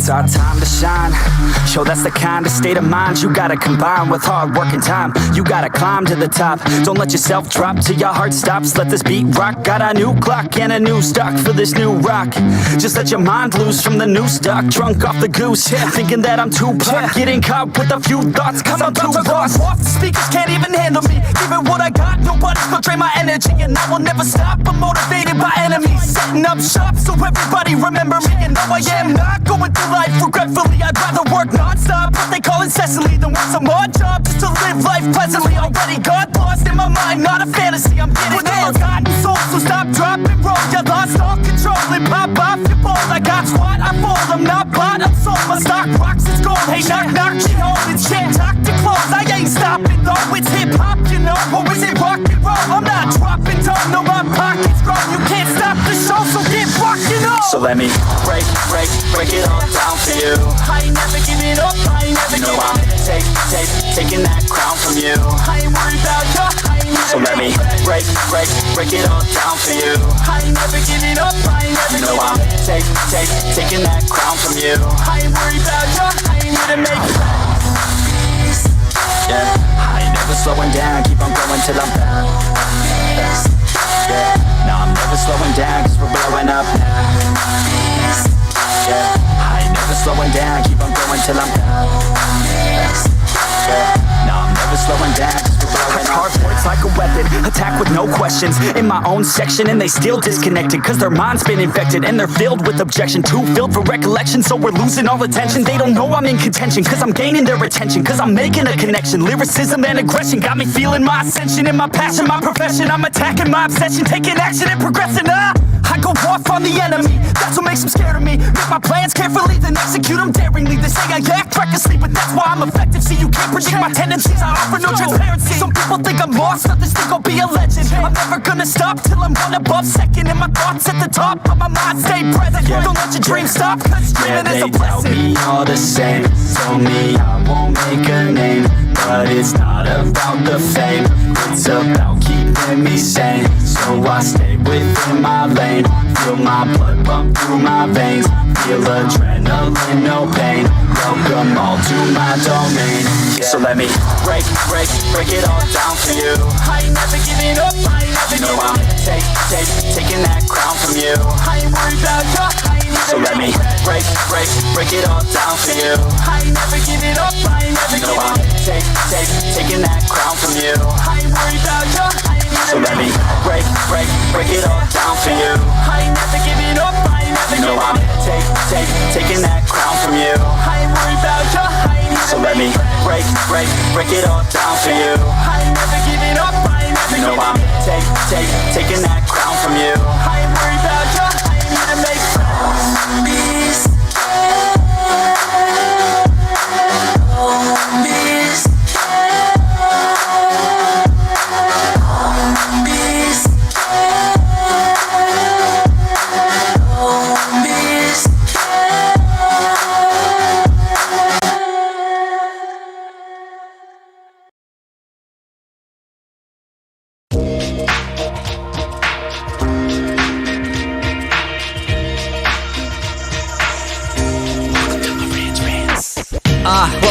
it's our time to shine. Yo, that's the kind of state of mind you gotta combine with hard work and time. You gotta climb to the top. Don't let yourself drop till your heart stops. Let this beat rock. Got a new clock and a new stock for this new rock. Just let your mind loose from the new stock. Drunk off the goose, thinking that I'm too pop. Getting caught with a few thoughts cause I'm too lost. Off the speakers can't even handle me. Giving what I got, nobody's gonna drain my energy. And I will never stop, I'm motivated by enemies. Setting up shop so everybody remember me. And no, I am not going through life regretfully. I'd rather work non-stop, what they call incessantly, than work some odd job just to live life pleasantly. Already got lost in my mind, not a fantasy. I'm getting there. Forgotten soul, so stop, drop, and roll. You lost all control and pop off your ball. I got squat, I fall, I'm not bought, I'm sold. My stock rocks, it's gold. Hey, knock, knock, she holding shit. Talk to close, I ain't stopping though. It's hip-hop, you know, or is it rock and roll? I'm not dropping down, no, my pocket's grown. You can't stop the show, so get rockin' on. So let me break it all down for you. I ain't never giving up, I ain't never giving up. Taking that crown from you. I ain't worried about you. So let me break it all down for you. I ain't never giving up, I ain't never giving up. Taking that crown from you. I ain't worried about you. I ain't here to make friends. Yeah, I ain't never slowing down. Keep on going till I'm back. Yeah, no, I'm never slowing down cause we're blowing up. Yeah, I ain't never slowing down. Keep on going till I'm back. Yeah, no, I'm never slowing down cause we're blowing up. Hard words like a weapon, attack with no questions. In my own section and they still disconnected cause their mind's been infected and they're filled with objection. Too filled for recollection, so we're losing all attention. They don't know I'm in contention cause I'm gaining their attention, cause I'm making a connection. Lyricism and aggression got me feeling my ascension. In my passion, my profession, I'm attacking my obsession. Taking action and progressing, I go off on the enemy, that's what makes them scared of me. Make my plans carefully, then execute them daringly. They say I act recklessly, but that's why I'm effective. See, you can't predict my tendencies, I offer no transparency. Some people think I'm lost, others think I'll be a legend. I'm never gonna stop till I'm one above second. And my thoughts at the top, but my mind stay present. Don't let your dreams stop, cause dreaming is a blessing. They tell me all the same, tell me I won't make a name. But it's not about the fame, it's about keeping me sane. So I stay within my lane, feel my blood pump through my veins. Feel adrenaline, no pain, welcome all to my domain. Yeah. So let me break it all down for you. I ain't never giving up, I ain't never giving up. Taking that crown from you. I ain't worried about you. So let me break it all down for you. I ain't never giving up, I ain't never giving up. Taking that crown from you. I ain't worried about you. So let me break it all down for you. I ain't never giving up, I ain't never giving up. Taking that crown from you. I ain't worried about you. So let me break it all down for you. I ain't never giving up, I ain't never giving up. Taking that crown from you. I ain't worried about you. I ain't here to make friends.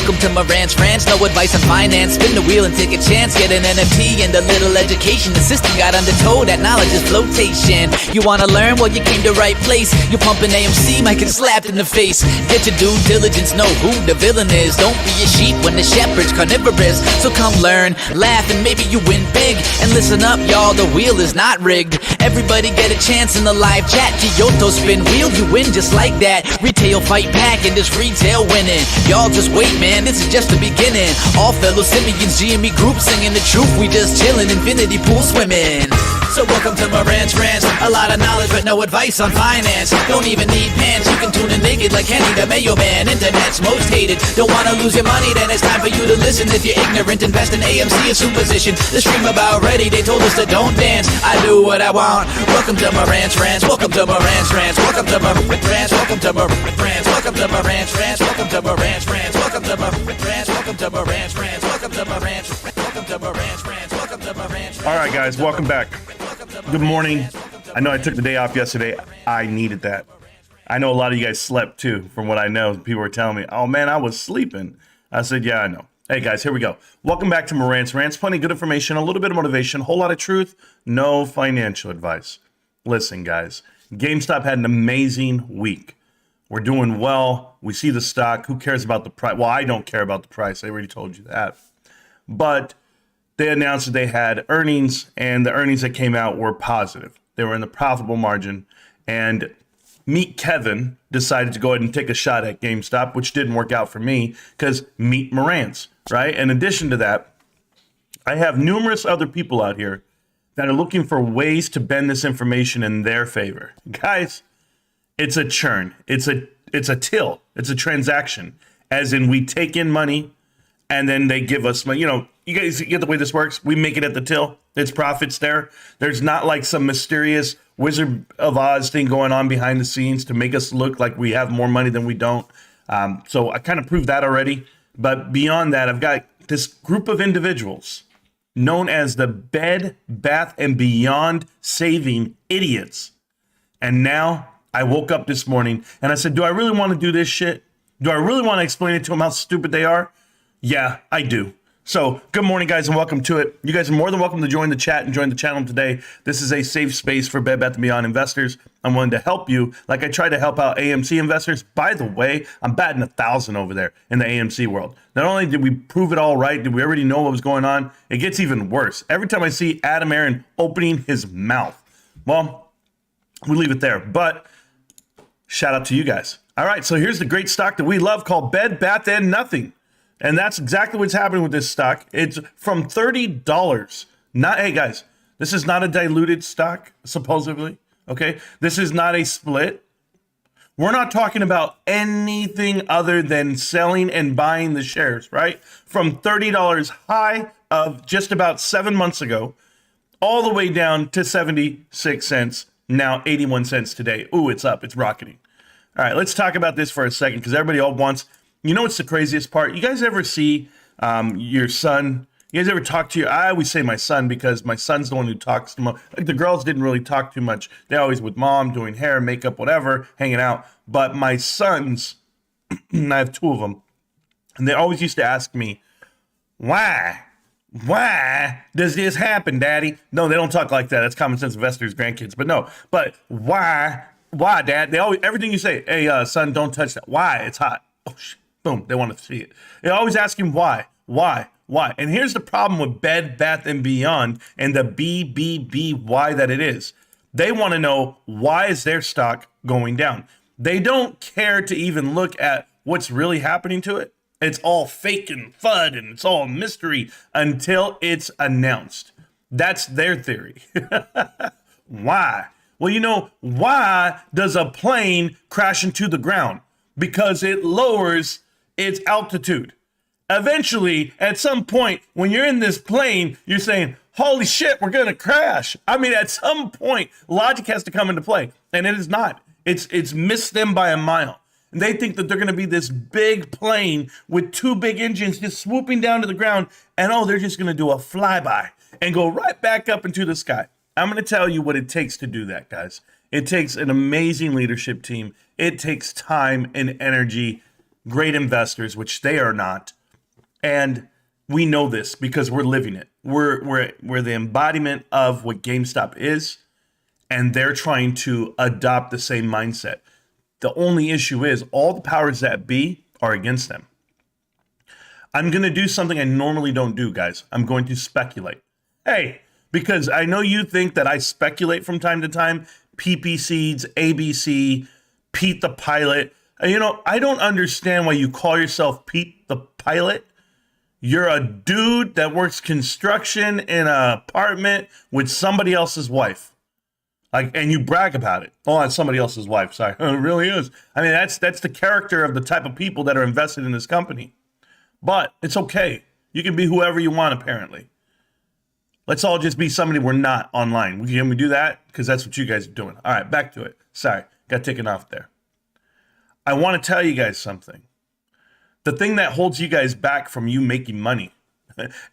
Welcome to Marantz Rantz, no advice on finance. Spin the wheel and take a chance. Get an NFT and a little education. The system got undertold, that knowledge is flotation. You wanna learn? Well, you came to right place. You're pumping AMC, might get slapped in the face. Get your due diligence, know who the villain is. Don't be a sheep when the shepherd's carnivorous. So come learn, laugh, and maybe you win big. And listen up, y'all, the wheel is not rigged. Everybody get a chance in the live chat. Kyoto spin wheel, you win just like that. Retail fight back and this retail winning. Y'all just wait, man, this is just the beginning. All fellow simians, GME group singing the truth. We just chillin', infinity pool swimming. So welcome to Marantz Rantz. A lot of knowledge but no advice on finance. Don't even need pants, you can tune in naked like Kenny the Mayo Man. Internet's most hated. Don't wanna lose your money, then it's time for you to listen. If you're ignorant, invest in AMC, a superstition. The stream about ready, they told us to don't dance. I do what I want. Welcome to Marantz Rantz. Welcome to Marantz Rantz. Welcome to Marantz Rantz. Welcome to Marantz Rantz. Welcome to Marantz Rantz. Welcome to Marantz Rantz. Welcome to Marantz Rantz. Welcome to Marantz Rantz. Welcome to Marantz Rantz. Welcome to Marantz Rantz. Welcome to Marantz Rantz. All right, guys, welcome back. Good morning. I know I took the day off yesterday. I needed that. I know a lot of you guys slept too, from what I know. People were telling me, oh man, I was sleeping. I said, yeah, I know. Hey guys, here we go. Welcome back to Marantz Rantz. Plenty of good information, a little bit of motivation, a whole lot of truth, no financial advice. Listen, guys, GameStop had an amazing week. We're doing well. We see the stock. Who cares about the price? Well, I don't care about the price. I already told you that. But they announced that they had earnings, and the earnings that came out were positive. They were in the profitable margin, and Meet Kevin decided to go ahead and take a shot at GameStop, which didn't work out for me because meet Marantz, right? In addition to that, I have numerous other people out here that are looking for ways to bend this information in their favor. Guys, it's a churn. It's a till. It's a transaction. As in, we take in money and then they give us money. You know, you guys get the way this works. We make it at the till. It's profits there. There's not like some mysterious Wizard of Oz thing going on behind the scenes to make us look like we have more money than we don't. So I kind of proved that already. But beyond that, I've got this group of individuals known as the Bed, Bath, and Beyond saving idiots. And now I woke up this morning and I said, do I really want to do this shit? Do I really want to explain it to them how stupid they are? Yeah, I do. So good morning, guys, and welcome to it. You guys are more than welcome to join the chat and join the channel today. This is a safe space for Bed Bath & Beyond investors. I'm willing to help you like I try to help out AMC investors. By the way, I'm batting 1,000 over there in the AMC world. Not only did we prove it all right, did we already know what was going on, it gets even worse. Every time I see Adam Aaron opening his mouth, well, we leave it there. But shout out to you guys. All right, so here's the great stock that we love called Bed Bath & Nothing. And that's exactly what's happening with this stock. It's from $30. Not, hey guys, this is not a diluted stock, supposedly. Okay, this is not a split. We're not talking about anything other than selling and buying the shares, right? From $30 high of just about 7 months ago, all the way down to 76 cents, now 81 cents today. Ooh, it's up, it's rocketing. All right, let's talk about this for a second because everybody all wants. You know what's the craziest part? You guys ever see your son? You guys ever talk to your? I always say my son because my son's the one who talks to mom. Like the girls didn't really talk too much. They're always with mom, doing hair, makeup, whatever, hanging out. But my sons, and I have two of them, and they always used to ask me, "Why does this happen, Daddy?" No, they don't talk like that. That's common sense investors, grandkids. But no, but why, Dad? They always everything you say. Hey, son, don't touch that. Why? It's hot. Oh shit. Boom, they want to see it. They always ask him why. And here's the problem with Bed Bath & Beyond and the BBBY that it is. They want to know why is their stock going down. They don't care to even look at what's really happening to it. It's all fake and FUD and it's all mystery until it's announced. That's their theory. Why? Well, you know, why does a plane crash into the ground? Because it lowers its altitude. Eventually, at some point, when you're in this plane, you're saying, holy shit, we're going to crash. I mean, at some point, logic has to come into play. And it is not. It's missed them by a mile. And they think that they're going to be this big plane with two big engines just swooping down to the ground. And oh, they're just going to do a flyby and go right back up into the sky. I'm going to tell you what it takes to do that, guys. It takes an amazing leadership team. It takes time and energy, great investors, which they are not. And we know this because we're living it. We're the embodiment of what GameStop is, and they're trying to adopt the same mindset. The only issue is all the powers that be are against them. I'm going to do something I normally don't do, guys. I'm going to speculate. Hey, because I know you think that I speculate from time to time. PP Seeds, ABC, Pete the Pilot. You know, I don't understand why you call yourself Pete the Pilot. You're a dude that works construction in an apartment with somebody else's wife. Like, and you brag about it. Oh, it's somebody else's wife. Sorry, it really is. I mean, that's the character of the type of people that are invested in this company. But it's okay. You can be whoever you want, apparently. Let's all just be somebody we're not online. Can we do that? Because that's what you guys are doing. All right, back to it. Sorry, got taken off there. I want to tell you guys something. The thing that holds you guys back from you making money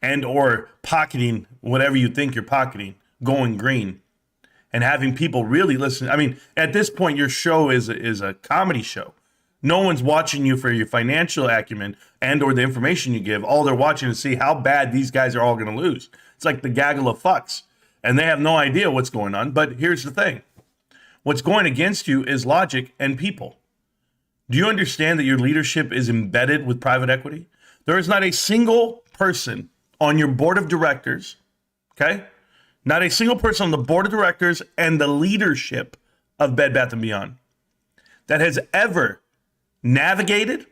and or pocketing whatever you think you're pocketing, going green, and having people really listen. I mean, at this point, your show is a comedy show. No one's watching you for your financial acumen and or the information you give. All they're watching is see how bad these guys are all going to lose. It's like the gaggle of fucks, and they have no idea what's going on. But here's the thing. What's going against you is logic and people. Do you understand that your leadership is embedded with private equity? There is not a single person on your board of directors, okay? Not a single person on the board of directors and the leadership of Bed Bath & Beyond that has ever navigated,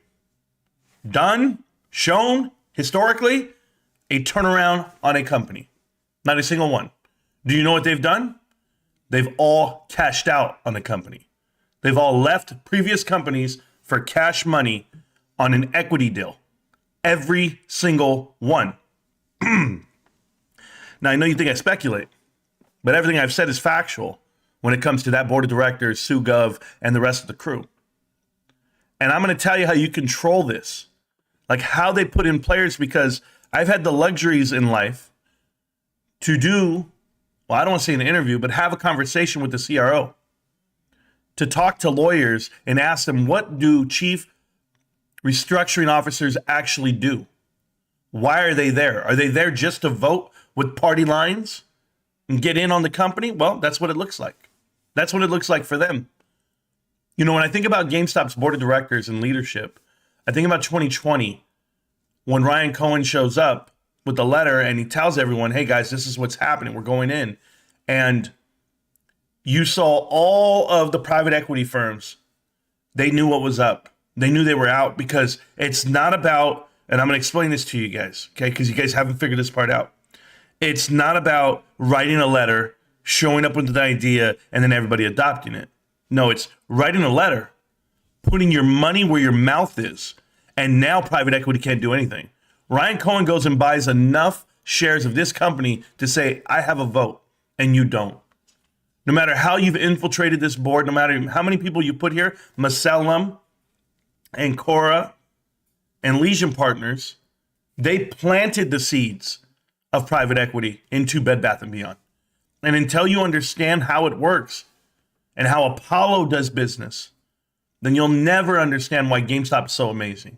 done, shown, historically, a turnaround on a company. Not a single one. Do you know what they've done? They've all cashed out on the company. They've all left previous companies for cash money on an equity deal. Every single one. Now, I know you think I speculate, but everything I've said is factual when it comes to that board of directors, Sue Gov, and the rest of the crew. And I'm going to tell you how you control this, like how they put in players, because I've had the luxuries in life to do, well, I don't want to say an interview, but have a conversation with the CRO, to talk to lawyers and ask them, what do chief restructuring officers actually do? Why are they there? Are they there just to vote with party lines and get in on the company? Well, that's what it looks like. That's what it looks like for them. You know, when I think about GameStop's board of directors and leadership, I think about 2020 when Ryan Cohen shows up with the letter and he tells everyone, hey guys, this is what's happening. We're going in. And you saw all of the private equity firms. They knew what was up. They knew they were out, because it's not about, and I'm going to explain this to you guys, okay, because you guys haven't figured this part out. It's not about writing a letter, showing up with an idea, and then everybody adopting it. No, it's writing a letter, putting your money where your mouth is, and now private equity can't do anything. Ryan Cohen goes and buys enough shares of this company to say, I have a vote, and you don't. No matter how you've infiltrated this board, no matter how many people you put here, Masellam and Cora and Legion Partners, they planted the seeds of private equity into Bed Bath & Beyond. And until you understand how it works and how Apollo does business, then you'll never understand why GameStop is so amazing.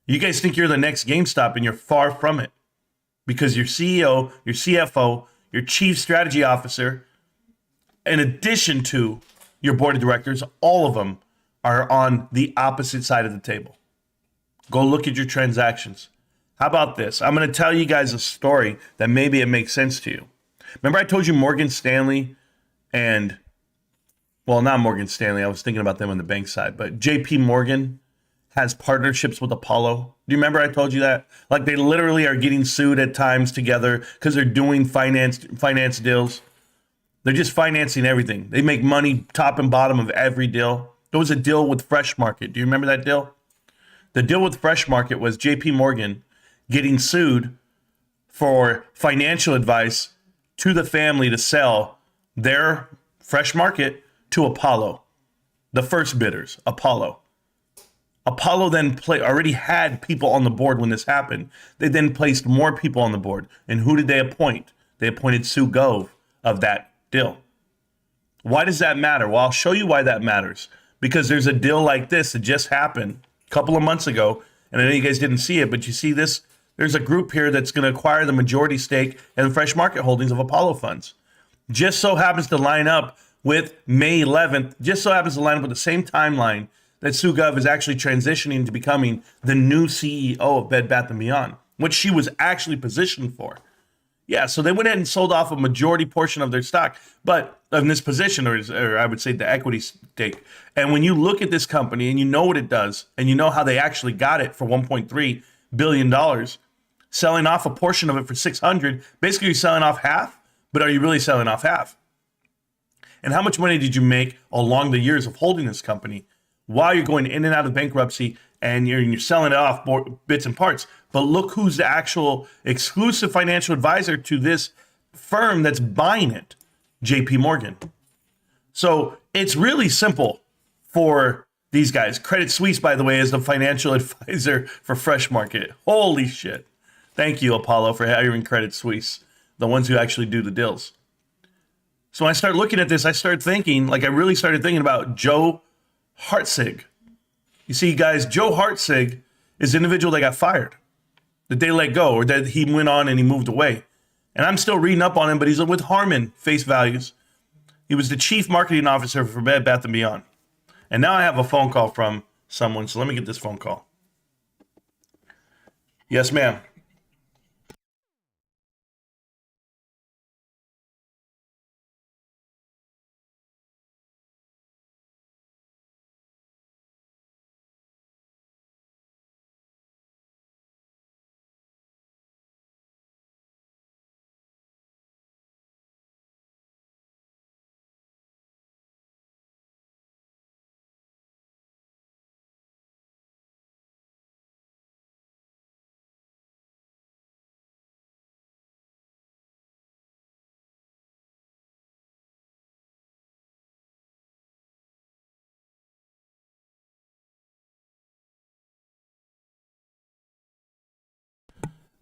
You guys think you're the next GameStop, and you're far from it, because your CEO, your CFO, your chief strategy officer, in addition to your board of directors, all of them are on the opposite side of the table. Go look at your transactions. How about this? I'm going to tell you guys a story that maybe it makes sense to you. Remember I told you Morgan Stanley and, well, not Morgan Stanley. I was thinking about them on the bank side, but JP Morgan has partnerships with Apollo. Do you remember I told you that? Like, they literally are getting sued at times together because they're doing finance deals. They're just financing everything. They make money top and bottom of every deal. There was a deal with Fresh Market. Do you remember that deal? The deal with Fresh Market was JP Morgan getting sued for financial advice to the family to sell their Fresh Market to Apollo. The first bidders, Apollo. Apollo then already had people on the board when this happened. They then placed more people on the board. And who did they appoint? They appointed Sue Gove of that deal. Why does that matter? Well, I'll show you why that matters. Because there's a deal like this that just happened a couple of months ago, and I know you guys didn't see it, but you see this, there's a group here that's going to acquire the majority stake in the Fresh Market holdings of Apollo funds. Just so happens to line up with May 11th, just so happens to line up with the same timeline that Sue Gov is actually transitioning to becoming the new CEO of Bed Bath & Beyond, which she was actually positioned for. Yeah, so they went ahead and sold off a majority portion of their stock, but in this position, or I would say the equity stake. And when you look at this company and you know what it does, and you know how they actually got it for $1.3 billion, selling off a portion of it for $600, basically you're selling off half, but are you really selling off half? And how much money did you make along the years of holding this company while you're going in and out of bankruptcy and you're selling it off bits and parts? But look who's the actual exclusive financial advisor to this firm that's buying it, JP Morgan. So it's really simple for these guys. Credit Suisse, by the way, is the financial advisor for Fresh Market. Holy shit. Thank you, Apollo, for hiring Credit Suisse, the ones who actually do the deals. So when I start looking at this, I started thinking, like I really started thinking about Joe Hartzig. You see, guys, Joe Hartzig is the individual that got fired, that they let go, or that he went on and he moved away. And I'm still reading up on him, but he's with Harmon Face Values. He was the chief marketing officer for Bed Bath & Beyond. And now I have a phone call from someone, so let me get this phone call. Yes, ma'am.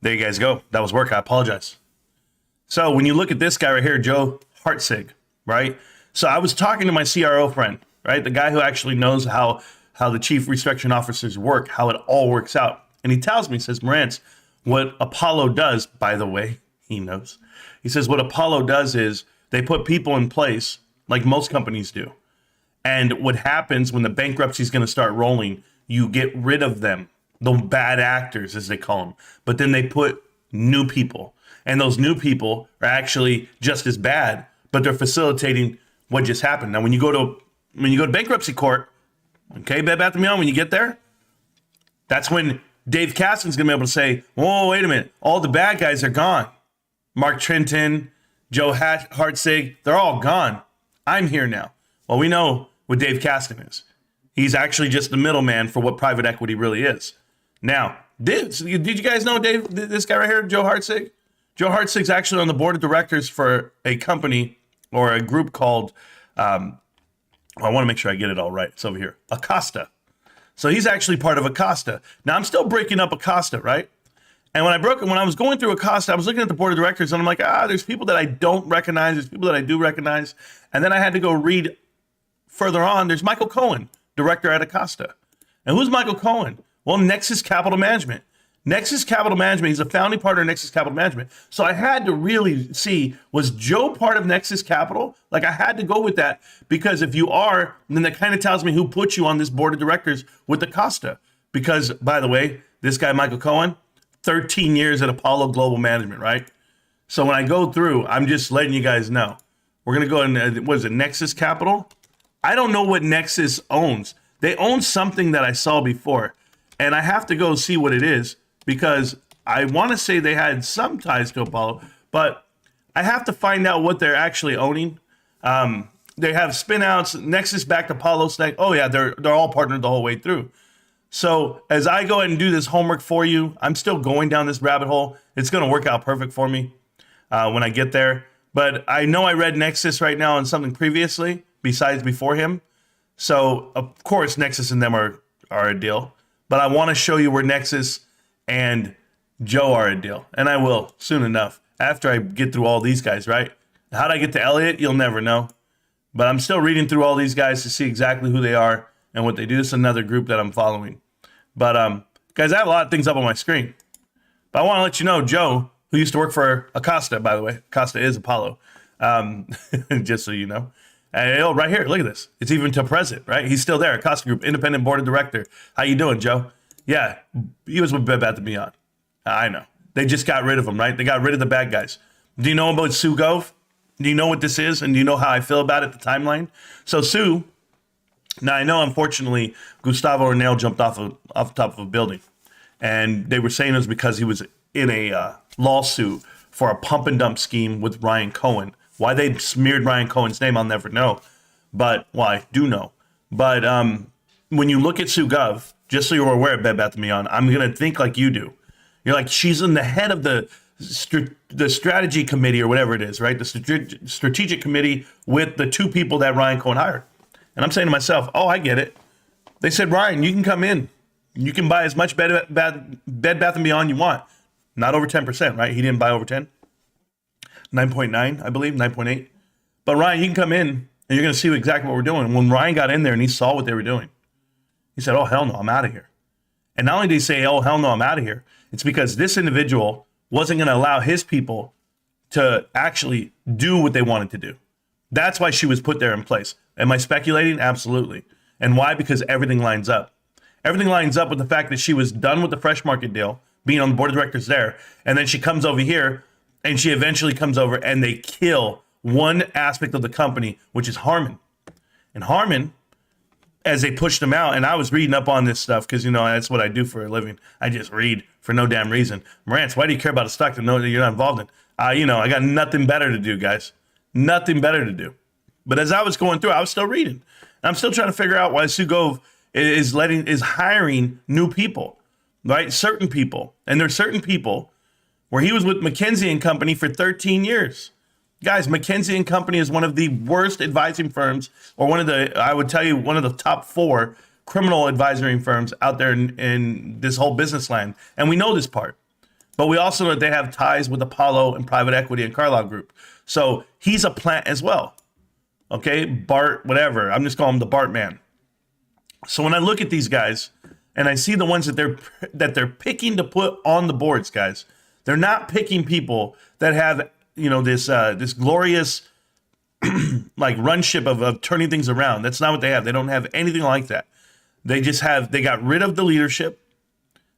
There you guys go. That was work. I apologize. So when you look at this guy right here, Joe Hartzig, right? So I was talking to my CRO friend, right? The guy who actually knows how the chief restructuring officers work, how it all works out. And he tells me, he says, Marantz, what Apollo does, by the way, he knows. He says what Apollo does is they put people in place like most companies do. And what happens when the bankruptcy is going to start rolling, you get rid of them, the bad actors, as they call them. But then they put new people. And those new people are actually just as bad, but they're facilitating what just happened. Now, when you go to bankruptcy court, okay, Bed Bath & Beyond, when you get there, that's when Dave Caston's going to be able to say, whoa, wait a minute, all the bad guys are gone. Mark Trenton, Joe Hartzig, they're all gone. I'm here now. Well, we know what Dave Caston is. He's actually just the middleman for what private equity really is. Now, did you guys know this guy right here, Joe Hartzig? Joe Hartzig's actually on the board of directors for a company or a group called, I want to make sure I get it all right. It's over here, Acosta. So he's actually part of Acosta. Now, I'm still breaking up Acosta, right? And when I was going through Acosta, I was looking at the board of directors and I'm like, there's people that I don't recognize. There's people that I do recognize. And then I had to go read further on. There's Michael Cohen, director at Acosta. And who's Michael Cohen? Well, Nexus Capital Management. Nexus Capital Management, he's a founding partner of Nexus Capital Management. So I had to really see, was Joe part of Nexus Capital? Like I had to go with that because if you are, then that kind of tells me who put you on this board of directors with Acosta. Because by the way, this guy, Michael Cohen, 13 years at Apollo Global Management, right? So when I go through, I'm just letting you guys know. We're going to go in, what is it, Nexus Capital? I don't know what Nexus owns. They own something that I saw before. And I have to go see what it is because I want to say they had some ties to Apollo, but I have to find out what they're actually owning. They have spinouts, Nexus backed Apollo Snack. Oh yeah, they're all partnered the whole way through. So as I go ahead and do this homework for you, I'm still going down this rabbit hole. It's going to work out perfect for me when I get there. But I know I read Nexus right now on something previously besides before him. So of course, Nexus and them are a deal. But I want to show you where Nexus and Joe are a deal. And I will soon enough after I get through all these guys, right? How'd I get to Elliott? You'll never know. But I'm still reading through all these guys to see exactly who they are and what they do. This is another group that I'm following. But guys, I have a lot of things up on my screen. But I want to let you know, Joe, who used to work for Acosta, by the way. Acosta is Apollo, just so you know. And right here, look at this. It's even to present, right? He's still there. Acosta Group, independent board of director. How you doing, Joe? Yeah, he was with Bed Bath & Beyond. I know. They just got rid of him, right? They got rid of the bad guys. Do you know about Sue Gove? Do you know what this is? And do you know how I feel about it, the timeline? So Sue, now I know, unfortunately, Gustavo Arnel jumped off the top of a building. And they were saying it was because he was in a lawsuit for a pump and dump scheme with Ryan Cohen. Why they smeared Ryan Cohen's name, I'll never know. But, well, I do know. But when you look at Sue Gov, just so you're aware of Bed Bath & Beyond, I'm going to think like you do. You're like, she's in the head of the strategy committee or whatever it is, right? The strategic committee with the two people that Ryan Cohen hired. And I'm saying to myself, oh, I get it. They said, Ryan, you can come in. You can buy as much Bed Bath & Beyond you want. Not over 10%, right? He didn't buy over 10. 9.9, I believe, 9.8. But Ryan, you can come in and you're going to see exactly what we're doing. When Ryan got in there and he saw what they were doing, he said, oh, hell no, I'm out of here. And not only did he say, oh, hell no, I'm out of here, it's because this individual wasn't going to allow his people to actually do what they wanted to do. That's why she was put there in place. Am I speculating? Absolutely. And why? Because everything lines up. Everything lines up with the fact that she was done with the fresh market deal, being on the board of directors there, and then she comes over here, and she eventually comes over, and they kill one aspect of the company, which is Harmon. And Harmon, as they pushed him out, and I was reading up on this stuff because, you know, that's what I do for a living. I just read for no damn reason. Marantz, why do you care about a stock that you're not involved in? You know, I got nothing better to do, guys. Nothing better to do. But as I was going through, I was still reading. I'm still trying to figure out why Sugov is hiring new people, right? Certain people. And there's certain people where he was with McKinsey and Company for 13 years. Guys, McKinsey and Company is one of the worst advising firms, or one of the, I would tell you, one of the top 4 criminal advisory firms out there in this whole business land. And we know this part. But we also know that they have ties with Apollo and private equity and Carlyle Group. So he's a plant as well. Okay, Bart, whatever. I'm just calling him the Bart man. So when I look at these guys and I see the ones that they're picking to put on the boards, guys, they're not picking people that have, you know, this glorious like runship of turning things around. That's not what they have. They don't have anything like that. They got rid of the leadership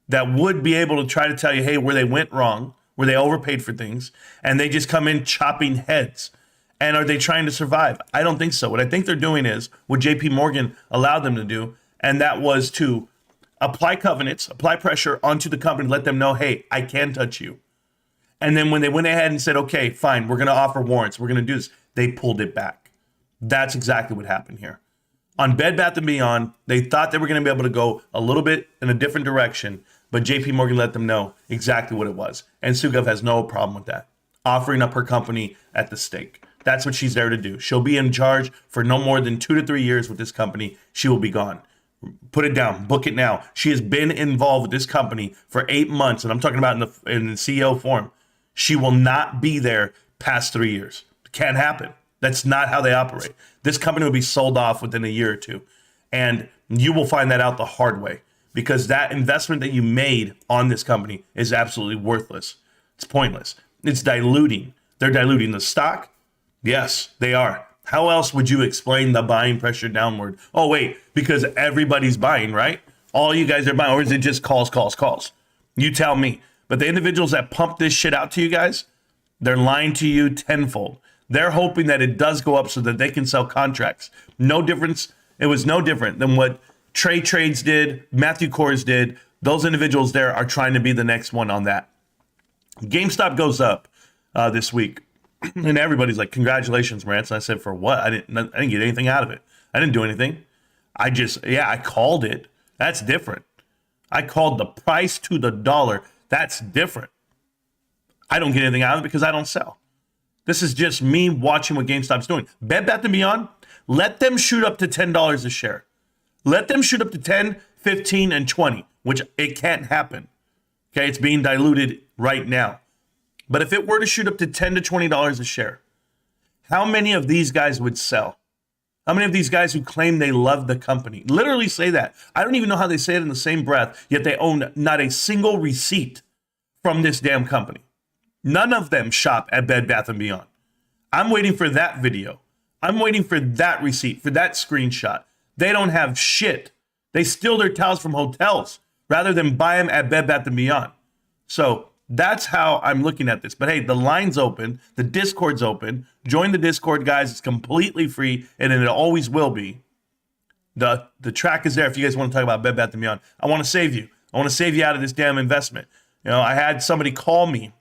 that would be able to try to tell you, hey, where they went wrong, where they overpaid for things, and they just come in chopping heads. And are they trying to survive? I don't think so. What I think they're doing is what JP Morgan allowed them to do, and that was to apply covenants, apply pressure onto the company, let them know, hey, I can touch you. And then when they went ahead and said, okay, fine, we're going to offer warrants, we're going to do this, they pulled it back. That's exactly what happened here. On Bed Bath & Beyond, they thought they were going to be able to go a little bit in a different direction, but JP Morgan let them know exactly what it was. And Sugov has no problem with that, offering up her company at the stake. That's what she's there to do. She'll be in charge for no more than 2 to 3 years with this company. She will be gone. Put it down. Book it now. She has been involved with this company for 8 months, and I'm talking about in the CEO form. She will not be there past 3 years. It can't happen. That's not how they operate. This company will be sold off within a year or two, and you will find that out the hard way, because that investment that you made on this company is absolutely worthless. It's pointless. It's diluting. They're diluting the stock. Yes, they are. How else would you explain the buying pressure downward? Oh, wait, because everybody's buying, right? All you guys are buying, or is it just calls? You tell me. But the individuals that pump this shit out to you guys, they're lying to you tenfold. They're hoping that it does go up so that they can sell contracts. No difference. It was no different than what Trey Trades did, Matthew Kors did. Those individuals there are trying to be the next one on that. GameStop goes up this week. And everybody's like, congratulations, Marantz. And I said, for what? I didn't get anything out of it. I didn't do anything. I called it. That's different. I called the price to the dollar. That's different. I don't get anything out of it because I don't sell. This is just me watching what GameStop's doing. Bed Bath & Beyond, let them shoot up to $10 a share. Let them shoot up to 10, 15, and 20, which it can't happen. Okay, it's being diluted right now. But if it were to shoot up to $10 to $20 a share, how many of these guys would sell? How many of these guys who claim they love the company literally say that? I don't even know how they say it in the same breath, yet they own not a single receipt from this damn company. None of them shop at Bed Bath & Beyond. I'm waiting for that video. I'm waiting for that receipt, for that screenshot. They don't have shit. They steal their towels from hotels rather than buy them at Bed Bath & Beyond. So that's how I'm looking at this. But hey, the line's open. The Discord's open. Join the Discord, guys. It's completely free, and it always will be. The track is there if you guys want to talk about Bed Bath & Beyond. I want to save you. I want to save you out of this damn investment. You know, I had somebody call me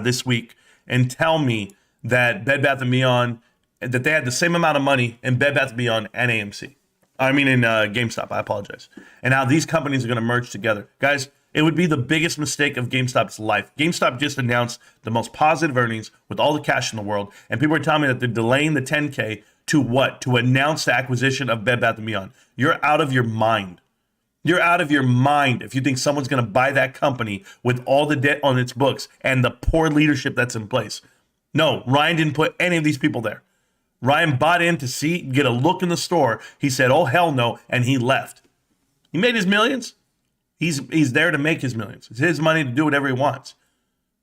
this week and tell me that Bed Bath & Beyond, that they had the same amount of money in Bed Bath & Beyond and AMC. I mean in GameStop, I apologize. And how these companies are going to merge together. Guys, it would be the biggest mistake of GameStop's life. GameStop just announced the most positive earnings with all the cash in the world. And people are telling me that they're delaying the 10K to what? To announce the acquisition of Bed Bath & Beyond. You're out of your mind. You're out of your mind if you think someone's going to buy that company with all the debt on its books and the poor leadership that's in place. No, Ryan didn't put any of these people there. Ryan bought in to get a look in the store. He said, oh, hell no, and he left. He made his millions. He's there to make his millions. It's his money to do whatever he wants.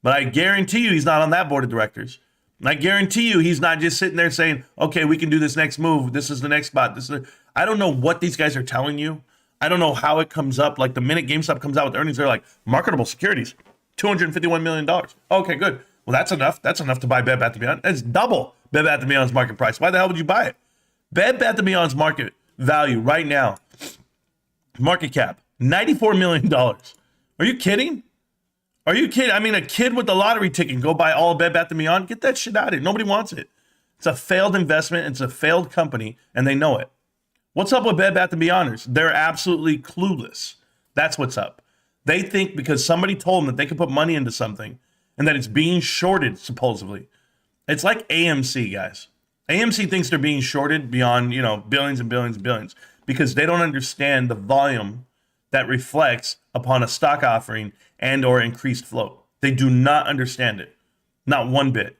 But I guarantee you he's not on that board of directors. And I guarantee you he's not just sitting there saying, okay, we can do this next move. This is the next spot. I don't know what these guys are telling you. I don't know how it comes up. Like the minute GameStop comes out with earnings, they're like, marketable securities, $251 million. Okay, good. Well, that's enough. That's enough to buy Bed Bath & Beyond. That's double Bed Bath & Beyond's market price. Why the hell would you buy it? Bed Bath & Beyond's market value right now, market cap, $94 million. Are you kidding? Are you kidding? I mean, a kid with the lottery ticket can go buy all of Bed Bath & Beyond. Get that shit out of here. Nobody wants it. It's a failed investment. It's a failed company, and they know it. What's up with Bed Bath & Beyonders? They're absolutely clueless. That's what's up. They think because somebody told them that they could put money into something and that it's being shorted, supposedly. It's like AMC, guys. AMC thinks they're being shorted beyond, billions and billions and billions because they don't understand the volume that reflects upon a stock offering and or increased float. They do not understand it. Not one bit.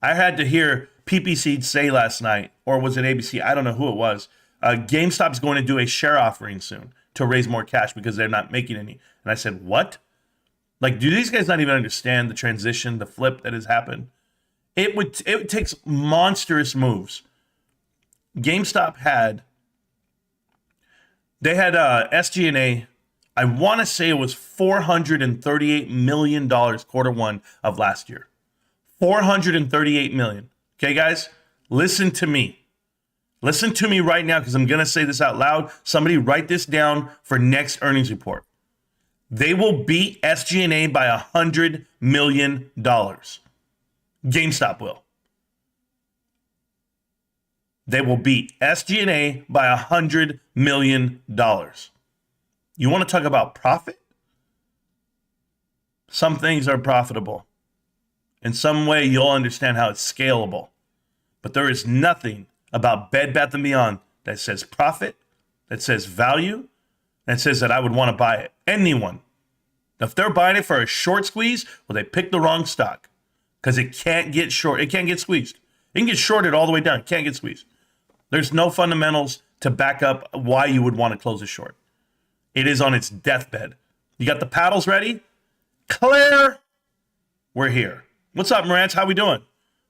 I had to hear PPC say last night, or was it ABC? I don't know who it was. GameStop's going to do a share offering soon to raise more cash because they're not making any. And I said, what? Like, do these guys not even understand the transition, the flip that has happened? It takes monstrous moves. GameStop had SG&A, I want to say it was $438 million quarter one of last year. $438 million. Okay, guys, listen to me. Listen to me right now because I'm going to say this out loud. Somebody write this down for next earnings report. They will beat SG&A by $100 million. GameStop will. They will beat SG&A by $100 million. You want to talk about profit? Some things are profitable. In some way, you'll understand how it's scalable. But there is nothing about Bed Bath & Beyond that says profit, that says value, that says that I would want to buy it. Anyone. If they're buying it for a short squeeze, well, they picked the wrong stock because it can't get short. It can't get squeezed. It can get shorted all the way down. It can't get squeezed. There's no fundamentals to back up why you would want to close it short. It is on its deathbed. You got the paddles ready? Claire, we're here. What's up, Marantz? How we doing?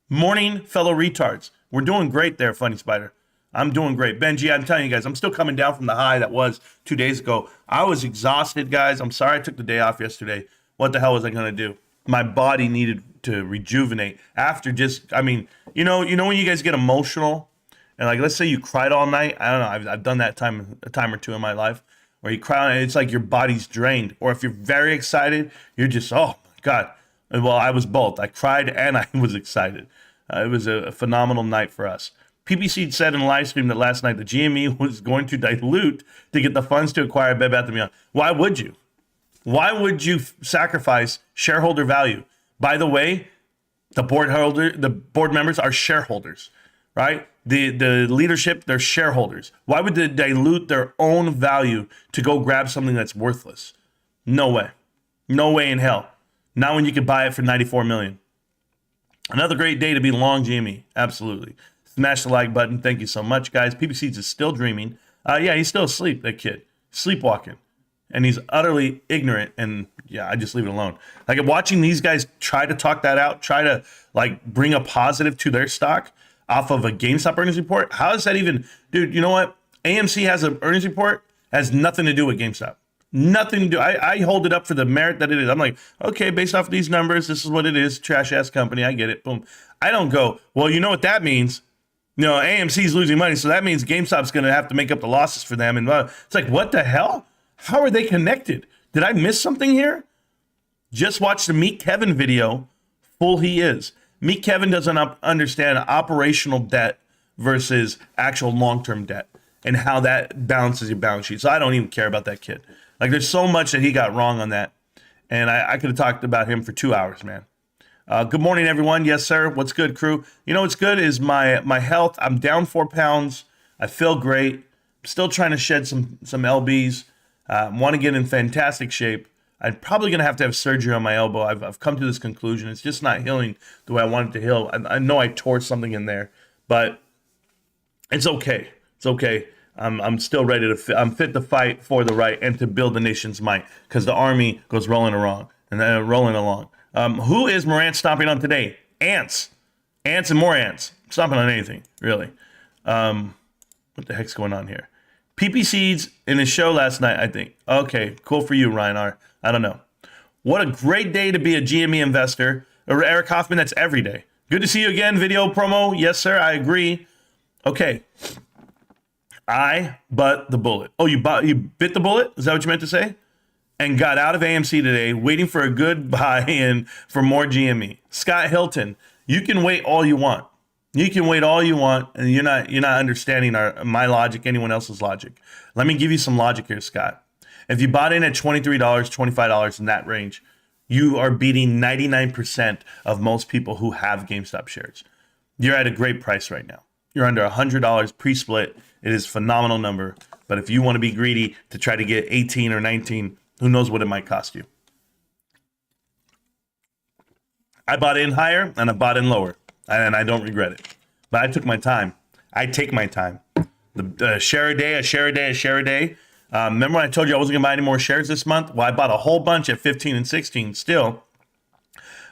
Morning, fellow retards. We're doing great there, Funny Spider. I'm doing great. Benji, I'm telling you guys, I'm still coming down from the high that was 2 days ago. I was exhausted, guys. I'm sorry I took the day off yesterday. What the hell was I going to do? My body needed to rejuvenate after when you guys get emotional and like, let's say you cried all night. I don't know. I've done that a time or two in my life where you cry and it's like your body's drained. Or if you're very excited, you're just, oh my God. Well, I was both. I cried and I was excited. It was a phenomenal night for us. PPC said in a live stream that last night the GME was going to dilute to get the funds to acquire Bed Bath & Beyond. Why would you? Why would you sacrifice shareholder value? By the way, the board members are shareholders, right? The leadership, they're shareholders. Why would they dilute their own value to go grab something that's worthless? No way. No way in hell. Not when you could buy it for $94 million. Another great day to be long GME. Absolutely. Smash the like button. Thank you so much, guys. PPC is still dreaming. Yeah, he's still asleep, that kid. Sleepwalking. And he's utterly ignorant. And yeah, I just leave it alone. Like watching these guys try to talk that out, try to like bring a positive to their stock off of a GameStop earnings report. How is that even, dude, you know what? AMC has an earnings report, has nothing to do with GameStop. Nothing to do. I hold it up for the merit that it is. I'm like, okay, based off these numbers, this is what it is. Trash ass company. I get it. Boom. I don't go, well, you know what that means? AMC's losing money, so that means GameStop's going to have to make up the losses for them. And it's like, what the hell? How are they connected? Did I miss something here? Just watch the Meet Kevin video. Fool he is. Meet Kevin doesn't understand operational debt versus actual long-term debt and how that balances your balance sheet. So I don't even care about that kid. Like, there's so much that he got wrong on that. And I could have talked about him for 2 hours, man. Good morning, everyone. Yes, sir. What's good, crew? You know what's good is my health. I'm down 4 pounds. I feel great. I'm still trying to shed some LBs. Want to get in fantastic shape. I'm probably going to have surgery on my elbow. I've come to this conclusion. It's just not healing the way I want it to heal. I know I tore something in there. But It's okay. It's okay. I'm still ready to. I'm fit to fight for the right and to build the nation's might because the army goes rolling along and then rolling along. Who is Marantz stomping on today? Ants, ants, and more ants. Stomping on anything really. What the heck's going on here? PP Seeds in his show last night, I think. Okay, cool for you, Ryan R. I don't know. What a great day to be a GME investor. Or Eric Hoffman, that's every day. Good to see you again. Video promo. Yes, sir. I agree. Okay. I bit the bullet. Oh, you bit the bullet? Is that what you meant to say? And got out of AMC today, waiting for a good buy-in for more GME. Scott Hilton, you can wait all you want. You can wait all you want, and you're not understanding my logic, anyone else's logic. Let me give you some logic here, Scott. If you bought in at $23, $25 in that range, you are beating 99% of most people who have GameStop shares. You're at a great price right now. You're under $100 pre-split. It is a phenomenal number. But if you want to be greedy to try to get 18 or 19, who knows what it might cost you. I bought in higher and I bought in lower. And I don't regret it. But I took my time. I take my time. The share a day, a share a day, a share a day. Remember when I told you I wasn't going to buy any more shares this month? Well, I bought a whole bunch at 15 and 16 still.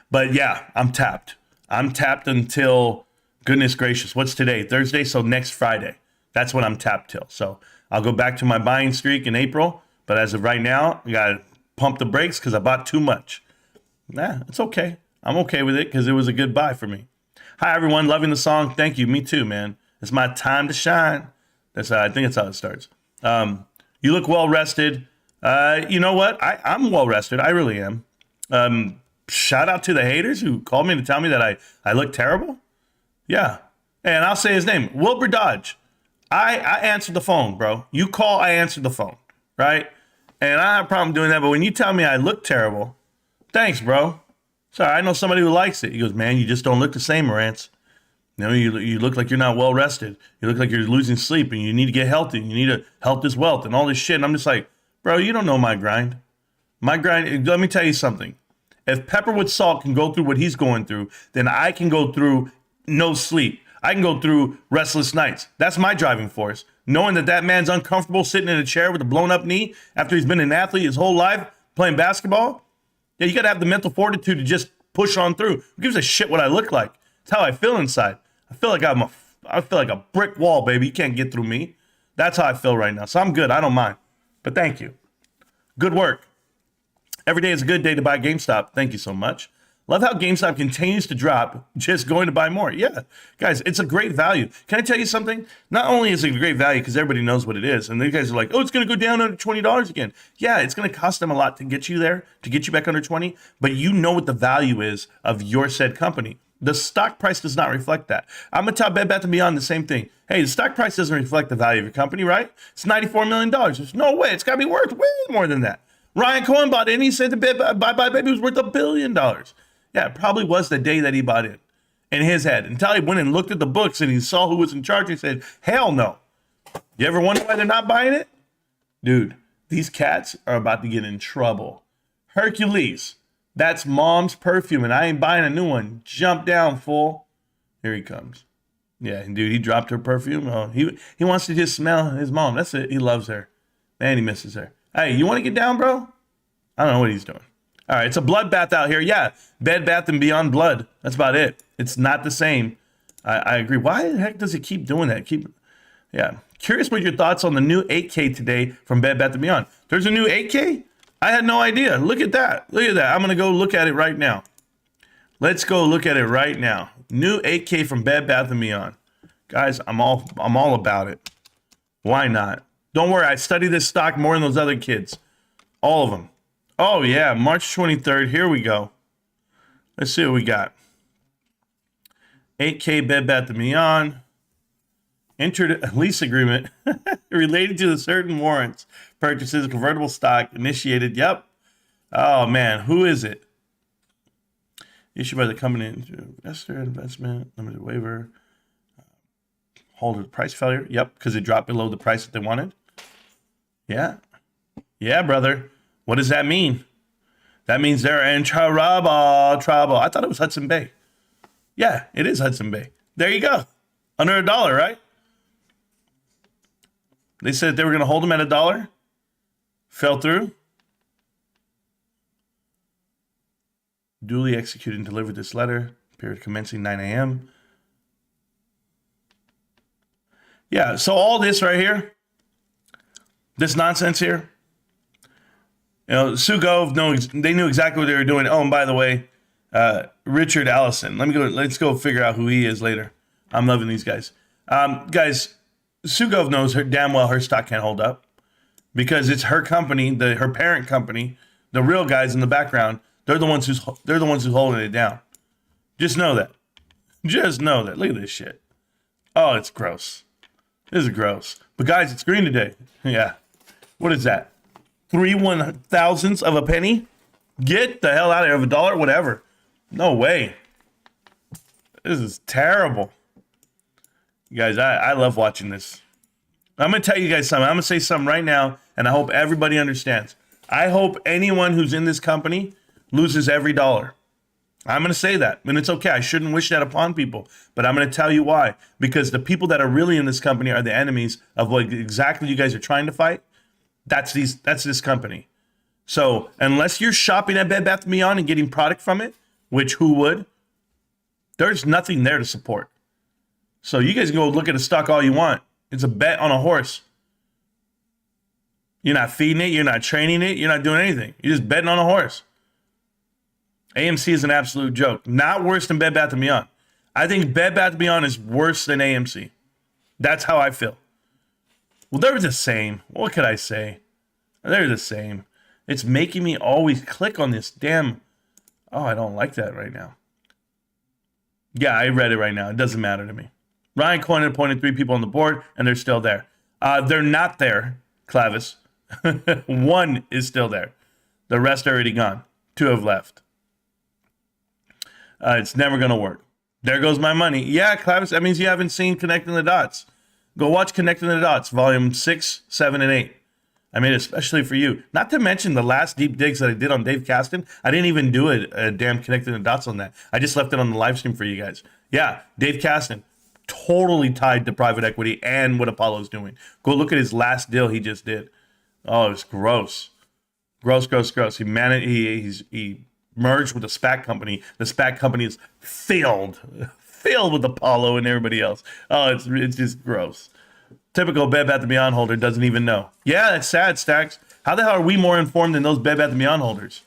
But yeah, I'm tapped. I'm tapped until, goodness gracious, what's today? Thursday, so next Friday. That's when I'm tapped till. So I'll go back to my buying streak in April. But as of right now, I got to pump the brakes because I bought too much. Nah, it's okay. I'm okay with it because it was a good buy for me. Hi, everyone. Loving the song. Thank you. Me too, man. It's my time to shine. That's how I think that's how it starts. You look well rested. You know what? I'm well rested. I really am. Shout out to the haters who called me to tell me that I look terrible. Yeah. And I'll say his name. Wilbur Dodge. I answered the phone, bro. You call, I answered the phone. Right? And I don't have a problem doing that. But when you tell me I look terrible, thanks, bro. Sorry, I know somebody who likes it. He goes, man, you just don't look the same, Marantz. You know, you look like you're not well rested. You look like you're losing sleep and you need to get healthy. You need to help this wealth and all this shit. And I'm just like, bro, you don't know my grind. My grind, let me tell you something. If Pepperwood Salt can go through what he's going through, then I can go through no sleep. I can go through restless nights. That's my driving force. Knowing that man's uncomfortable sitting in a chair with a blown up knee after he's been an athlete his whole life playing basketball. Yeah, you got to have the mental fortitude to just push on through. Who gives a shit what I look like? It's how I feel inside. I feel like a brick wall, baby. You can't get through me. That's how I feel right now. So I'm good. I don't mind. But thank you. Good work. Every day is a good day to buy GameStop. Thank you so much. Love how GameStop continues to drop, just going to buy more. Yeah, guys, it's a great value. Can I tell you something? Not only is it a great value because everybody knows what it is, and you guys are like, oh, it's going to go down under $20 again. Yeah, it's going to cost them a lot to get you there, to get you back under 20, but you know what the value is of your said company. The stock price does not reflect that. I'm going to tell Bed Bath & Beyond the same thing. Hey, the stock price doesn't reflect the value of your company, right? It's $94 million. There's no way. It's got to be worth way more than that. Ryan Cohen bought in. He said the Bye Bye Baby was worth $1 billion. Yeah, it probably was the day that he bought in his head. Until he went and looked at the books and he saw who was in charge. He said, hell no. You ever wonder why they're not buying it? Dude, these cats are about to get in trouble. Hercules, that's mom's perfume and I ain't buying a new one. Jump down, fool. Here he comes. Yeah, dude, he dropped her perfume. Oh, he wants to just smell his mom. That's it. He loves her. Man, he misses her. Hey, you want to get down, bro? I don't know what he's doing. All right, it's a bloodbath out here. Yeah, Bed Bath & Beyond blood. That's about it. It's not the same. I agree. Why the heck does it keep doing that? Yeah. Curious what your thoughts on the new 8K today from Bed Bath & Beyond. There's a new 8K? I had no idea. Look at that. Look at that. I'm going to go look at it right now. Let's go look at it right now. New 8K from Bed Bath & Beyond. Guys, I'm all about it. Why not? Don't worry. I study this stock more than those other kids. All of them. Oh, yeah, March 23rd. Here we go. Let's see what we got. 8K Bed Bath & Beyond. Entered a lease agreement related to the certain warrants purchases, convertible stock initiated. Yep. Oh, man. Who is it? Issued by the company. Investor, investment, limited waiver. Holder price failure. Yep, because it dropped below the price that they wanted. Yeah. Yeah, brother. What does that mean? That means they're in trouble. I thought it was Hudson Bay. Yeah, it is Hudson Bay. There you go. Under $1, right? They said they were going to hold them at $1. Fell through. Duly executed and delivered this letter. Period commencing 9 a.m. Yeah, so all this right here, this nonsense here, you know, Sugov, they knew exactly what they were doing. Oh, and by the way, Richard Allison. Let's go figure out who he is later. I'm loving these guys. Guys, Sugov knows damn well her stock can't hold up because it's her company, her parent company, the real guys in the background. They're the ones who's holding it down. Just know that. Just know that. Look at this shit. Oh, it's gross. This is gross. But guys, it's green today. Yeah. What is that? 3/1000ths of a penny? Get the hell out of here. Of $1, whatever. No way. This is terrible. You guys, I love watching this. I'm going to tell you guys something. I'm going to say something right now, and I hope everybody understands. I hope anyone who's in this company loses every dollar. I'm going to say that, and it's okay. I shouldn't wish that upon people, but I'm going to tell you why. Because the people that are really in this company are the enemies of what exactly you guys are trying to fight. That's this company. So unless you're shopping at Bed Bath & Beyond and getting product from it, which who would, there's nothing there to support. So you guys can go look at a stock all you want. It's a bet on a horse. You're not feeding it. You're not training it. You're not doing anything. You're just betting on a horse. AMC is an absolute joke. Not worse than Bed Bath & Beyond. I think Bed Bath & Beyond is worse than AMC. That's how I feel. Well, they're the same. What could I say? They're the same. It's making me always click on this damn... Oh, I don't like that right now. Yeah, I read it right now. It doesn't matter to me. Ryan Cohen appointed 3 people on the board, and they're still there. They're not there, Clavis. 1 is still there. The rest are already gone. 2 have left. It's never going to work. There goes my money. Yeah, Clavis, that means you haven't seen Connecting the Dots. Go watch Connecting the Dots, volume 6, 7, and 8. I made it especially for you. Not to mention the last deep digs that I did on Dave Caston. I didn't even do a damn Connecting the Dots on that. I just left it on the live stream for you guys. Yeah, Dave Caston, totally tied to private equity and what Apollo's doing. Go look at his last deal he just did. Oh, it's gross. Gross. He merged with a SPAC company. The SPAC company is filled with Apollo and everybody else. Oh, it's just gross. Typical Bed Bath & Beyond holder doesn't even know. Yeah, that's sad, Stacks. How the hell are we more informed than those Bed Bath & Beyond holders?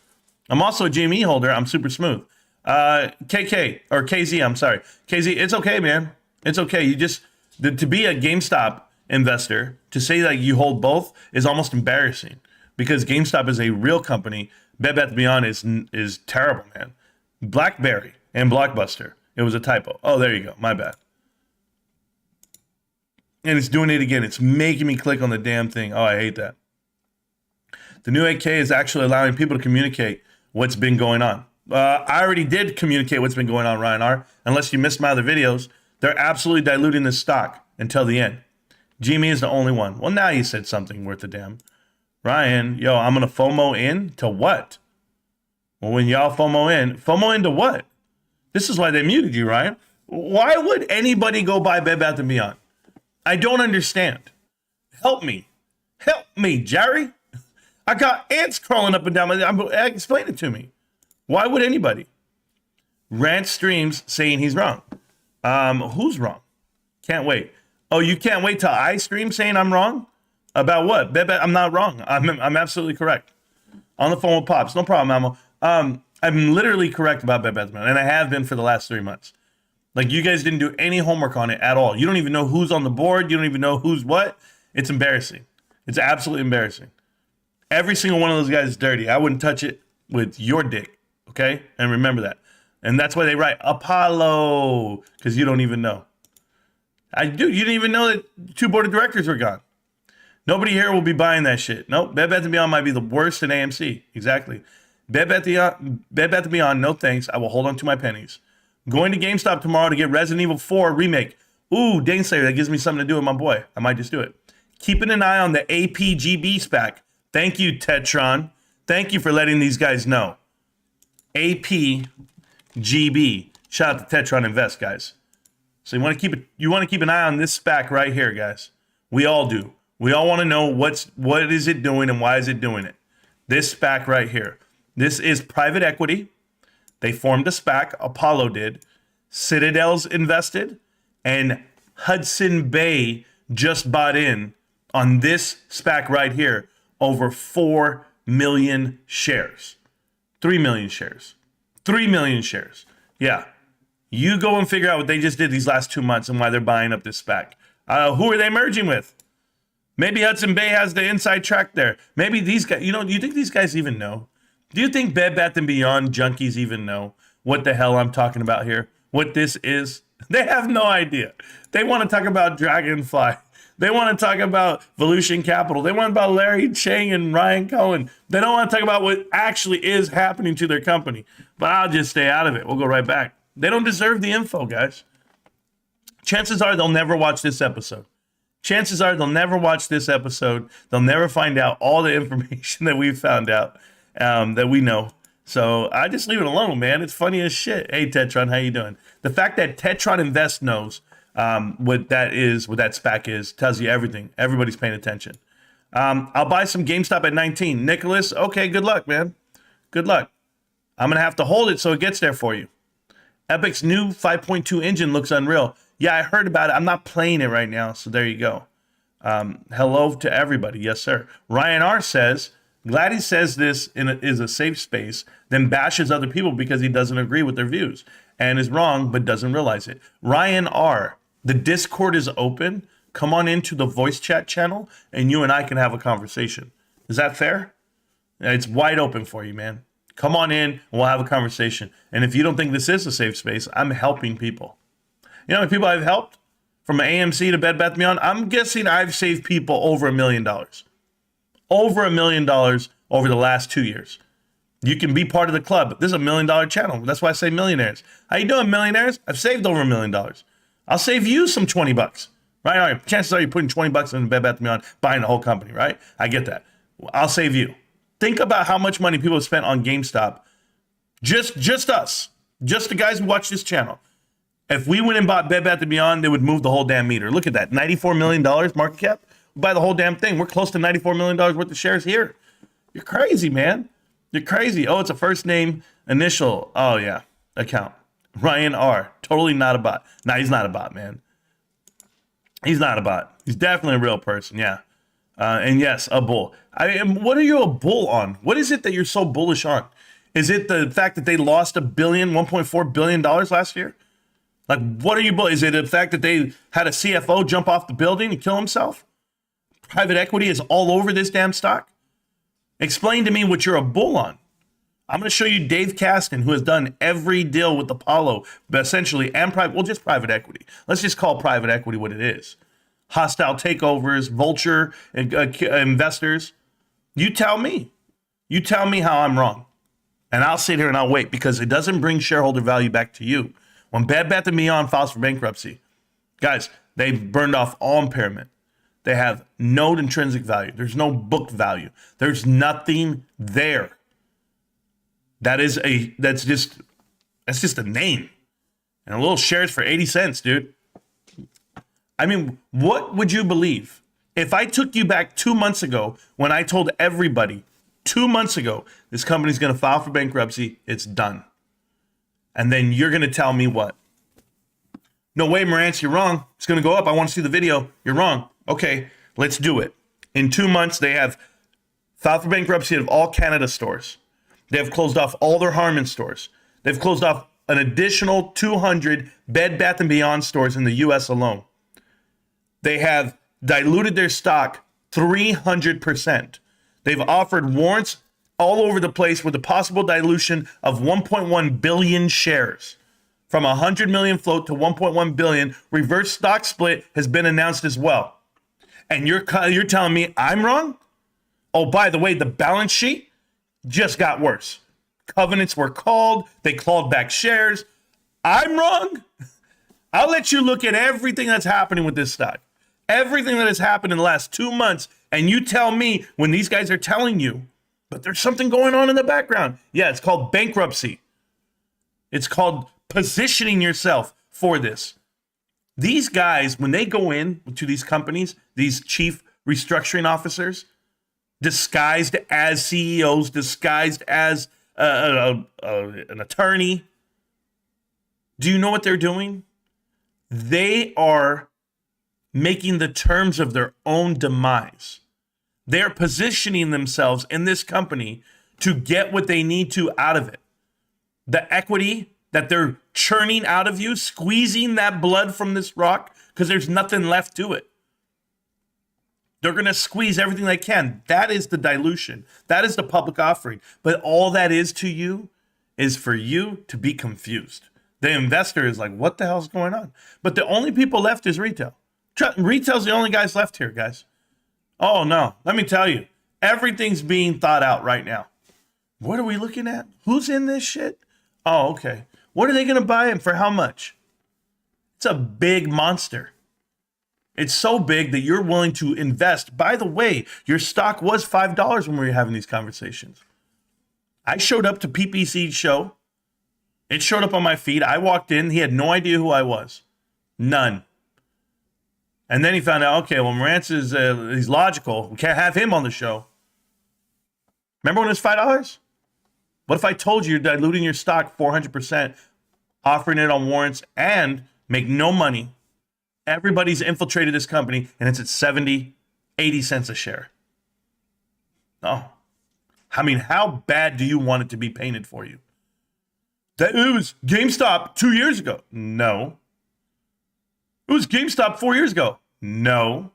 I'm also a GME holder. I'm super smooth. KZ, I'm sorry. KZ, it's okay, man. It's okay. You just, to be a GameStop investor, to say that you hold both is almost embarrassing because GameStop is a real company. Bed Bath & Beyond is terrible, man. BlackBerry and Blockbuster. It was a typo. Oh, there you go. My bad. And it's doing it again. It's making me click on the damn thing. Oh, I hate that. The new 8K is actually allowing people to communicate what's been going on. I already did communicate what's been going on, Ryan R. Unless you missed my other videos, they're absolutely diluting this stock until the end. GME is the only one. Well, now you said something worth a damn. Ryan, yo, I'm going to FOMO in to what? Well, when y'all FOMO into what? This is why they muted you, Ryan. Why would anybody go buy Bed Bath & Beyond? I don't understand. Help me, Jerry. I got ants crawling up and down my... Explain it to me. Why would anybody? Rant streams saying he's wrong. Who's wrong? Can't wait. Oh, you can't wait till I stream saying I'm wrong? About what? I'm not wrong. I'm absolutely correct. On the phone with Pops. No problem, Mamo. I'm literally correct about Bed Bath & Beyond, and I have been for the last 3 months. Like, you guys didn't do any homework on it at all. You don't even know who's on the board. You don't even know who's what. It's embarrassing. It's absolutely embarrassing. Every single one of those guys is dirty. I wouldn't touch it with your dick, okay? And remember that. And that's why they write Apollo, because you don't even know. You didn't even know that 2 board of directors were gone. Nobody here will be buying that shit. Nope, Bed Bath & Beyond might be the worst in AMC. Exactly. Bed Bath & Beyond, no thanks. I will hold on to my pennies. Going to GameStop tomorrow to get Resident Evil 4 remake. Ooh, Daneslayer, that gives me something to do with my boy. I might just do it. Keeping an eye on the APGB SPAC. Thank you, Tetron. Thank you for letting these guys know. APGB. Shout out to Tetron Invest, guys. So you want to keep an eye on this SPAC right here, guys. We all do. We all want to know what is it doing and why is it doing it. This SPAC right here. This is private equity. They formed a SPAC. Apollo did. Citadel's invested. And Hudson Bay just bought in on this SPAC right here over 4 million shares. 3 million shares. 3 million shares. Yeah. You go and figure out what they just did these last 2 months and why they're buying up this SPAC. Who are they merging with? Maybe Hudson Bay has the inside track there. Maybe these guys, do you think these guys even know? Do you think Bed Bath & Beyond junkies even know what the hell I'm talking about here? What this is? They have no idea. They want to talk about Dragonfly. They want to talk about Volution Capital. They want to talk about Larry Chang and Ryan Cohen. They don't want to talk about what actually is happening to their company. But I'll just stay out of it. We'll go right back. They don't deserve the info, guys. Chances are they'll never watch this episode. Chances are they'll never watch this episode. They'll never find out all the information that we've found out, that we know. So I just leave it alone, man. It's funny as shit. Hey, Tetron, how you doing? The fact that Tetron Invest knows what that SPAC is, tells you everything. Everybody's paying attention. I'll buy some GameStop at 19. Nicholas, okay, good luck, man. Good luck. I'm going to have to hold it so it gets there for you. Epic's new 5.2 engine looks unreal. Yeah, I heard about it. I'm not playing it right now, so there you go. Hello to everybody. Yes, sir. Ryan R. says, glad he says this is a safe space, then bashes other people because he doesn't agree with their views and is wrong but doesn't realize it. Ryan R., the Discord is open. Come on into the voice chat channel, and you and I can have a conversation. Is that fair? It's wide open for you, man. Come on in, and we'll have a conversation. And if you don't think this is a safe space, I'm helping people. You know how many people I've helped? From AMC to Bed Bath & Beyond? I'm guessing I've saved people over $1 million. Over $1 million over the last 2 years. You can be part of the club. This is $1 million channel. That's why I say millionaires. How you doing, millionaires? I've saved over $1 million. I'll save you some 20 bucks. Right? All right. Chances are you're putting 20 bucks in Bed Bath & Beyond, buying the whole company, right? I get that. I'll save you. Think about how much money people have spent on GameStop. Just us. Just the guys who watch this channel. If we went and bought Bed Bath & Beyond, they would move the whole damn meter. Look at that. $94 million market cap. We buy the whole damn thing. We're close to $94 million worth of shares here. You're crazy, man. You're crazy. Oh, it's a first name, initial. Oh, yeah. Account. Ryan R. Totally not a bot. Nah, he's not a bot, man. He's not a bot. He's definitely a real person, yeah. And yes, a bull. What are you a bull on? What is it that you're so bullish on? Is it the fact that they lost $1.4 billion last year? Like, what are you bullish? Is it the fact that they had a CFO jump off the building and kill himself? Private equity is all over this damn stock? Explain to me what you're a bull on. I'm going to show you Dave Caston, who has done every deal with Apollo, essentially, and just private equity. Let's just call private equity what it is. Hostile takeovers, vulture investors. You tell me. You tell me how I'm wrong. And I'll sit here and I'll wait, because it doesn't bring shareholder value back to you. When Bed Bath & Beyond files for bankruptcy, guys, they've burned off all impairment. They have no intrinsic value. There's no book value. There's nothing there. That's just a name. And a little shares for 80 cents, dude. I mean, what would you believe if I took you back 2 months ago when I told everybody 2 months ago, this company's going to file for bankruptcy, it's done. And then you're going to tell me what? No way, Marantz, you're wrong. It's going to go up. I want to see the video. You're wrong. Okay, let's do it. In 2 months, they have filed for bankruptcy of all Canada stores. They have closed off all their Harmon stores. They've closed off an additional 200 Bed Bath & Beyond stores in the U.S. alone. They have diluted their stock 300%. They've offered warrants all over the place with a possible dilution of 1.1 billion shares. From 100 million float to 1.1 billion, reverse stock split has been announced as well. And you're telling me I'm wrong? Oh, by the way, the balance sheet just got worse. Covenants were called. They clawed back shares. I'm wrong? I'll let you look at everything that's happening with this stock. Everything that has happened in the last 2 months. And you tell me when these guys are telling you, but there's something going on in the background. Yeah, it's called bankruptcy. It's called positioning yourself for this. These guys, when they go in to these companies, these chief restructuring officers, disguised as CEOs, disguised as an attorney. Do you know what they're doing? They are making the terms of their own demise. They're positioning themselves in this company to get what they need to out of it. The equity that they're churning out of you, squeezing that blood from this rock because there's nothing left to it. They're going to squeeze everything they can. That is the dilution. That is the public offering. But all that is to you is for you to be confused. The investor is like, what the hell's going on? But the only people left is retail. Retail's the only guys left here, guys. Oh, no. Let me tell you. Everything's being thought out right now. What are we looking at? Who's in this shit? Oh, okay. What are they going to buy and for how much? It's a big monster. It's so big that you're willing to invest. By the way, your stock was $5 when we were having these conversations. I showed up to PPC's show. It showed up on my feed. I walked in. He had no idea who I was. None. And then he found out, okay, well, Marantz is he's logical. We can't have him on the show. Remember when it was $5? What if I told you you're diluting your stock 400%, offering it on warrants, and make no money? Everybody's infiltrated this company, and it's at 70, 80 cents a share. Oh. I mean, how bad do you want it to be painted for you? That it was GameStop 2 years ago. No. It was GameStop 4 years ago. No.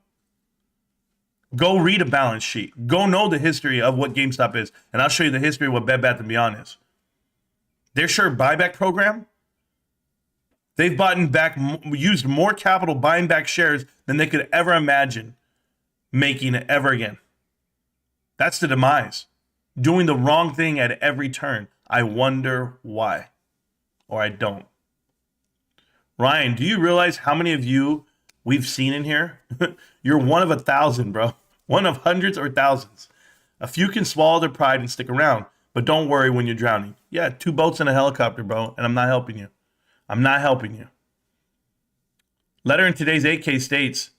Go read a balance sheet. Go know the history of what GameStop is, and I'll show you the history of what Bed Bath & Beyond is. Their share buyback program, they've used more capital buying back shares than they could ever imagine making it ever again. That's the demise. Doing the wrong thing at every turn. I wonder why. Or I don't. Ryan, do you realize how many of you we've seen in here? You're one of 1,000, bro. One of hundreds or thousands. A few can swallow their pride and stick around, but don't worry when you're drowning. Yeah, 2 boats and a helicopter, bro, and I'm not helping you. I'm not helping you. Letter in today's 8K states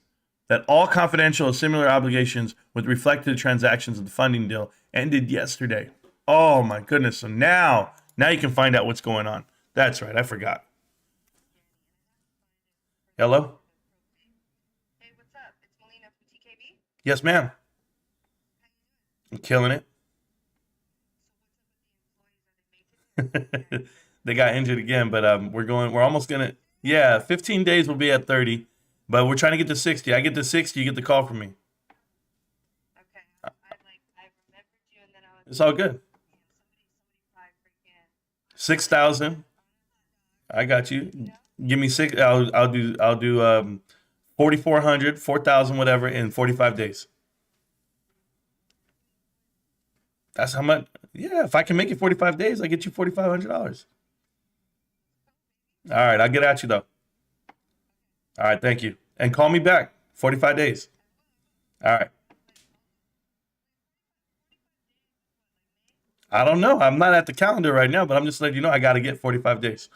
that all confidential or similar obligations with respect to the transactions of the funding deal ended yesterday. Oh my goodness. So now you can find out what's going on. That's right. I forgot. Hello? Hey, what's up? It's Melina from TKB. Yes, ma'am. I'm killing it. They got injured again, but we're almost gonna 15 days we'll be at 30, but we're trying to get to 60. I get to 60, you get the call from me. Okay. I remembered you and then I was It's all good. somebody freaking 6,000. I got you. Give me 6. I'll do 4,400, 4,000, whatever in 45 days. That's how much. Yeah, if I can make it 45 days, I get you $4,500. All right, I'll get at you though. All right, thank you. And call me back 45 days. All right. I don't know. I'm not at the calendar right now, but I'm just letting you know I got to get 45 days.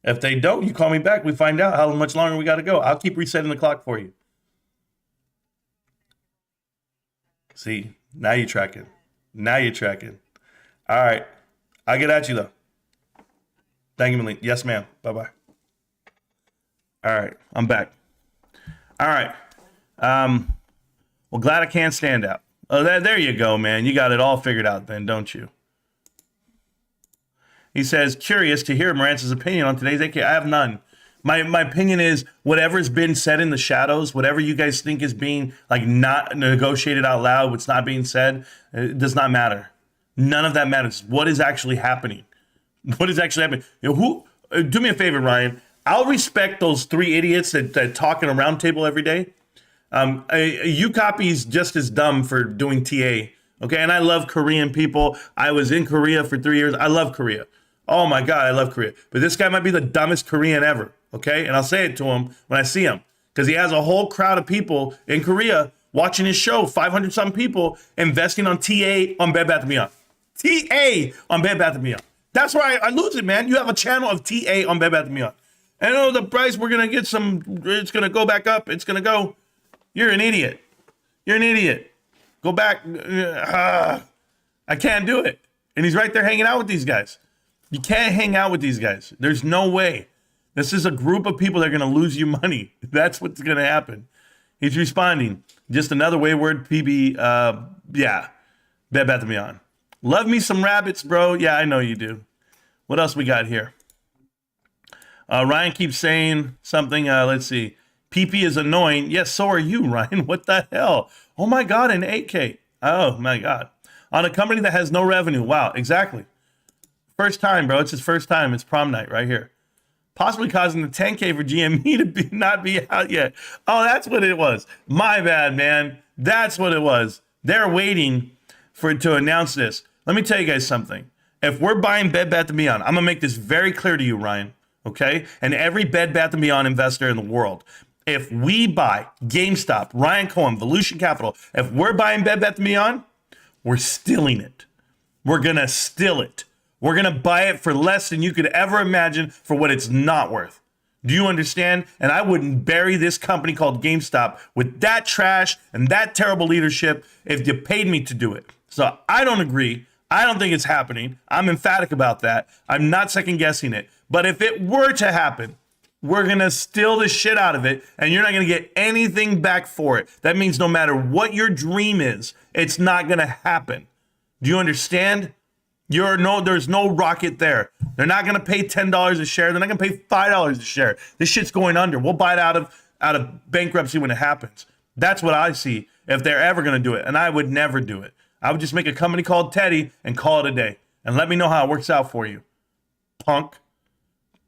If they don't, you call me back. We find out how much longer we got to go. I'll keep resetting the clock for you. See, now you're tracking. Now you're tracking. All right. I'll get at you, though. Thank you, Malik. Yes, ma'am. Bye-bye. All right. I'm back. All right. Well, glad I can't stand out. Oh, there you go, man. You got it all figured out then, don't you? He says, curious to hear Marantz's opinion on today's AK. I have none. My opinion is whatever's been said in the shadows, whatever you guys think is being like not negotiated out loud, what's not being said, it does not matter. None of that matters. What is actually happening? What is actually happening? Do me a favor, Ryan. I'll respect those 3 idiots that talk in a round table every day. You copy's just as dumb for doing TA. Okay, and I love Korean people. I was in Korea for 3 years. I love Korea. Oh my God, I love Korea. But this guy might be the dumbest Korean ever, okay? And I'll say it to him when I see him because he has a whole crowd of people in Korea watching his show, 500-something people investing on TA on Bed Bath & Beyond. TA on Bed Bath & Beyond. That's why I lose it, man. You have a channel of TA on Bed Bath & Beyond. And the price, we're going to get some, it's going to go back up. It's going to go. You're an idiot. You're an idiot. Go back. I can't do it. And he's right there hanging out with these guys. You can't hang out with these guys. There's no way. This is a group of people that are going to lose you money. That's what's going to happen. He's responding. Just another wayward PB. Yeah. Bed Bath & Beyond. Love me some rabbits, bro. Yeah, I know you do. What else we got here? Ryan keeps saying something. Let's see. PP is annoying. Yes, so are you, Ryan. What the hell? Oh, my God, an 8K. Oh, my God. On a company that has no revenue. Wow, exactly. First time, bro. It's his first time. It's prom night right here. Possibly causing the 10K for GME to not be out yet. Oh, that's what it was. My bad, man. That's what it was. They're waiting to announce this. Let me tell you guys something. If we're buying Bed Bath & Beyond, I'm going to make this very clear to you, Ryan, okay? And every Bed Bath & Beyond investor in the world. If we buy GameStop, Ryan Cohen, Volution Capital, if we're buying Bed Bath & Beyond, we're stealing it. We're going to steal it. We're going to buy it for less than you could ever imagine for what it's not worth. Do you understand? And I wouldn't bury this company called GameStop with that trash and that terrible leadership if you paid me to do it. So I don't agree. I don't think it's happening. I'm emphatic about that. I'm not second guessing it. But if it were to happen, we're going to steal the shit out of it, and you're not going to get anything back for it. That means no matter what your dream is, it's not going to happen. Do you understand? There's no rocket there. They're not going to pay $10 a share. They're not going to pay $5 a share. This shit's going under. We'll buy it out of bankruptcy when it happens. That's what I see if they're ever going to do it, and I would never do it. I would just make a company called Teddy and call it a day, and let me know how it works out for you, punk.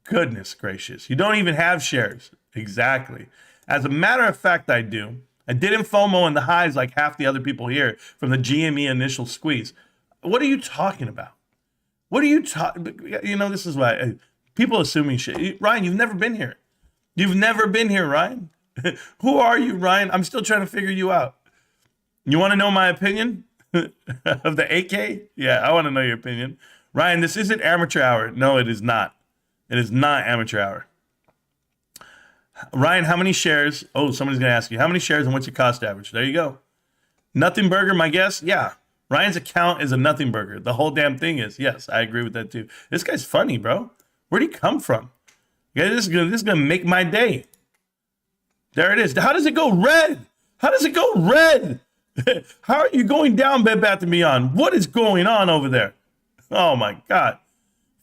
Goodness gracious. You don't even have shares. Exactly. As a matter of fact, I do. I didn't FOMO in the highs like half the other people here from the GME initial squeeze. What are you talking about? What are you talking? You know, this is why people assuming shit. Ryan, you've never been here. You've never been here, Ryan. Who are you, Ryan? I'm still trying to figure you out. You want to know my opinion of the 8K? Yeah, I want to know your opinion. Ryan, this isn't amateur hour. No, it is not. It is not amateur hour. Ryan, how many shares? Oh, somebody's going to ask you. How many shares and what's your cost average? There you go. Nothing burger, my guess? Yeah. Ryan's account is a nothing burger. The whole damn thing is. Yes, I agree with that too. This guy's funny, bro. Where'd he come from? Yeah, this is gonna make my day. There it is. How does it go red? How does it go red? How are you going down, Bed Bath & Beyond? What is going on over there? Oh, my God.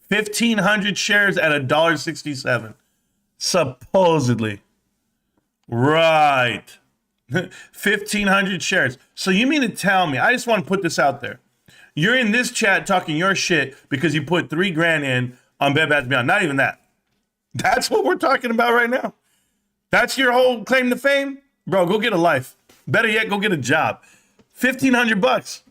1,500 shares at $1.67. Supposedly. Right. 1,500 shares. So you mean to tell me, I just want to put this out there. You're in this chat talking your shit because you put $3,000 in on Bed Bath & Beyond. Not even that. That's what we're talking about right now. That's your whole claim to fame? Bro, go get a life. Better yet, go get a job. $1,500.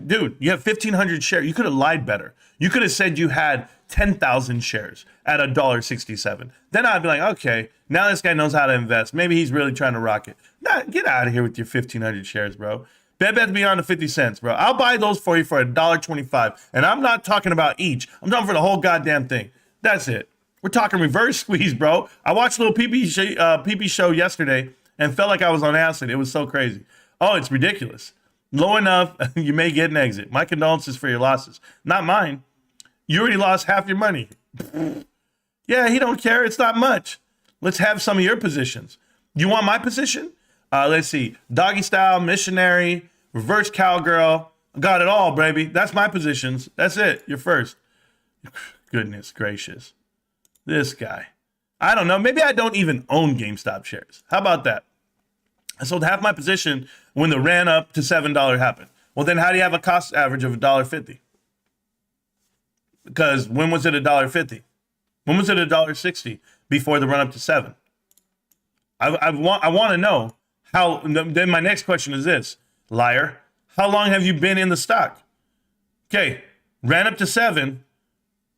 Dude, you have 1,500 shares. You could have lied better. You could have said you had 10,000 shares at $1.67. Then I'd be like, okay, now this guy knows how to invest. Maybe he's really trying to rock it. Nah, get out of here with your 1,500 shares, bro. Bed Bath & Beyond to 50 cents, bro. I'll buy those for you for $1.25. And I'm not talking about each. I'm talking for the whole goddamn thing. That's it. We're talking reverse squeeze, bro. I watched a little PP show yesterday and felt like I was on acid. It was so crazy. Oh, it's ridiculous. Low enough, you may get an exit. My condolences for your losses. Not mine. You already lost half your money. Yeah, he don't care. It's not much. Let's have some of your positions. You want my position? Let's see. Doggy style, missionary, reverse cowgirl. Got it all, baby. That's my positions. That's it. You're first. Goodness gracious. This guy. I don't know. Maybe I don't even own GameStop shares. How about that? I sold half my position when the ran up to $7 happened. Well, then how do you have a cost average of $1.50? Because when was it $1.50? When was it $1.60 before the run up to $7? I want to know how. Then my next question is this, liar. How long have you been in the stock? Okay, ran up to $7.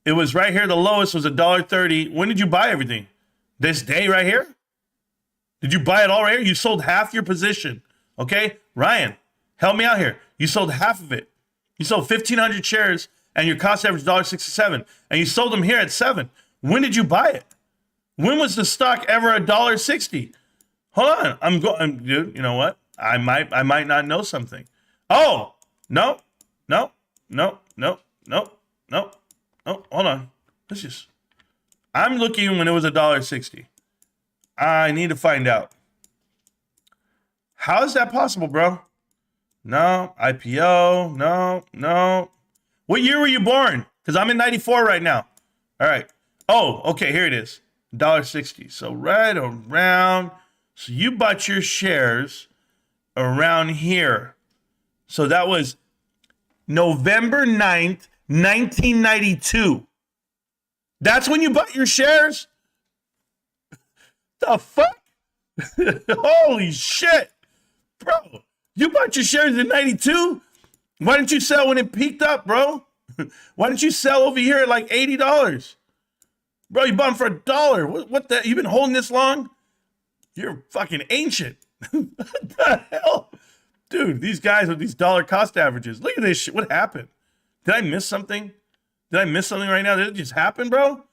It was right here. The lowest was $1.30. When did you buy everything? This day right here? Did you buy it all right here? You sold half your position. Okay, Ryan, help me out here. You sold half of it. You sold 1,500 shares and your cost average $1.67, and you sold them here at $7. When did you buy it? When was the stock ever $1.60? Hold on, I'm going, dude. You know what? I might not know something. Oh, no. Hold on. Let's just. I'm looking when it was $1.60. I need to find out. How is that possible, bro? No, IPO. No. What year were you born? Because I'm in 94 right now. All right. Oh, okay, here it is. $1.60. So right around. So you bought your shares around here. So that was November 9th, 1992. That's when you bought your shares? The fuck? Holy shit. Bro, you bought your shares in 92? Why didn't you sell when it peaked up, bro? Why didn't you sell over here at like $80? Bro, you bought them for $1. What the? You been holding this long? You're fucking ancient. What the hell? Dude, these guys with these dollar cost averages. Look at this shit. What happened? Did I miss something? Did I miss something right now? Did it just happen, bro?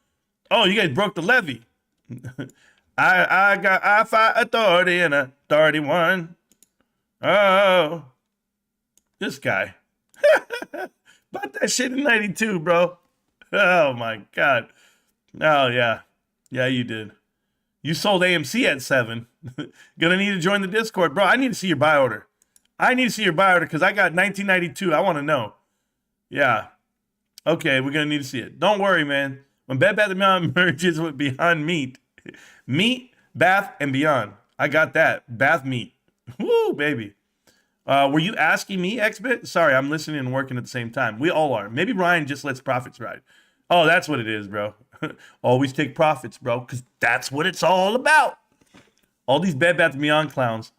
Oh, you guys broke the levy. I got I-5 authority and a 31. Oh, this guy. Bought that shit in 92, bro. Oh, my God. Oh, yeah. Yeah, you did. You sold AMC at 7. Gonna need to join the Discord. Bro, I need to see your buy order. I need to see your buy order because I got 1992. I want to know. Yeah. Okay, we're going to need to see it. Don't worry, man. When Bed Bath & Beyond merges with Beyond Meat, Meat, Bath, and Beyond. I got that. Bath Meat. Woo, baby. Were you asking me, XBit? Sorry, I'm listening and working at the same time. We all are. Maybe Ryan just lets profits ride. Oh, that's what it is, bro. Always take profits, bro, because that's what it's all about. All these Bed Bath & Beyond clowns.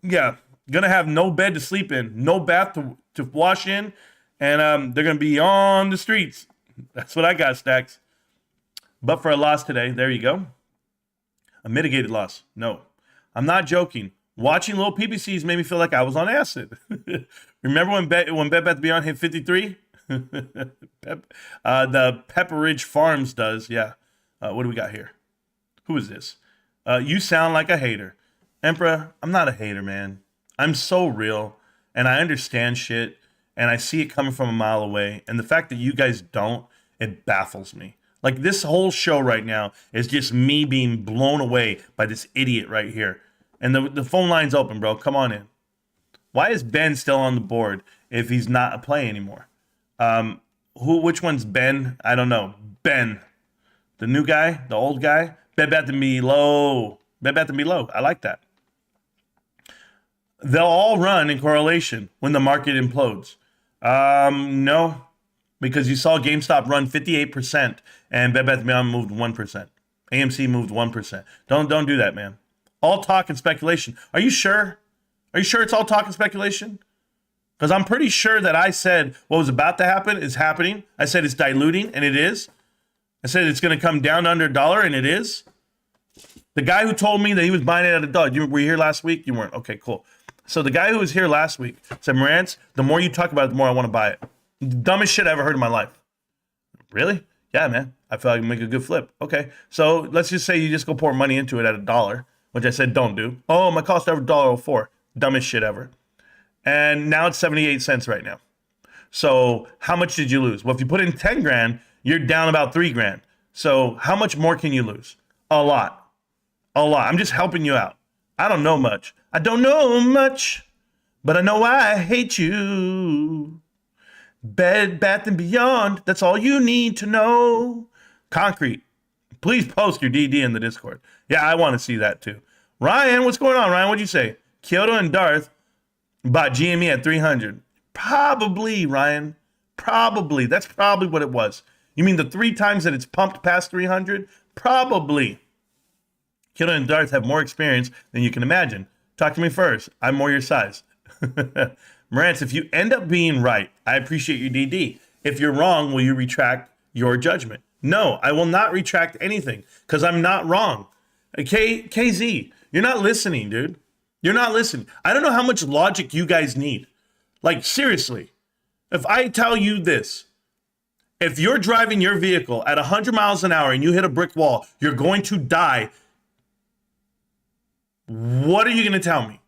Yeah, gonna have no bed to sleep in, no bath to wash in, and they're gonna be on the streets. That's what I got, Stacks. But for a loss today, there you go. A mitigated loss. No, I'm not joking. Watching little PPCs made me feel like I was on acid. Remember when Bed Bath & Beyond hit 53? The Pepperidge Farms does. Yeah. What do we got here? Who is this? You sound like a hater. Emperor, I'm not a hater, man. I'm so real, and I understand shit, and I see it coming from a mile away. And the fact that you guys don't, it baffles me. Like, this whole show right now is just me being blown away by this idiot right here. And the phone line's open, bro. Come on in. Why is Ben still on the board if he's not a play anymore? Which one's Ben? I don't know. Ben. The new guy? The old guy? Bed Bath & Below. Bed Bath & Below. I like that. They'll all run in correlation when the market implodes. No, because you saw GameStop run 58% and Bed Bath & Beyond moved 1%. AMC moved 1%. Don't do that, man. All talk and speculation. Are you sure? Are you sure it's all talk and speculation? Because I'm pretty sure that I said what was about to happen is happening. I said it's diluting, and it is. I said it's going to come down under $1, and it is. The guy who told me that he was buying it at $1, were you here last week? You weren't. Okay, cool. So the guy who was here last week said, Marantz, the more you talk about it, the more I want to buy it. Dumbest shit I ever heard in my life. Really? Yeah, man. I feel like I can make a good flip. Okay. So let's just say you just go pour money into it at $1, which I said don't do. Oh, my cost ever $1.04. Dumbest shit ever. And now it's 78 cents right now. So how much did you lose? Well, if you put in 10 grand, you're down about 3 grand. So how much more can you lose? A lot. A lot. I'm just helping you out. I don't know much. I don't know much, but I know I hate you. Bed Bath & Beyond. That's all you need to know. Concrete. Please post your DD in the Discord. Yeah, I want to see that too. Ryan, what's going on, Ryan? What'd you say? Kyoto and Darth bought GME at 300. Probably, Ryan. Probably. That's probably what it was. You mean the 3 times that it's pumped past 300? Probably. Kyoto and Darth have more experience than you can imagine. Talk to me first. I'm more your size. Marantz, if you end up being right, I appreciate your DD. If you're wrong, will you retract your judgment? No, I will not retract anything because I'm not wrong. KZ, you're not listening, dude. You're not listening. I don't know how much logic you guys need. Like, seriously, if I tell you this, if you're driving your vehicle at 100 miles an hour and you hit a brick wall, you're going to die. What are you going to tell me?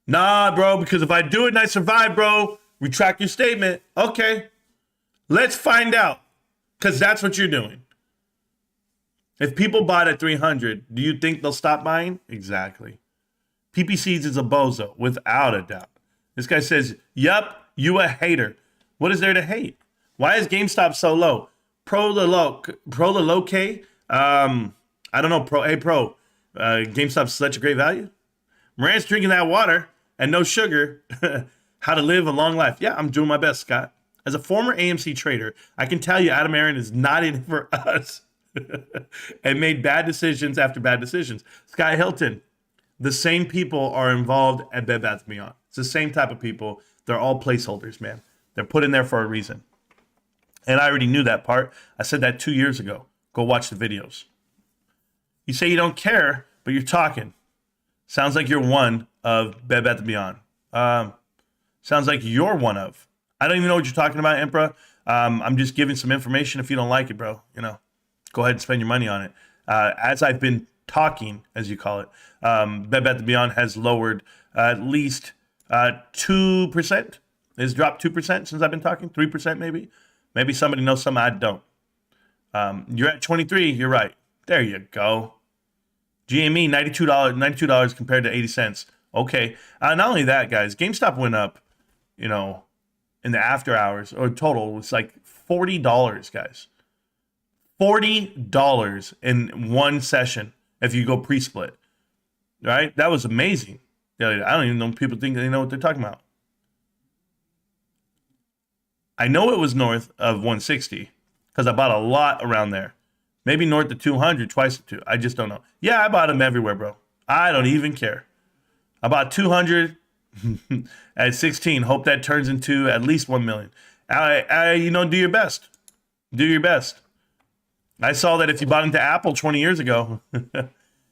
Nah, bro, because if I do it and I survive, bro, retract your statement. Okay, let's find out, because that's what you're doing. If people bought at 300, do you think they'll stop buying? Exactly. PPCs is a bozo, without a doubt. This guy says, yup, you a hater. What is there to hate? Why is GameStop so low? Pro the low K? I don't know, pro. GameStop's such a great value. Marantz drinking that water and no sugar. How to live a long life. Yeah, I'm doing my best, Scott. As a former AMC trader, I can tell you Adam Aaron is not in it for us and made bad decisions after bad decisions. Sky Hilton, the same people are involved at Bed Bath & Beyond. It's the same type of people. They're all placeholders, man. They're put in there for a reason. And I already knew that part. I said that 2 years ago. Go watch the videos. You say you don't care, but you're talking. Sounds like you're one of Bed Bath & Beyond. Sounds like you're one of. I don't even know what you're talking about, Emperor. I'm just giving some information. If you don't like it, bro, go ahead and spend your money on it. As I've been talking, as you call it, Bed Bath & Beyond has lowered at least 2%. It's dropped 2% since I've been talking. 3% maybe. Maybe somebody knows something I don't. You're at 23. You're right. There you go. GME, $92 compared to 80 cents. Okay. Not only that, guys, GameStop went up, in the after hours, or total, it's like $40, guys. $40 in one session if you go pre-split. Right? That was amazing. I don't even know people think they know what they're talking about. I know it was north of 160 because I bought a lot around there. Maybe north of 200, twice to 2. I just don't know. Yeah, I bought them everywhere, bro. I don't even care. I bought 200 at 16. Hope that turns into at least 1 million. Do your best. Do your best. I saw that if you bought into Apple 20 years ago,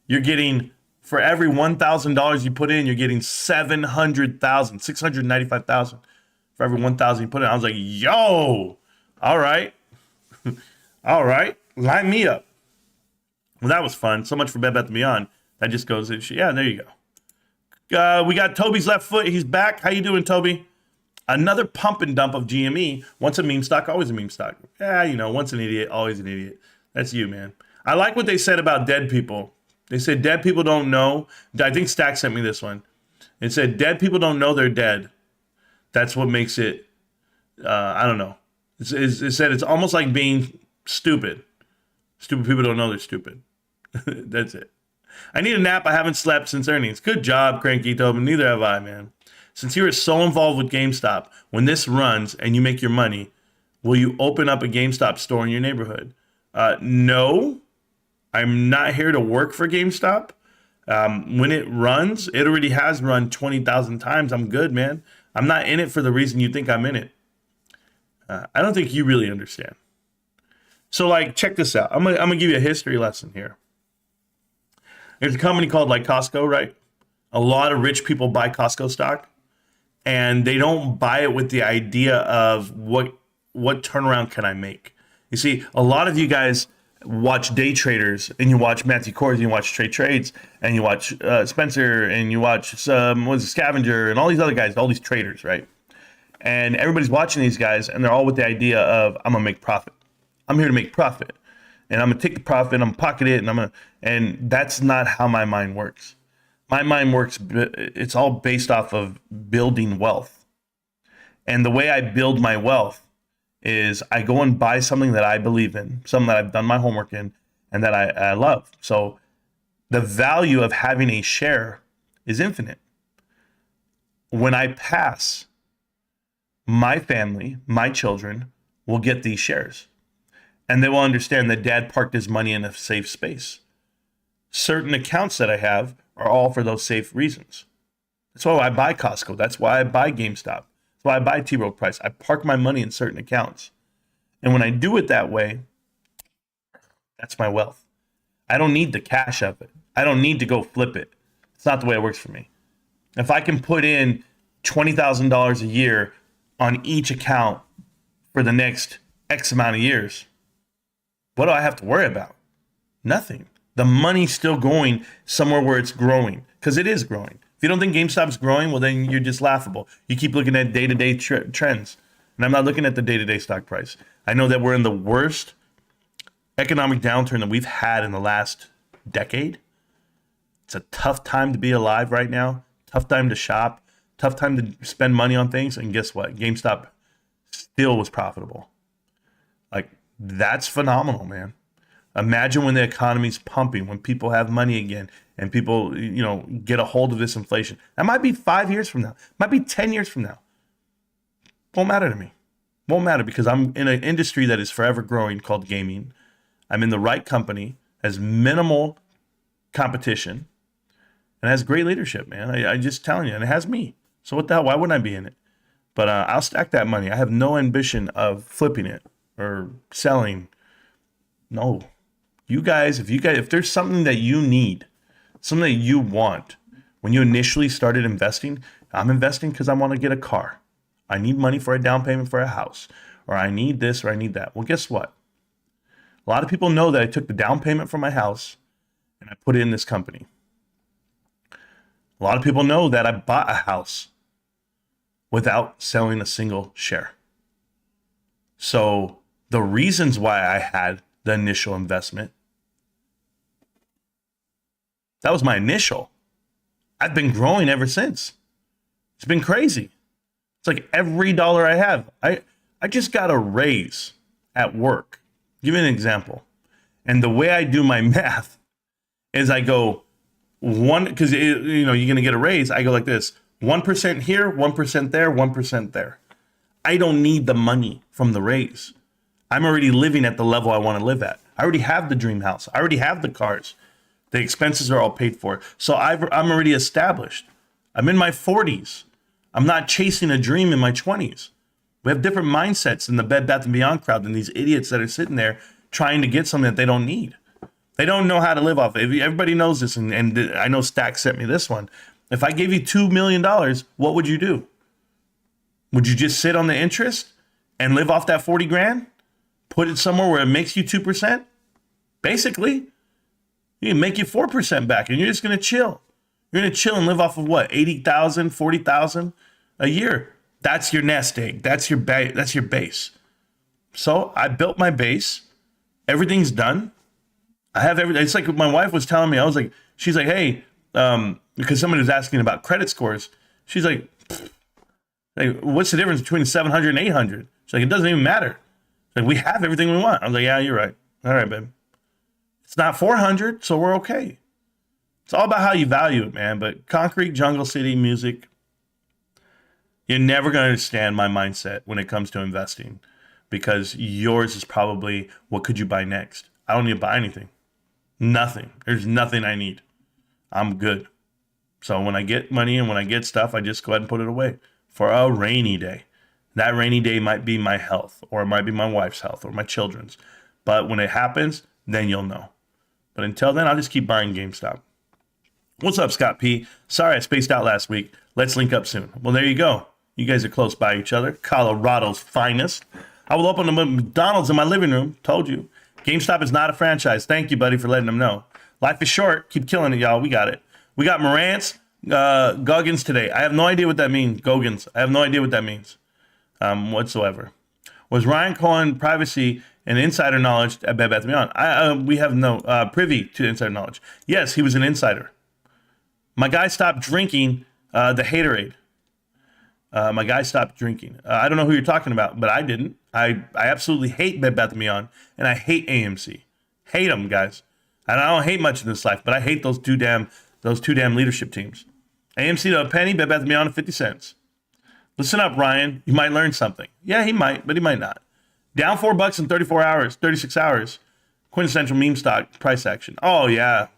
you're getting, for every $1,000 you put in, you're getting 695,000 for every 1,000 you put in. I was like, yo, all right. All right. Line me up. Well, that was fun. So much for Bed Bath & Beyond. That just goes, yeah, there you go. We got Toby's left foot. He's back. How you doing, Toby? Another pump and dump of GME. Once a meme stock, always a meme stock. Yeah, once an idiot, always an idiot. That's you, man. I like what they said about dead people. They said dead people don't know. I think Stack sent me this one. It said dead people don't know they're dead. That's what makes it, I don't know. It said it's almost like being stupid. Stupid people don't know they're stupid. That's it. I need a nap. I haven't slept since earnings. Good job, Cranky Tobin. Neither have I, man. Since you are so involved with GameStop, when this runs and you make your money, will you open up a GameStop store in your neighborhood? No, I'm not here to work for GameStop. When it runs, it already has run 20,000 times. I'm good, man. I'm not in it for the reason you think I'm in it. I don't think you really understand. So, check this out. I'm gonna give you a history lesson here. There's a company called Costco, right? A lot of rich people buy Costco stock, and they don't buy it with the idea of what turnaround can I make. You see, a lot of you guys watch day traders, and you watch Matthew Kors, and you watch Trade Trades, and you watch Spencer, and you watch Scavenger, and all these other guys, all these traders, right? And everybody's watching these guys, and they're all with the idea of, I'm gonna make profit. I'm here to make profit, and I'm gonna take the profit, I'm gonna pocket it, and that's not how my mind works. My mind works, it's all based off of building wealth. And the way I build my wealth is I go and buy something that I believe in, something that I've done my homework in, and that I love. So the value of having a share is infinite. When I pass, my family, my children will get these shares. And they will understand that dad parked his money in a safe space. Certain accounts that I have are all for those safe reasons. That's why I buy Costco. That's why I buy GameStop. That's why I buy T. Rowe Price. I park my money in certain accounts. And when I do it that way, that's my wealth. I don't need the cash of it. I don't need to go flip it. It's not the way it works for me. If I can put in $20,000 a year on each account for the next X amount of years, what do I have to worry about? Nothing. The money's still going somewhere where it's growing, because it is growing. If you don't think GameStop's growing, well, then you're just laughable. You keep looking at day-to-day trends. And I'm not looking at the day-to-day stock price. I know that we're in the worst economic downturn that we've had in the last decade. It's a tough time to be alive right now. Tough time to shop. Tough time to spend money on things. And guess what? GameStop still was profitable. Like, that's phenomenal, man. Imagine when the economy's pumping, when people have money again, and people, get a hold of this inflation. That might be 5 years from now. Might be 10 years from now. Won't matter to me. Won't matter because I'm in an industry that is forever growing called gaming. I'm in the right company, has minimal competition, and has great leadership, man. I just telling you, and it has me. So what the hell? Why wouldn't I be in it? But I'll stack that money. I have no ambition of flipping it or selling. No. You guys, if there's something that you need, something that you want, when you initially started investing, I'm investing because I want to get a car. I need money for a down payment for a house, or I need this, or I need that. Well, guess what? A lot of people know that I took the down payment for my house and I put it in this company. A lot of people know that I bought a house without selling a single share. So the reasons why I had the initial investment, that was my initial. I've been growing ever since. It's been crazy. It's like every dollar I have. I just got a raise at work. Give you an example. And the way I do my math is I go because you're going to get a raise. I go like this: 1% here, 1% there, 1% there. I don't need the money from the raise. I'm already living at the level I want to live at. I already have the dream house. I already have the cars. The expenses are all paid for. So I'm already established. I'm in my 40s. I'm not chasing a dream in my 20s. We have different mindsets in the Bed Bath & Beyond crowd than these idiots that are sitting there trying to get something that they don't need. They don't know how to live off it. Everybody knows this, and I know Stack sent me this one. If I gave you $2 million, what would you do? Would you just sit on the interest and live off that 40 grand? Put it somewhere where it makes you 2%? Basically, it can make you 4% back, and you're just going to chill. You're going to chill and live off of what? 80,000, 40,000 a year. That's your nest egg. That's your base. So I built my base. Everything's done. I have everything. It's like my wife was telling me. She's like, hey, because somebody was asking about credit scores. She's like, what's the difference between 700 and 800? She's like, it doesn't even matter. She's like, we have everything we want. I was like, yeah, you're right. All right, babe. It's not 400, so we're okay. It's all about how you value it, man. But concrete, jungle city, music, you're never going to understand my mindset when it comes to investing, because yours is probably, what could you buy next? I don't need to buy anything. Nothing. There's nothing I need. I'm good. So when I get money and when I get stuff, I just go ahead and put it away for a rainy day. That rainy day might be my health, or it might be my wife's health, or my children's. But when it happens, then you'll know. But until then, I'll just keep buying GameStop. What's up, Scott P? Sorry I spaced out last week. Let's link up soon. Well, there you go. You guys are close by each other. Colorado's finest. I will open a McDonald's in my living room. Told you. GameStop is not a franchise. Thank you, buddy, for letting them know. Life is short. Keep killing it, y'all. We got it. We got Marantz Goggins today. I have no idea what that means. Goggins. I have no idea what that means whatsoever. Was Ryan Cohen privacy and insider knowledge at Bed Bath & Beyond? We have no privy to insider knowledge. Yes, he was an insider. My guy stopped drinking the Haterade. My guy stopped drinking. I don't know who you're talking about, but I didn't. I absolutely hate Bed Bath & Beyond, and I hate AMC. Hate them, guys. And I don't hate much in this life, but I hate those two damn leadership teams. AMC to a penny, Bed Bath & Beyond to 50 cents. Listen up, Ryan. You might learn something. Yeah, he might, but he might not. Down $4 in 34 hours, 36 hours. Quintessential meme stock price action. Oh yeah.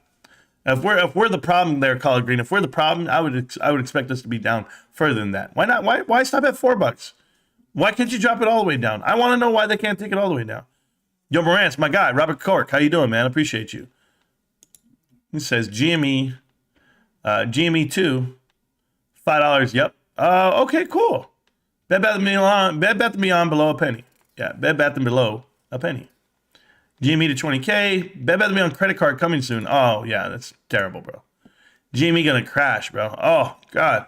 If we're the problem there, Collard Green. If we're the problem, I would expect us to be down further than that. Why not? Why stop at $4? Why can't you drop it all the way down? I want to know why they can't take it all the way down. Yo, Marantz, my guy, Robert Cork. How you doing, man? Appreciate you. He says GME 2, $5. Yep. Okay, cool. Bed Bath & Beyond below a penny. Yeah, Bed Bath & below a penny. GME to 20K. Bed Bath & Beyond credit card coming soon. Oh, yeah, that's terrible, bro. GME gonna crash, bro. Oh God.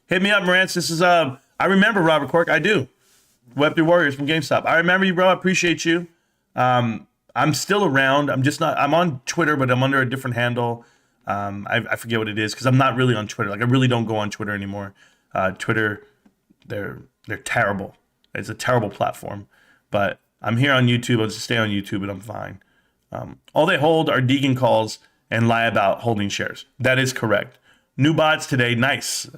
Hit me up, Marantz. This is I remember Robert Cork. I do. Web3 Warriors from GameStop. I remember you, bro. I appreciate you. I'm still around. I'm just not. I'm on Twitter, but I'm under a different handle. I forget what it is because I'm not really on Twitter. Like I really don't go on Twitter anymore. Twitter, they're terrible. It's a terrible platform. But I'm here on YouTube. I'll just stay on YouTube, and I'm fine. All they hold are Deegan calls and lie about holding shares. That is correct. New bots today. Nice.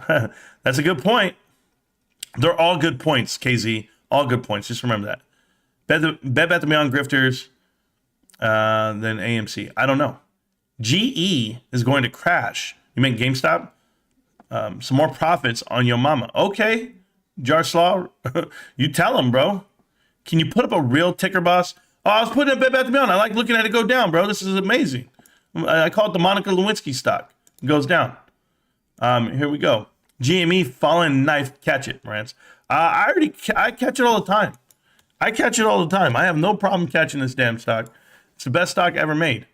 That's a good point. They're all good points, KZ. All good points. Just remember that. Bed Bath & Beyond grifters, then AMC. I don't know. GE is going to crash. You meant GameStop? Some more profits on your mama. Okay, Jarslaw, you tell him, bro. Can you put up a real ticker, boss? Oh, I was putting up Bed Bath & Beyond. I like looking at it go down, bro. This is amazing. I call it the Monica Lewinsky stock. It goes down. Here we go. GME fallen knife, catch it, Marantz. I catch it all the time. I catch it all the time. I have no problem catching this damn stock. It's the best stock ever made.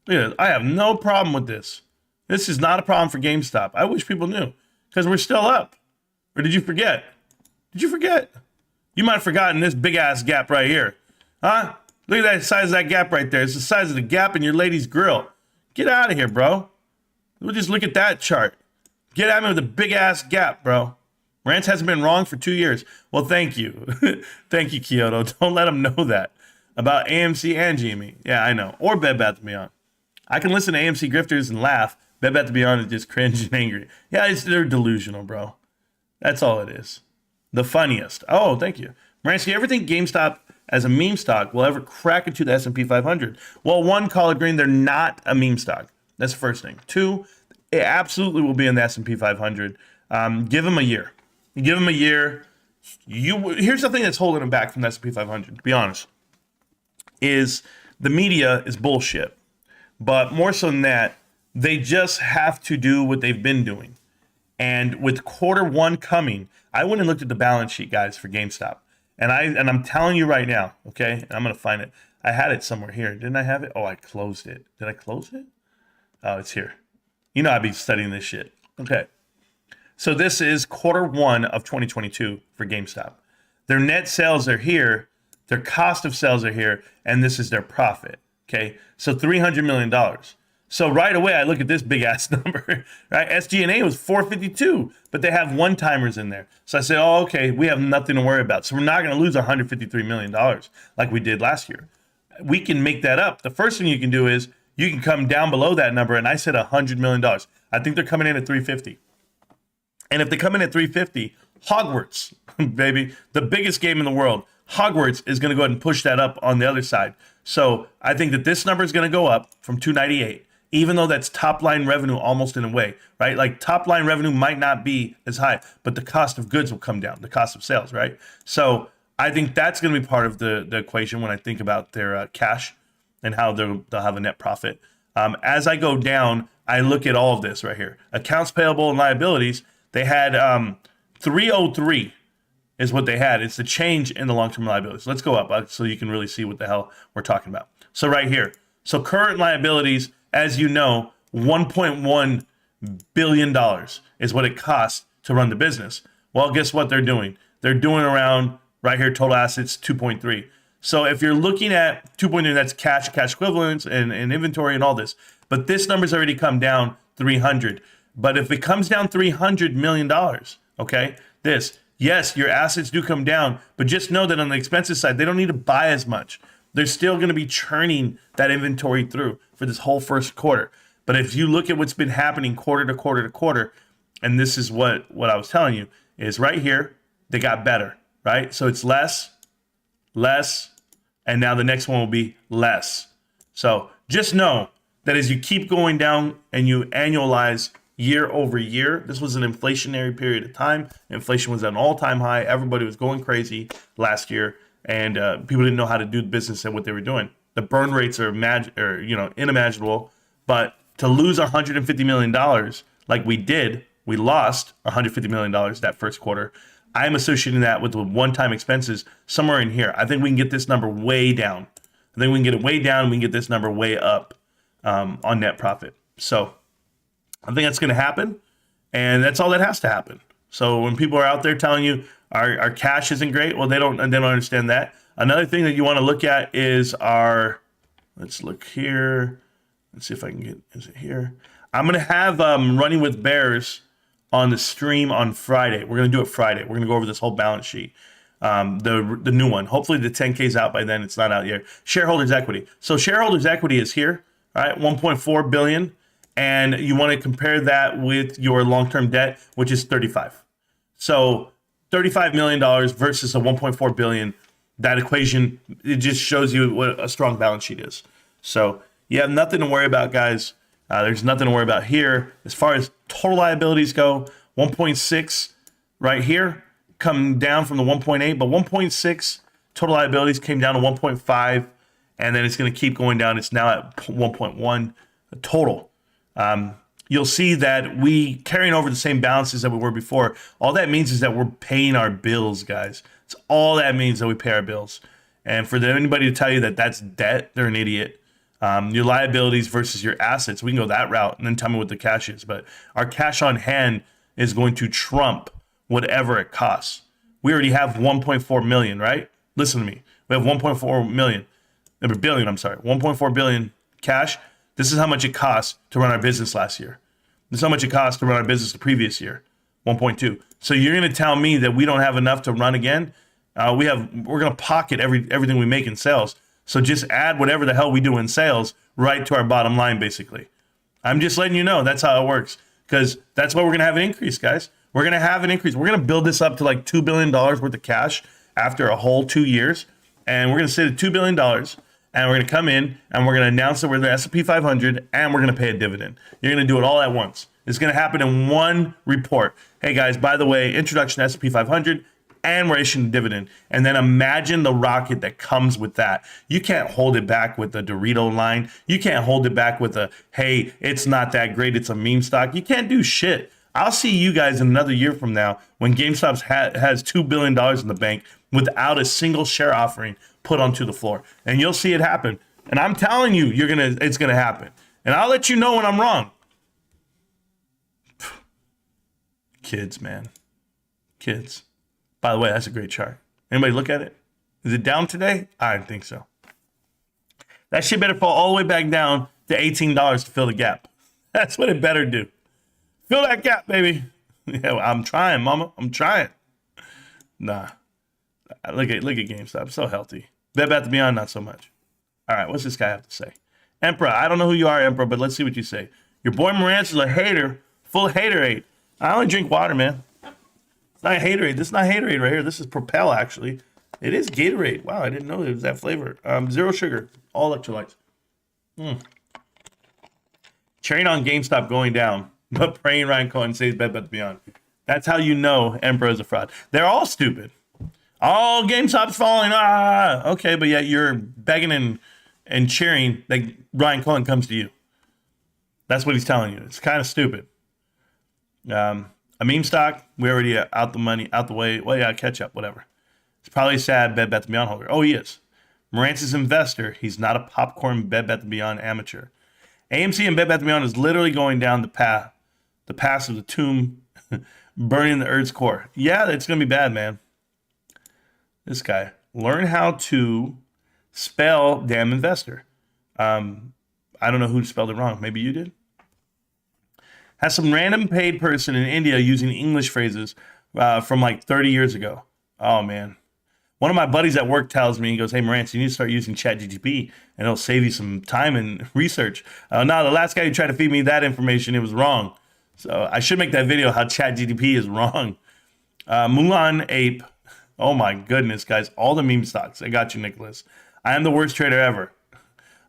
Look at this. I have no problem with this. This is not a problem for GameStop. I wish people knew because we're still up. Or did you forget? Did you forget? You might have forgotten this big ass gap right here. Huh? Look at that size of that gap right there. It's the size of the gap in your lady's grill. Get out of here, bro. We'll just look at that chart. Get at me with a big ass gap, bro. Marantz hasn't been wrong for 2 years. Well, thank you. Thank you, Kyoto. Don't let them know that about AMC and GME. Yeah, I know. Or Bed Bath & Beyond. I can listen to AMC grifters and laugh. Bed Bath & Beyond is just cringe and angry. Yeah, they're delusional, bro. That's all it is. The funniest. Oh, thank you. Marantz, do you ever think GameStop as a meme stock will ever crack into the S&P 500? Well, one, Collard Green, they're not a meme stock. That's the first thing. Two, it absolutely will be in the S&P 500. Give them a year. You give them a year. Here's the thing that's holding them back from the S&P 500, to be honest, is the media is bullshit. But more so than that, they just have to do what they've been doing. And with quarter one coming, I went and looked at the balance sheet, guys, for GameStop. And I'm telling you right now, okay, and I'm going to find it. I had it somewhere here. Didn't I have it? Oh, I closed it. Did I close it? Oh, it's here. You know I'd be studying this shit. Okay. So this is quarter one of 2022 for GameStop. Their net sales are here. Their cost of sales are here. And this is their profit. Okay. So $300 million. So right away, I look at this big ass number, right? SG&A was 452, but they have one-timers in there. So I said, oh, okay, we have nothing to worry about. So we're not going to lose $153 million like we did last year. We can make that up. The first thing you can do is you can come down below that number. And I said $100 million. I think they're coming in at 350. And if they come in at 350, Hogwarts, baby, the biggest game in the world, Hogwarts is going to go ahead and push that up on the other side. So I think that this number is going to go up from 298, even though that's top line revenue almost in a way, right? Like top line revenue might not be as high, but the cost of goods will come down, the cost of sales, right? So I think that's going to be part of the equation when I think about their cash and how they'll have a net profit. As I go down, I look at all of this right here. Accounts payable and liabilities, they had 303 is what they had. It's the change in the long-term liabilities. Let's go up so you can really see what the hell we're talking about. So right here. So current liabilities, as you know, $1.1 billion is what it costs to run the business. Well, guess what they're doing? They're doing around, right here, total assets, 2.3. So if you're looking at 2.3, that's cash equivalents, and inventory and all this. But this number's already come down 300. But if it comes down $300 million, okay, yes, your assets do come down, but just know that on the expenses side, they don't need to buy as much. They're still going to be churning that inventory through for this whole first quarter. But if you look at what's been happening quarter to quarter to quarter, and this is what I was telling you, is right here, they got better, right? So it's less, and now the next one will be less. So just know that as you keep going down and you annualize year over year, this was an inflationary period of time. Inflation was at an all-time high. Everybody was going crazy last year, and people didn't know how to do business and what they were doing. The burn rates are unimaginable. But to lose $150 million like we did, we lost $150 million that first quarter. I'm associating that with the one-time expenses somewhere in here. I think we can get this number way down. I think we can get it way down. And we can get this number way up on net profit. So I think that's going to happen, and that's all that has to happen. So when people are out there telling you our cash isn't great, well, they don't understand that. Another thing that you want to look at is our, let's look here. Let's see if I can get, is it here? I'm going to have Running with Bears on the stream on Friday. We're going to do it Friday. We're going to go over this whole balance sheet, the new one. Hopefully the 10K is out by then. It's not out yet. Shareholders equity. So shareholders equity is here, all right? 1.4 billion. And you want to compare that with your long-term debt, which is 35. So $35 million versus a 1.4 billion. That equation, it just shows you what a strong balance sheet is. So you have nothing to worry about, guys. There's nothing to worry about here. As far as total liabilities go, 1.6 right here, come down from the 1.8, but 1.6 total liabilities came down to 1.5, and then it's going to keep going down. It's now at 1.1 total. You'll see that we carrying over the same balances that we were before. All that means is that we're paying our bills, guys. It's all that means, that we pay our bills. And for anybody to tell you that that's debt, they're an idiot. Your liabilities versus your assets, we can go that route and then tell me what the cash is. But our cash on hand is going to trump whatever it costs. We already have 1.4 million, right? Listen to me. We have 1.4 million, billion, I'm sorry, 1.4 billion cash. This is how much it cost to run our business last year. This is how much it cost to run our business the previous year, 1.2. So you're going to tell me that we don't have enough to run again? We're going to pocket everything we make in sales. So just add whatever the hell we do in sales right to our bottom line, basically. I'm just letting you know that's how it works, because that's why we're going to have an increase, guys. We're going to have an increase. We're going to build this up to like $2 billion worth of cash after a whole 2 years. And we're going to sit at $2 billion. And we're going to come in and we're going to announce that we're the S&P 500 and we're going to pay a dividend. You're going to do it all at once. It's going to happen in one report. Hey guys, by the way, introduction to S&P 500 and we're issuing a dividend. And then imagine the rocket that comes with that. You can't hold it back with a Dorito line. You can't hold it back with a, hey, it's not that great, it's a meme stock. You can't do shit. I'll see you guys in another year from now when GameStop has $2 billion in the bank without a single share offering put onto the floor. And you'll see it happen. And I'm telling you, it's gonna happen. And I'll let you know when I'm wrong. Kids, man. Kids. By the way, that's a great chart. Anybody look at it? Is it down today? I don't think so. That shit better fall all the way back down to $18 to fill the gap. That's what it better do. Fill that gap, baby. Yeah, I'm trying, mama. I'm trying. Nah. Look at GameStop. So healthy. Bed Bath & Beyond, not so much. All right, what's this guy have to say? Emperor, I don't know who you are, Emperor, but let's see what you say. Your boy Marantz is a hater, full of haterade. I only drink water, man. It's not haterade. This is not haterade right here. This is Propel, actually. It is Gatorade. Wow, I didn't know it was that flavor. Zero sugar, all electrolytes. Cheering on GameStop going down, but praying Ryan Cohen says Bed Bath & Beyond. That's how you know Emperor is a fraud. They're all stupid. Oh, GameStop's falling. Okay, but yet you're begging and cheering that Ryan Cohen comes to you. That's what he's telling you. It's kind of stupid. A meme stock, we already out the money, out the way. Well, yeah, catch up, whatever. It's probably a sad Bed Bath & Beyond holder. Oh, he is. Marantz is investor. He's not a popcorn Bed Bath & Beyond amateur. AMC and Bed Bath & Beyond is literally going down the path of the tomb, burning the Earth's core. Yeah, it's going to be bad, man. This guy. Learn how to spell damn investor. I don't know who spelled it wrong. Maybe you did. Has some random paid person in India using English phrases from like 30 years ago. Oh, man. One of my buddies at work tells me, he goes, hey, Marantz, you need to start using ChatGPT and it'll save you some time and research. No, the last guy who tried to feed me that information, it was wrong. So I should make that video how ChatGPT is wrong. Mulan Ape. Oh, my goodness, guys. All the meme stocks. I got you, Nicholas. I am the worst trader ever.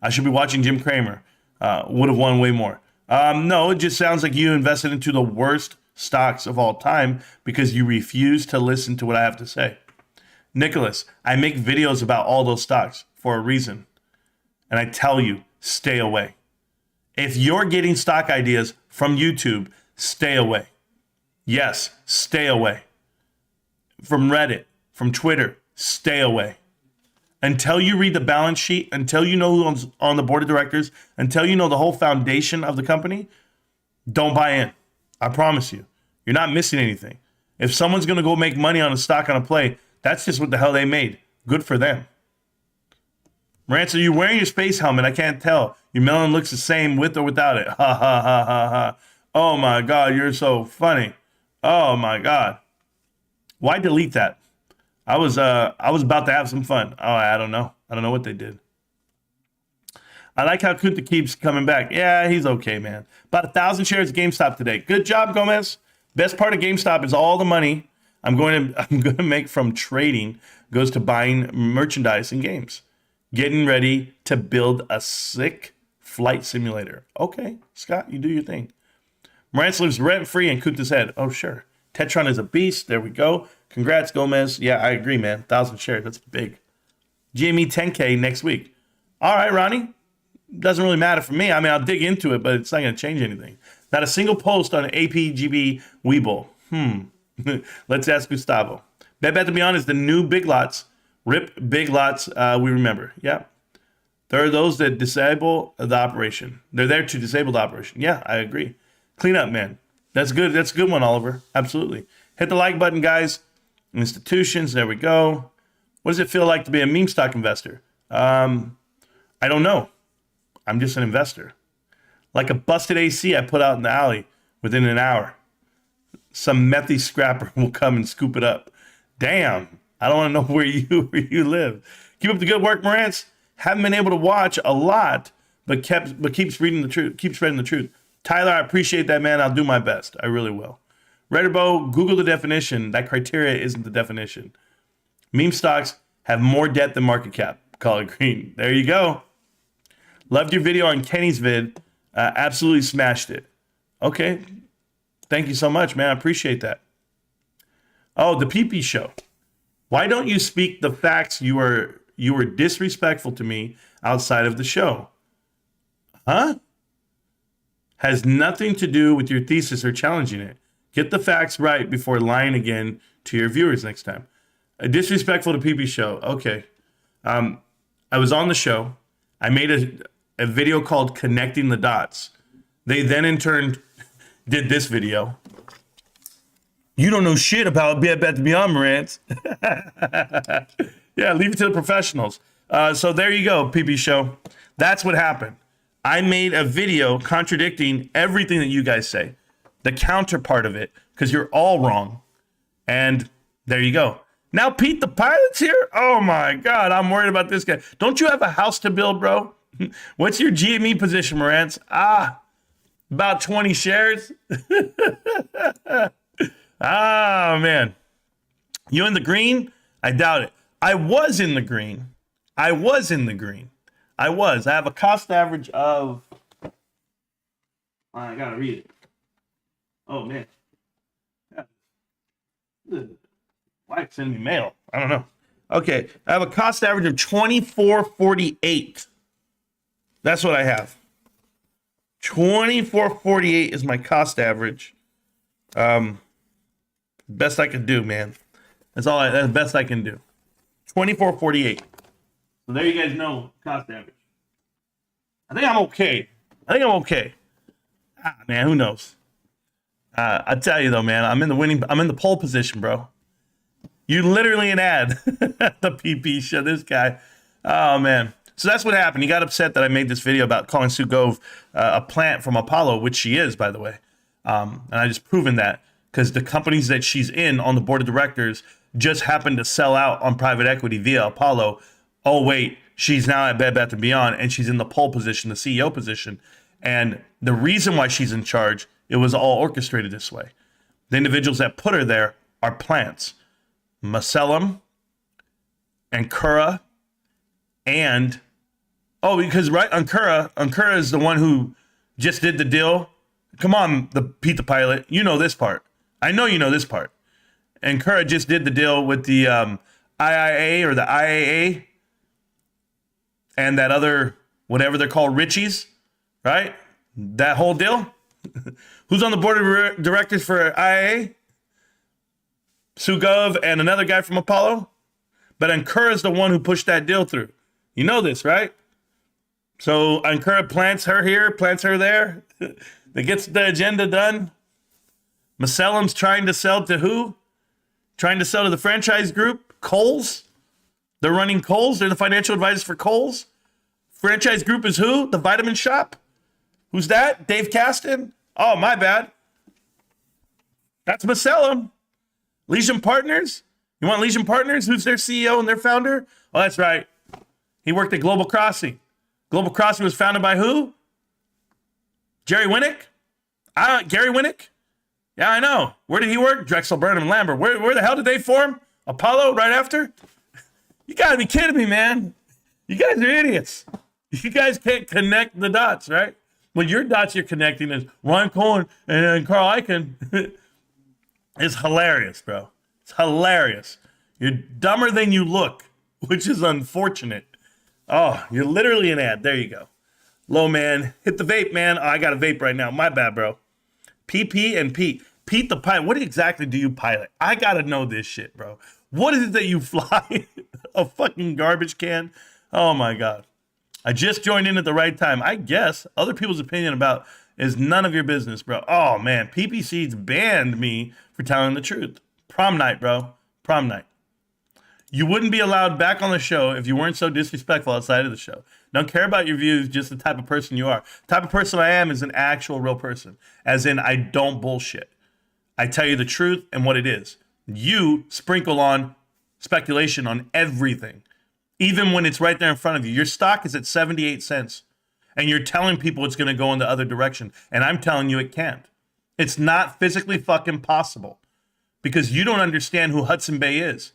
I should be watching Jim Cramer. Would have won way more. No, it just sounds like you invested into the worst stocks of all time because you refuse to listen to what I have to say. Nicholas, I make videos about all those stocks for a reason. And I tell you, stay away. If you're getting stock ideas from YouTube, stay away. Yes, stay away. From Reddit, from Twitter, stay away. Until you read the balance sheet, until you know who's on the board of directors, until you know the whole foundation of the company, Don't buy in. I promise you. You're not missing anything. If someone's going to go make money on a stock on a play, that's just what the hell they made. Good for them. Marantz, are you wearing your space helmet? I can't tell. Your melon looks the same with or without it. Ha, ha, ha, ha, ha. Oh, my God. You're so funny. Oh, my God. Why delete that? I was about to have some fun. Oh, I don't know. I don't know what they did. I like how Kunta keeps coming back. Yeah, he's okay, man. About 1,000 shares of GameStop today. Good job, Gomez. Best part of GameStop is all the money I'm going to make from trading goes to buying merchandise and games. Getting ready to build a sick flight simulator. Okay, Scott, you do your thing. Marantz lives rent-free in Kunta's head. Oh, sure. Tetron is a beast. There we go. Congrats, Gomez. Yeah, I agree, man. 1,000 shares. That's big. GME 10K next week. All right, Ronnie. Doesn't really matter for me. I mean, I'll dig into it, but it's not going to change anything. Not a single post on APGB Weeble. Let's ask Gustavo. Bet to be honest, the new Big Lots. Rip Big Lots, we remember. Yeah. There are those that disable the operation. They're there to disable the operation. Yeah, I agree. Clean up, man. That's good. That's a good one, Oliver. Absolutely. Hit the like button, guys. Institutions, there we go. What does it feel like to be a meme stock investor? I don't know. I'm just an investor. Like a busted AC I put out in the alley within an hour. Some methy scrapper will come and scoop it up. Damn. I don't want to know where you live. Keep up the good work, Marantz. Haven't been able to watch a lot, but keep spreading the truth. Tyler, I appreciate that, man. I'll do my best. I really will. Redderbo, Google the definition. That criteria isn't the definition. Meme stocks have more debt than market cap. Call it green. There you go. Loved your video on Kenny's vid. Absolutely smashed it. Okay. Thank you so much, man. I appreciate that. Oh, the PP show. Why don't you speak the facts? You were disrespectful to me outside of the show. Huh? Has nothing to do with your thesis or challenging it. Get the facts right before lying again to your viewers next time. Disrespectful to PP show. Okay. I was on the show. I made a video called Connecting the Dots. They then in turn did this video. You don't know shit about Bet to Beyond, Marantz. Yeah, leave it to the professionals. So there you go, PP show. That's what happened. I made a video contradicting everything that you guys say. The counterpart of it, because you're all wrong. And there you go. Now Pete the Pilot's here? Oh my God, I'm worried about this guy. Don't you have a house to build, bro? What's your GME position, Marantz? About 20 shares. Man. You in the green? I doubt it. I was in the green. I have a cost average of... I gotta read it. Oh, man. Why send me mail? I don't know. Okay, I have a cost average of 24.48. That's what I have. 24.48 is my cost average. Best I can do, man. That's the best I can do. 24.48. So there you guys know cost average. I think I'm okay. Man, who knows? I tell you though, man, I'm in the pole position, bro. You literally an ad. The PP show, this guy. Oh man. So that's what happened. He got upset that I made this video about calling Sue Gove a plant from Apollo, which she is, by the way. And I just proven that because the companies that she's in on the board of directors just happened to sell out on private equity via Apollo. Oh, wait, she's now at Bed Bath & Beyond, and she's in the pole position, the CEO position. And the reason why she's in charge, it was all orchestrated this way. The individuals that put her there are plants. Macellum, Ancura, and... Oh, because, right, Ancura is the one who just did the deal. Come on, Pete the Pilot. You know this part. I know you know this part. Ancura just did the deal with the IIA or the IAA and that other, whatever they're called, Richies, right? That whole deal. Who's on the board of directors for IAA? Sue Gove and another guy from Apollo. But Ancura is the one who pushed that deal through. You know this, right? So Ancura plants her here, plants her there. that gets the agenda done. Musellum's trying to sell to who? Trying to sell to the franchise group, Kohl's. They're running Kohl's. They're the financial advisors for Kohl's. Franchise group is who? The Vitamin Shop. Who's that? Dave Caston? Oh, my bad. That's Musellum. Legion Partners. You want Legion Partners? Who's their CEO and their founder? Oh, that's right. He worked at Global Crossing. Global Crossing was founded by who? Jerry Winnick? Gary Winnick? Yeah, I know. Where did he work? Drexel, Burnham, and Lambert. Where the hell did they form? Apollo right after? You gotta be kidding me, man. You guys are idiots. You guys can't connect the dots, right? Well, your dots you're connecting is Ron Cohen and Carl Icahn. It's hilarious, bro. It's hilarious. You're dumber than you look, which is unfortunate. Oh, you're literally an ad. There you go. Low man. Hit the vape, man. Oh, I got a vape right now. My bad, bro. PP and Pete. Pete the pilot. What exactly do you pilot? I got to know this shit, bro. What is it that you fly? A fucking garbage can? Oh, my God. I just joined in at the right time. I guess other people's opinion about is none of your business, bro. Oh, man. PPC's banned me for telling the truth. Prom night, bro. Prom night. You wouldn't be allowed back on the show if you weren't so disrespectful outside of the show. Don't care about your views, just the type of person you are. The type of person I am is an actual real person. As in, I don't bullshit. I tell you the truth and what it is. You sprinkle on speculation on everything. Even when it's right there in front of you. Your stock is at 78 cents. And you're telling people it's going to go in the other direction. And I'm telling you it can't. It's not physically fucking possible. Because you don't understand who Hudson Bay is.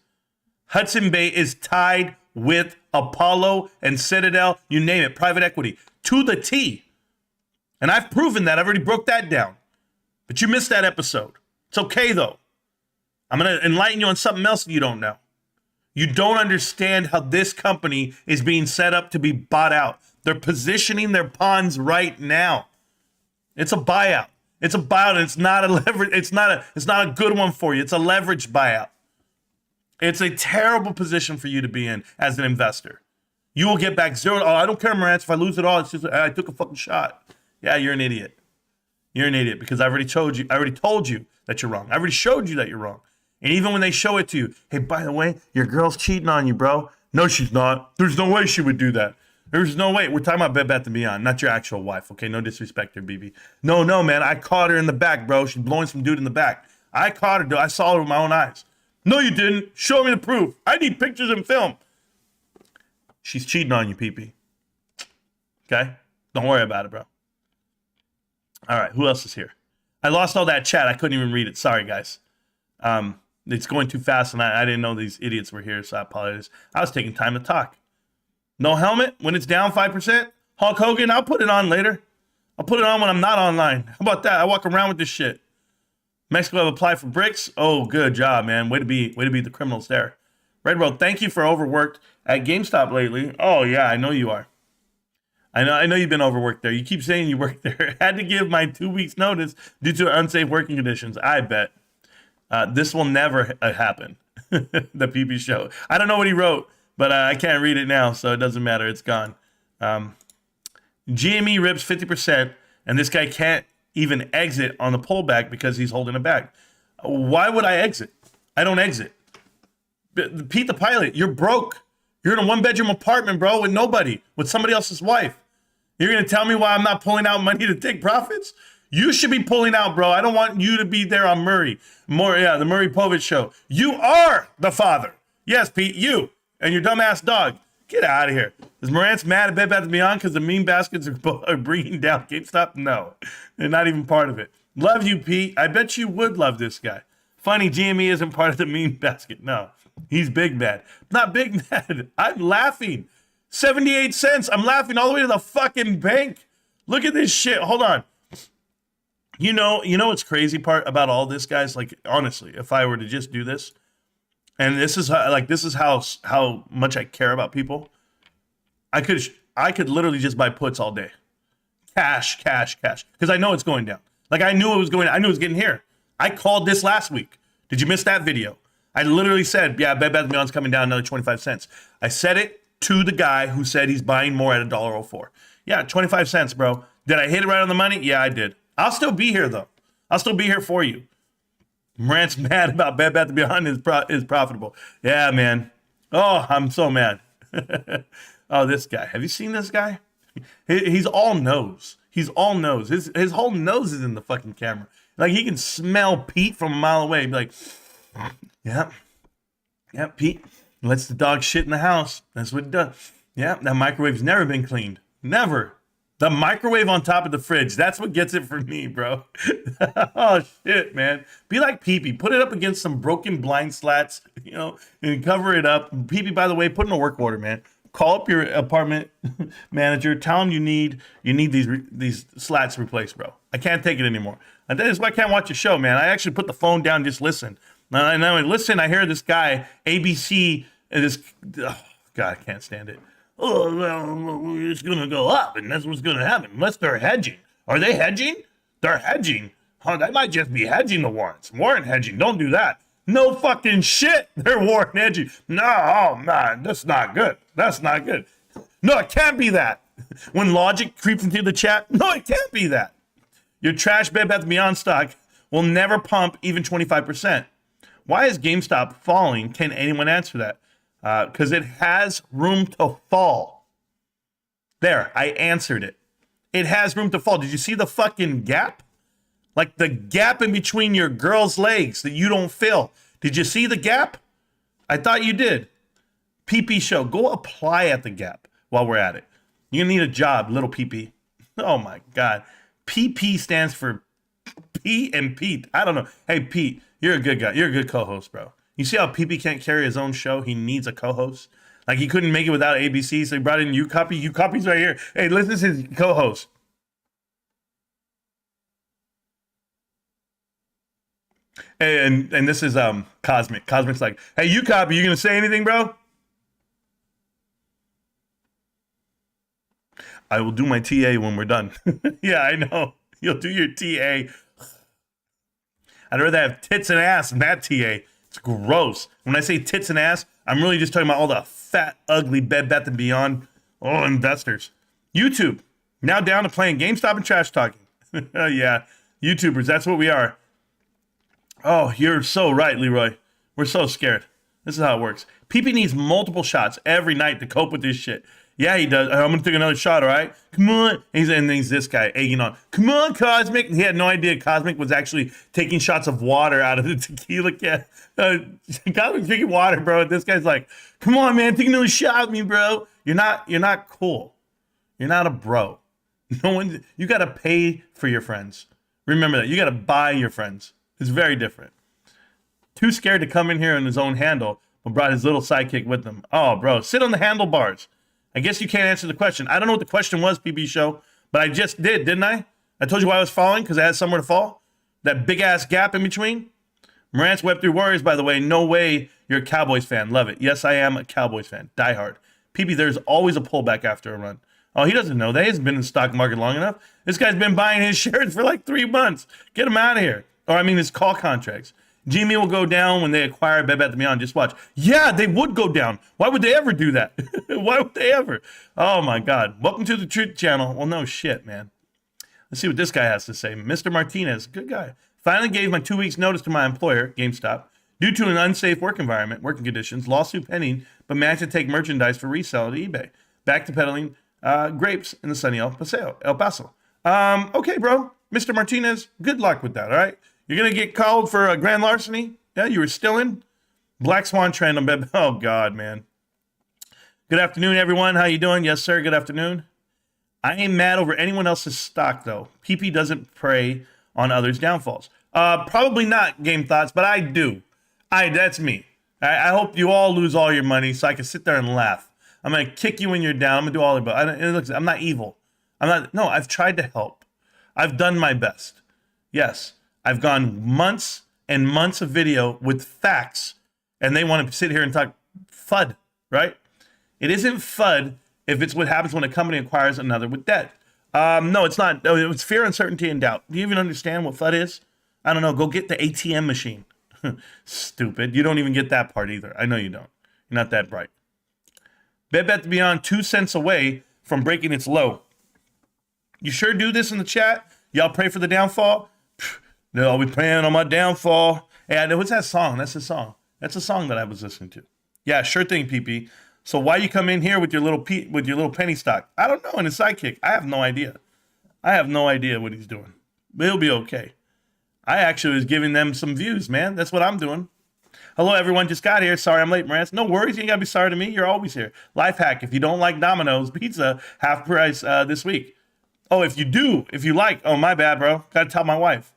Hudson Bay is tied with Apollo and Citadel, you name it, private equity, to the T. And I've proven that. I've already broke that down. But you missed that episode. It's okay, though. I'm going to enlighten you on something else that you don't know. You don't understand how this company is being set up to be bought out. They're positioning their pawns right now. It's a buyout. It's a buyout, and it's not a leverage. It's not a good one for you. It's a leveraged buyout. It's a terrible position for you to be in as an investor. You will get back zero. Oh, I don't care, Marantz. If I lose it all, it's just I took a fucking shot. Yeah, you're an idiot. You're an idiot because I already told you that you're wrong. I already showed you that you're wrong. And even when they show it to you, hey, by the way, your girl's cheating on you, bro. No, she's not. There's no way she would do that. There's no way. We're talking about Bed Bath & Beyond, not your actual wife, okay? No disrespect to her, BB. No, man. I caught her in the back, bro. She's blowing some dude in the back. I caught her, dude. I saw her with my own eyes. No, you didn't. Show me the proof. I need pictures and film. She's cheating on you, PP. Okay? Don't worry about it, bro. All right, who else is here? I lost all that chat. I couldn't even read it. Sorry, guys. It's going too fast, and I didn't know these idiots were here, so I apologize. I was taking time to talk. No helmet when it's down 5%? Hulk Hogan, I'll put it on later. I'll put it on when I'm not online. How about that? I walk around with this shit. Mexico have applied for BRICS. Oh, good job, man. Way to be the criminals there. Red World, thank you for overworked at GameStop lately. Oh, yeah, I know you are. I know you've been overworked there. You keep saying you work there. Had to give my 2 weeks notice due to unsafe working conditions. I bet. This will never happen. The PP show. I don't know what he wrote, but I can't read it now, so it doesn't matter. It's gone. GME rips 50%, and this guy can't even exit on the pullback because he's holding it back. Why would I exit? I don't exit. Pete the pilot, you're broke. You're in a one-bedroom apartment, bro, with nobody, with somebody else's wife. You're going to tell me why I'm not pulling out money to take profits? You should be pulling out, bro. I don't want you to be there on Murray. The Murray Povich show. You are the father. Yes, Pete, you and your dumbass dog. Get out of here. Is Marantz mad at Bed Bath & Beyond because the mean baskets are bringing down GameStop? No, they're not even part of it. Love you, Pete. I bet you would love this guy. Funny, GME isn't part of the mean basket. No, he's big mad. Not big mad. I'm laughing. 78 cents. I'm laughing all the way to the fucking bank. Look at this shit. Hold on. You know what's crazy part about all this, guys? Like, honestly, if I were to just do this, and this is how much I care about people, I could literally just buy puts all day. Cash. Because I know it's going down. Like, I knew it was going down. I knew it was getting here. I called this last week. Did you miss that video? I literally said, yeah, Bed Bath & Beyond's coming down another 25 cents. I said it to the guy who said he's buying more at $1.04. Yeah, 25 cents, bro. Did I hit it right on the money? Yeah, I did. I'll still be here though. I'll still be here for you. Marantz mad about Bed Bath & Beyond is profitable. Yeah, man. Oh, I'm so mad. Oh, this guy. Have you seen this guy? He's all nose. He's all nose. His whole nose is in the fucking camera. Like he can smell Pete from a mile away. Be like, yeah, Pete lets the dog shit in the house. That's what it does. Yeah, that microwave's never been cleaned. Never. The microwave on top of the fridge. That's what gets it for me, bro. Oh, shit, man. Be like Pee-Pee. Put it up against some broken blind slats, and cover it up. Pee-Pee, by the way, put in a work order, man. Call up your apartment manager. Tell him you need these slats replaced, bro. I can't take it anymore. And that is why I can't watch a show, man. I actually put the phone down and just listen. And I listen, I hear this guy, ABC, and this... Oh, God, I can't stand it. Oh, well, it's going to go up, and that's what's going to happen, unless they're hedging. Are they hedging? They're hedging. Huh, that might just be hedging the warrants. Warrant hedging. Don't do that. No fucking shit. They're warrant hedging. No, oh, man, that's not good. That's not good. No, it can't be that. When logic creeps into the chat, no, it can't be that. Your trash Bed Bath & Beyond stock will never pump even 25%. Why is GameStop falling? Can anyone answer that? Because it has room to fall. There, I answered it. It has room to fall. Did you see the fucking gap? Like the gap in between your girl's legs that you don't fill. Did you see the gap? I thought you did. PP show. Go apply at the gap while we're at it. You're going to need a job, little PP. Oh my God. PP stands for P and Pete. I don't know. Hey, Pete, you're a good guy. You're a good co-host, bro. You see how PP can't carry his own show? He needs a co-host. Like he couldn't make it without ABC, so he brought in UCopy. UCopy's right here. Hey, listen to his co-host. And this is Cosmic. Cosmic's like, hey, UCopy, you gonna say anything, bro? I will do my TA when we're done. Yeah, I know. You'll do your TA. I'd rather have tits and ass than that TA. It's gross. When I say tits and ass, I'm really just talking about all the fat, ugly Bed Bath & Beyond investors. YouTube, now down to playing GameStop and trash talking. Yeah, YouTubers, that's what we are. Oh, you're so right, Leroy. We're so scared. This is how it works. PP needs multiple shots every night to cope with this shit. Yeah, he does. I'm going to take another shot, all right? Come on. And he's this guy egging on. Come on, Cosmic. He had no idea Cosmic was actually taking shots of water out of the tequila can. Cosmic's drinking water, bro. This guy's like, come on, man. Take another shot with me, bro. You're not cool. You're not a bro. You got to pay for your friends. Remember that. You got to buy your friends. It's very different. Too scared to come in here on his own handle, but brought his little sidekick with him. Oh, bro. Sit on the handlebars. I guess you can't answer the question. I don't know what the question was, PB Show, but I just did, didn't I? I told you why I was falling, because I had somewhere to fall. That big-ass gap in between. Marantz Web3 Warriors, by the way, no way you're a Cowboys fan. Love it. Yes, I am a Cowboys fan. Die hard. PB, there's always a pullback after a run. Oh, he doesn't know that. He hasn't been in the stock market long enough. This guy's been buying his shares for like 3 months. Get him out of here. Or, I mean, his call contracts. GME will go down when they acquire Bed Bath & Beyond. Just watch. Yeah, they would go down. Why would they ever do that? Why would they ever? Oh, my God. Welcome to the Truth Channel. Well, no shit, man. Let's see what this guy has to say. Mr. Martinez, good guy. Finally gave my 2 weeks notice to my employer, GameStop, due to an unsafe work environment, working conditions, lawsuit pending, but managed to take merchandise for resale to eBay. Back to peddling grapes in the sunny El Paso. Okay, bro. Mr. Martinez, good luck with that, all right? You're going to get called for a grand larceny? Yeah, you were still in? Black Swan trend on Bed. Oh, God, man. Good afternoon, everyone. How you doing? Yes, sir. Good afternoon. I ain't mad over anyone else's stock, though. PP doesn't prey on others' downfalls. Probably not, Game Thoughts, but I do. That's me. I hope you all lose all your money so I can sit there and laugh. I'm going to kick you when you're down. I'm going to do all of it. I'm not evil. No, I've tried to help. I've done my best. Yes. I've gone months and months of video with facts, and they want to sit here and talk FUD, right? It isn't FUD if it's what happens when a company acquires another with debt. No, it's not. No, it's fear, uncertainty, and doubt. Do you even understand what FUD is? I don't know. Go get the ATM machine. Stupid. You don't even get that part either. I know you don't. You're not that bright. Bed Bath & Beyond 2 cents away from breaking its low. You sure do this in the chat? Y'all pray for the downfall? They'll all be praying on my downfall. Hey, I know, what's that song? That's the song. That's a song that I was listening to. Yeah, sure thing, PP. So why you come in here with your little penny stock? I don't know. And his sidekick, I have no idea. I have no idea what he's doing. But he'll be okay. I actually was giving them some views, man. That's what I'm doing. Hello, everyone. Just got here. Sorry I'm late, Marantz. No worries. You ain't got to be sorry to me. You're always here. Life hack. If you don't like Domino's pizza, half price this week. Oh, if you like. Oh, my bad, bro. Got to tell my wife.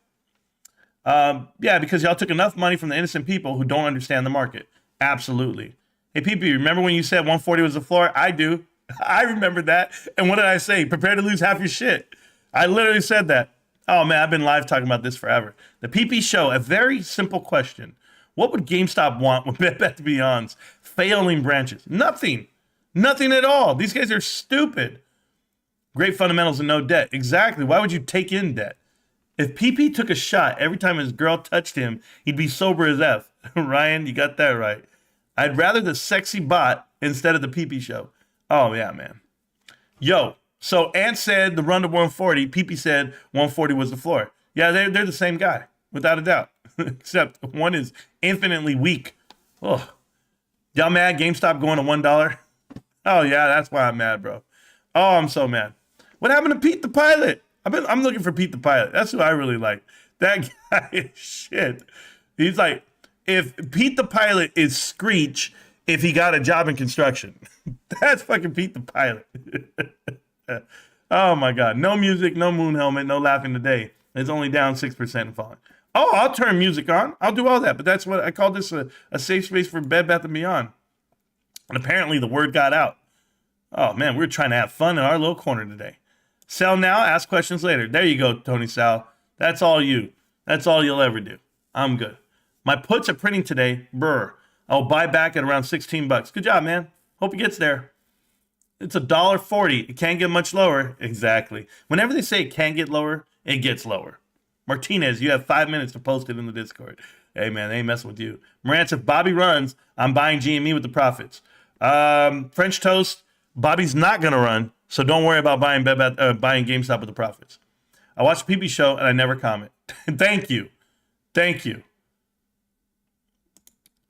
Yeah, because y'all took enough money from the innocent people who don't understand the market. Absolutely. Hey, PP, remember when you said 140 was the floor? I do. I remember that. And what did I say? Prepare to lose half your shit. I literally said that. Oh, man, I've been live talking about this forever. The PP show, a very simple question. What would GameStop want with Bed Bath & Beyond's failing branches? Nothing. Nothing at all. These guys are stupid. Great fundamentals and no debt. Exactly. Why would you take in debt? If PP took a shot every time his girl touched him, he'd be sober as F. Ryan, you got that right. I'd rather the sexy bot instead of the PP show. Oh, yeah, man. Yo, so Ant said the run to 140. PP said 140 was the floor. Yeah, they're the same guy, without a doubt. Except one is infinitely weak. Oh, y'all mad? GameStop going to $1? Oh, yeah, that's why I'm mad, bro. Oh, I'm so mad. What happened to Pete the Pilot? I'm looking for Pete the Pilot. That's who I really like. That guy is shit. He's like, if Pete the Pilot is Screech, if he got a job in construction. That's fucking Pete the Pilot. Oh my God. No music, no moon helmet, no laughing today. It's only down 6% and falling. Oh, I'll turn music on. I'll do all that. But that's what I call this a safe space for Bed Bath & Beyond. And apparently the word got out. Oh man, we're trying to have fun in our little corner today. Sell now, ask questions later. There you go, Tony Sal. That's all you. That's all you'll ever do. I'm good. My puts are printing today. Brr. I'll buy back at around 16 bucks. Good job, man. Hope it gets there. It's $1.40. It can't get much lower. Exactly. Whenever they say it can get lower, it gets lower. Martinez, you have 5 minutes to post it in the Discord. Hey, man, they ain't messing with you. Marantz, if Bobby runs, I'm buying GME with the profits. French Toast, Bobby's not going to run, so don't worry about buying GameStop with the profits. I watch the PP show, and I never comment. Thank you. Thank you.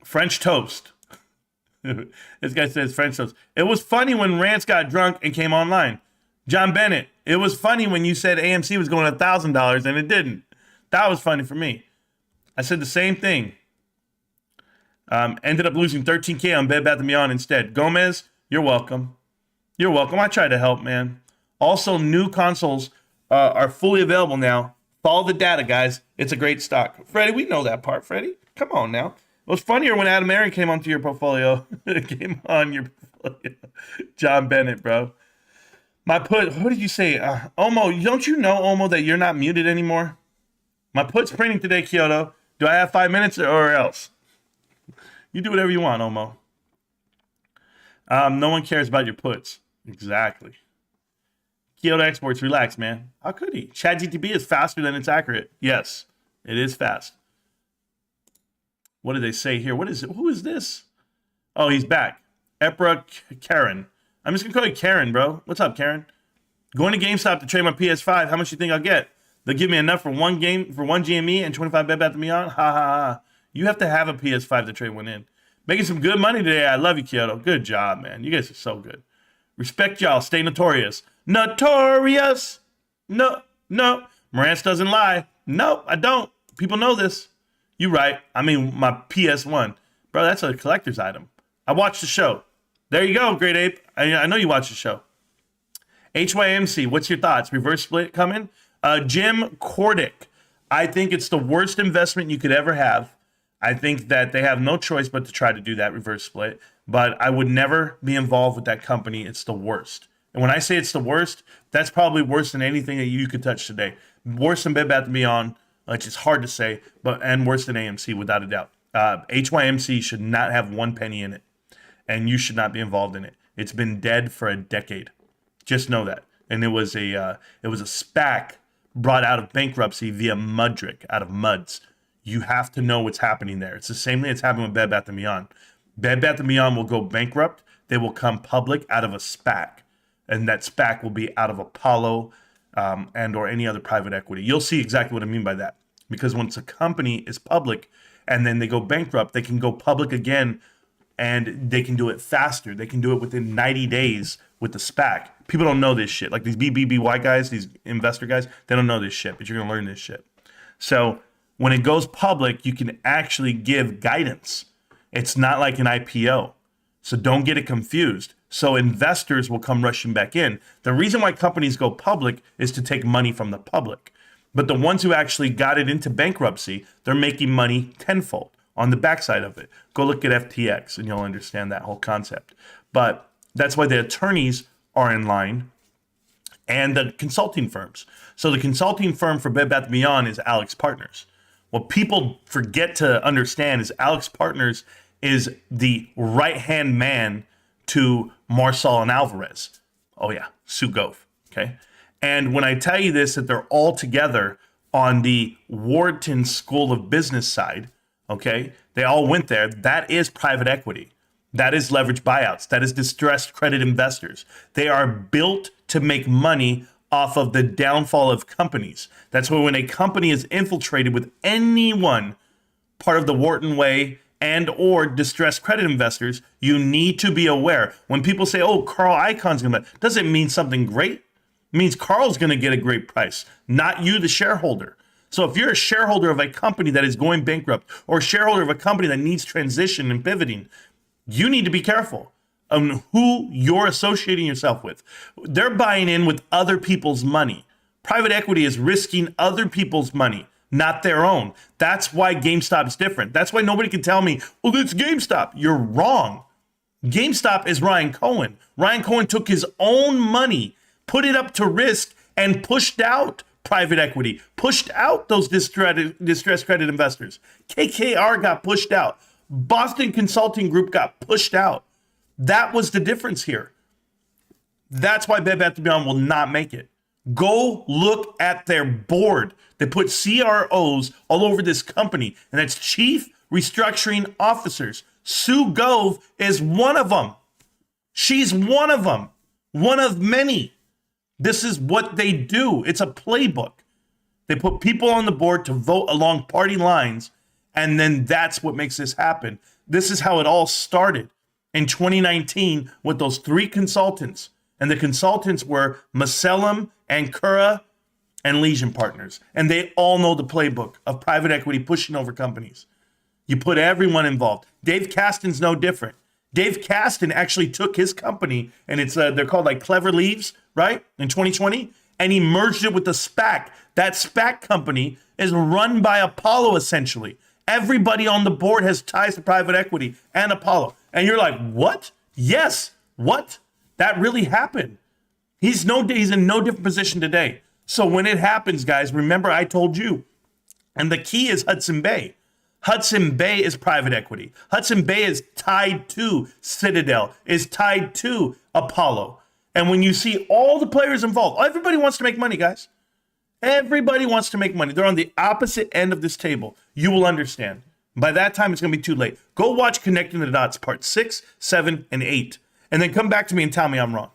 French Toast. This guy says French Toast. It was funny when Rantz got drunk and came online. John Bennett, it was funny when you said AMC was going $1,000 and it didn't. That was funny for me. I said the same thing. Ended up losing 13K on Bed Bath & Beyond instead. Gomez, you're welcome. You're welcome. I tried to help, man. Also, new consoles are fully available now. Follow the data, guys. It's a great stock. Freddie, we know that part, Freddie. Come on now. It was funnier when Adam Aaron came onto your portfolio. Came on your portfolio. John Bennett, bro. What did you say? Omo, don't you know, Omo, that you're not muted anymore? My put's printing today, Kyoto. Do I have 5 minutes or else? You do whatever you want, Omo. No one cares about your puts. Exactly. Kyoto Exports, relax, man. How could he? ChatGTP is faster than it's accurate. Yes, it is fast. What did they say here? What is it? Who is this? Oh, he's back. Epra Karen. I'm just going to call you Karen, bro. What's up, Karen? Going to GameStop to trade my PS5. How much do you think I'll get? They'll give me enough for one GME and 25 Bed Bath & Beyond? Ha, ha, ha. You have to have a PS5 to trade one in. Making some good money today. I love you, Kyoto. Good job, man. You guys are so good. Respect y'all. Stay notorious. Notorious. No. Marantz doesn't lie. No, I don't. People know this. You right. I mean, my PS1. Bro, that's a collector's item. I watched the show. There you go, Great Ape. I know you watched the show. HYMC, what's your thoughts? Reverse split coming? Jim Cordick. I think it's the worst investment you could ever have. I think that they have no choice but to try to do that reverse split. But I would never be involved with that company. It's the worst. And when I say it's the worst, that's probably worse than anything that you could touch today. Worse than Bed Bath & Beyond, which is hard to say, and worse than AMC without a doubt. HYMC should not have 1 penny in it, and you should not be involved in it. It's been dead for a decade. Just know that. And it was a SPAC brought out of bankruptcy via Mudrick, out of Muds. You have to know what's happening there. It's the same thing that's happening with Bed Bath & Beyond. Bed Bath & Beyond will go bankrupt. They will come public out of a SPAC, and that SPAC will be out of Apollo and or any other private equity. You'll see exactly what I mean by that. Because once a company is public and then they go bankrupt, they can go public again and they can do it faster. They can do it within 90 days with the SPAC. People don't know this shit. Like these BBBY guys, these investor guys, they don't know this shit, but you're going to learn this shit. So when it goes public, you can actually give guidance. It's not like an IPO. So don't get it confused. So investors will come rushing back in. The reason why companies go public is to take money from the public. But the ones who actually got it into bankruptcy, they're making money tenfold on the backside of it. Go look at FTX and you'll understand that whole concept. But that's why the attorneys are in line and the consulting firms. So the consulting firm for Bed Bath & Beyond is Alex Partners. What people forget to understand is Alex Partners is the right-hand man to Marsal and Alvarez. Oh yeah, Sue Gove, okay? And when I tell you this, that they're all together on the Wharton School of Business side, okay? They all went there. That is private equity. That is leveraged buyouts. That is distressed credit investors. They are built to make money off of the downfall of companies. That's why when a company is infiltrated with anyone part of the Wharton way and or distressed credit investors, you need to be aware. When people say, oh, Carl Icahn's gonna buy, doesn't mean something great. It means Carl's gonna get a great price, not you, the shareholder. So if you're a shareholder of a company that is going bankrupt or a shareholder of a company that needs transition and pivoting, you need to be careful on who you're associating yourself with. They're buying in with other people's money. Private equity is risking other people's money, not their own. That's why GameStop is different. That's why nobody can tell me, well, it's GameStop. You're wrong. GameStop is Ryan Cohen. Ryan Cohen took his own money, put it up to risk, and pushed out private equity, pushed out those distressed credit investors. KKR got pushed out. Boston Consulting Group got pushed out. That was the difference here. That's why Bed Bath & Beyond will not make it. Go look at their board. They put CROs all over this company, and that's Chief Restructuring Officers. Sue Gove is one of them. She's one of them, one of many. This is what they do. It's a playbook. They put people on the board to vote along party lines, and then that's what makes this happen. This is how it all started in 2019 with those three consultants. And the consultants were Masellam, Ankura, and Legion Partners. And they all know the playbook of private equity pushing over companies. You put everyone involved. Dave Caston's no different. Dave Caston actually took his company, and it's they're called like Clever Leaves, right? In 2020, and he merged it with the SPAC. That SPAC company is run by Apollo, essentially. Everybody on the board has ties to private equity and Apollo. And you're like, what? Yes, what? That really happened. He's in no different position today. So when it happens, guys, remember I told you. And the key is Hudson Bay. Hudson Bay is private equity. Hudson Bay is tied to Citadel, is tied to Apollo. And when you see all the players involved, everybody wants to make money, guys. Everybody wants to make money. They're on the opposite end of this table. You will understand. By that time, it's going to be too late. Go watch Connecting the Dots, part 6, 7, and 8. And then come back to me and tell me I'm wrong.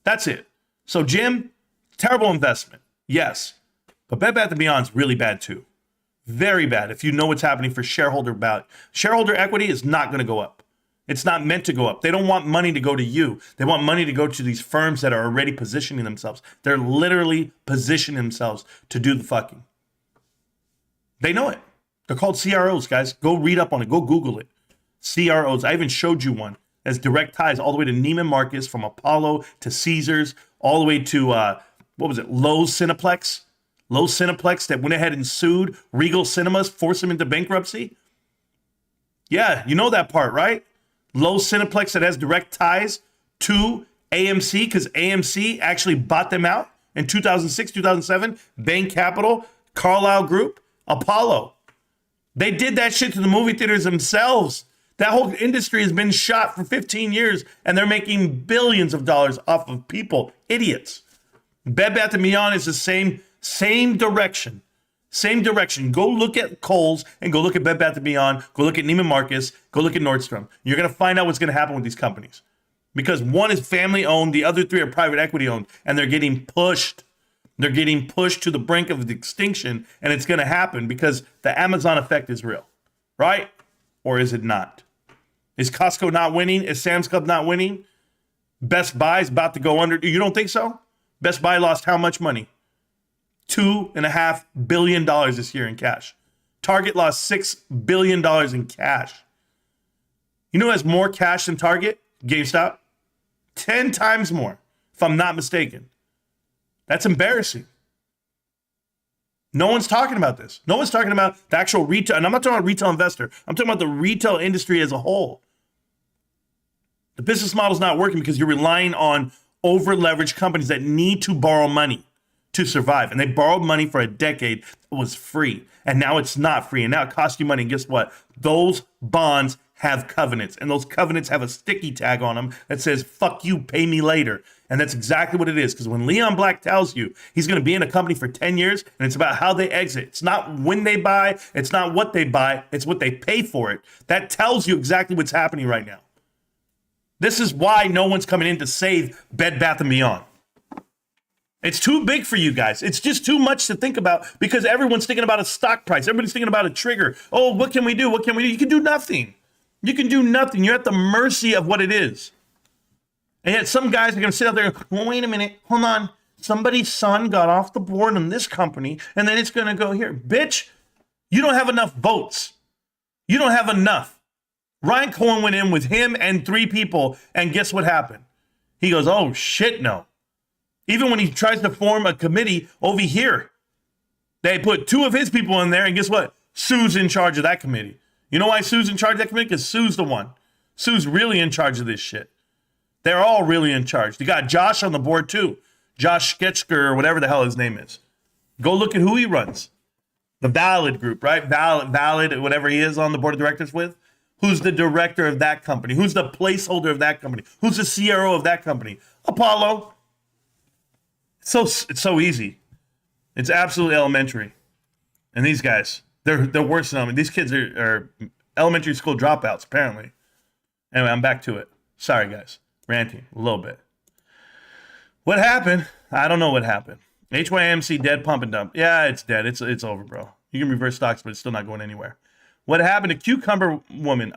That's it. So, Jim, terrible investment. Yes. But Bed Bath & Beyond's really bad, too. Very bad if you know what's happening for shareholder value. Shareholder equity is not going to go up. It's not meant to go up. They don't want money to go to you. They want money to go to these firms that are already positioning themselves. They're literally positioning themselves to do the fucking. They know it. They're called CROs, guys. Go read up on it. Go Google it. CROs. I even showed you one. As direct ties all the way to Neiman Marcus, from Apollo to Caesars, all the way to, Lowe's Cineplex? Lowe's Cineplex that went ahead and sued Regal Cinemas, forced them into bankruptcy? Yeah, you know that part, right? Lowe's Cineplex that has direct ties to AMC because AMC actually bought them out in 2006, 2007. Bain Capital, Carlyle Group, Apollo. They did that shit to the movie theaters themselves. That whole industry has been shot for 15 years, and they're making billions of dollars off of people. Idiots. Bed Bath & Beyond is the same direction. Same direction. Go look at Kohl's and go look at Bed Bath & Beyond. Go look at Neiman Marcus. Go look at Nordstrom. You're going to find out what's going to happen with these companies. Because one is family owned, the other three are private equity owned, and they're getting pushed. They're getting pushed to the brink of extinction, and it's going to happen because the Amazon effect is real, right? Or is it not? Is Costco not winning? Is Sam's Club not winning? Best Buy is about to go under. You don't think so? Best Buy lost how much money? $2.5 billion this year in cash. Target lost $6 billion in cash. You know who has more cash than Target? GameStop. 10 times more, if I'm not mistaken. That's embarrassing. No one's talking about this. No one's talking about the actual retail. And I'm not talking about retail investor. I'm talking about the retail industry as a whole. The business model is not working because you're relying on over-leveraged companies that need to borrow money to survive. And they borrowed money for a decade that was free. And now it's not free. And now it costs you money. And guess what? Those bonds have covenants. And those covenants have a sticky tag on them that says, fuck you, pay me later. And that's exactly what it is. Because when Leon Black tells you he's going to be in a company for 10 years, and it's about how they exit. It's not when they buy. It's not what they buy. It's what they pay for it. That tells you exactly what's happening right now. This is why no one's coming in to save Bed Bath & Beyond. It's too big for you guys. It's just too much to think about because everyone's thinking about a stock price. Everybody's thinking about a trigger. Oh, what can we do? What can we do? You can do nothing. You can do nothing. You're at the mercy of what it is. And yet some guys are going to sit out there and go, well, wait a minute. Hold on. Somebody's son got off the board in this company, and then it's going to go here. Bitch, you don't have enough votes. You don't have enough. Ryan Cohen went in with him and 3 people, and guess what happened? He goes, oh, shit, no. Even when he tries to form a committee over here, they put 2 of his people in there, and guess what? Sue's in charge of that committee. You know why Sue's in charge of that committee? Because Sue's the one. Sue's really in charge of this shit. They're all really in charge. You got Josh on the board, too. Josh Sketchker, or whatever the hell his name is. Go look at who he runs. The Valid Group, right? Valid, whatever he is on the board of directors with. Who's the director of that company? Who's the placeholder of that company? Who's the CRO of that company? Apollo. It's so easy. It's absolutely elementary. And these guys, they're worse than me. These kids are elementary school dropouts, apparently. Anyway, I'm back to it. Sorry, guys. Ranting a little bit. What happened? I don't know what happened. HYMC dead, pump and dump. Yeah, it's dead. It's over, bro. You can reverse stocks, but it's still not going anywhere. What happened to Cucumber Woman?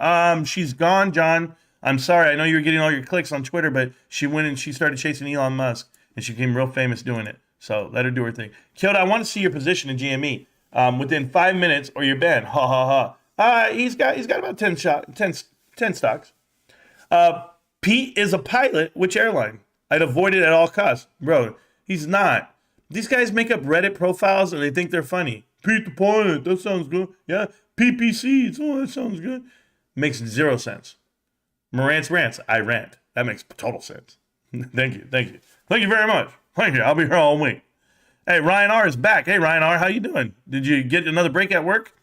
She's gone, John. I'm sorry. I know you were getting all your clicks on Twitter, but she went and she started chasing Elon Musk, and she became real famous doing it. So let her do her thing. Kyoto, I want to see your position in GME. Within 5 minutes, or you're banned. Ha ha ha. He's got about 10 stocks. Pete is a pilot. Which airline? I'd avoid it at all costs, bro. He's not. These guys make up Reddit profiles and they think they're funny. Pete the pilot. That sounds good. Yeah. PPC. Oh, that sounds good. Makes 0 sense. Marantz Rantz. I rant. That makes total sense. Thank you. Thank you very much. Thank you. I'll be here all week. Hey, Ryan R is back. Hey, Ryan R, how you doing? Did you get another break at work?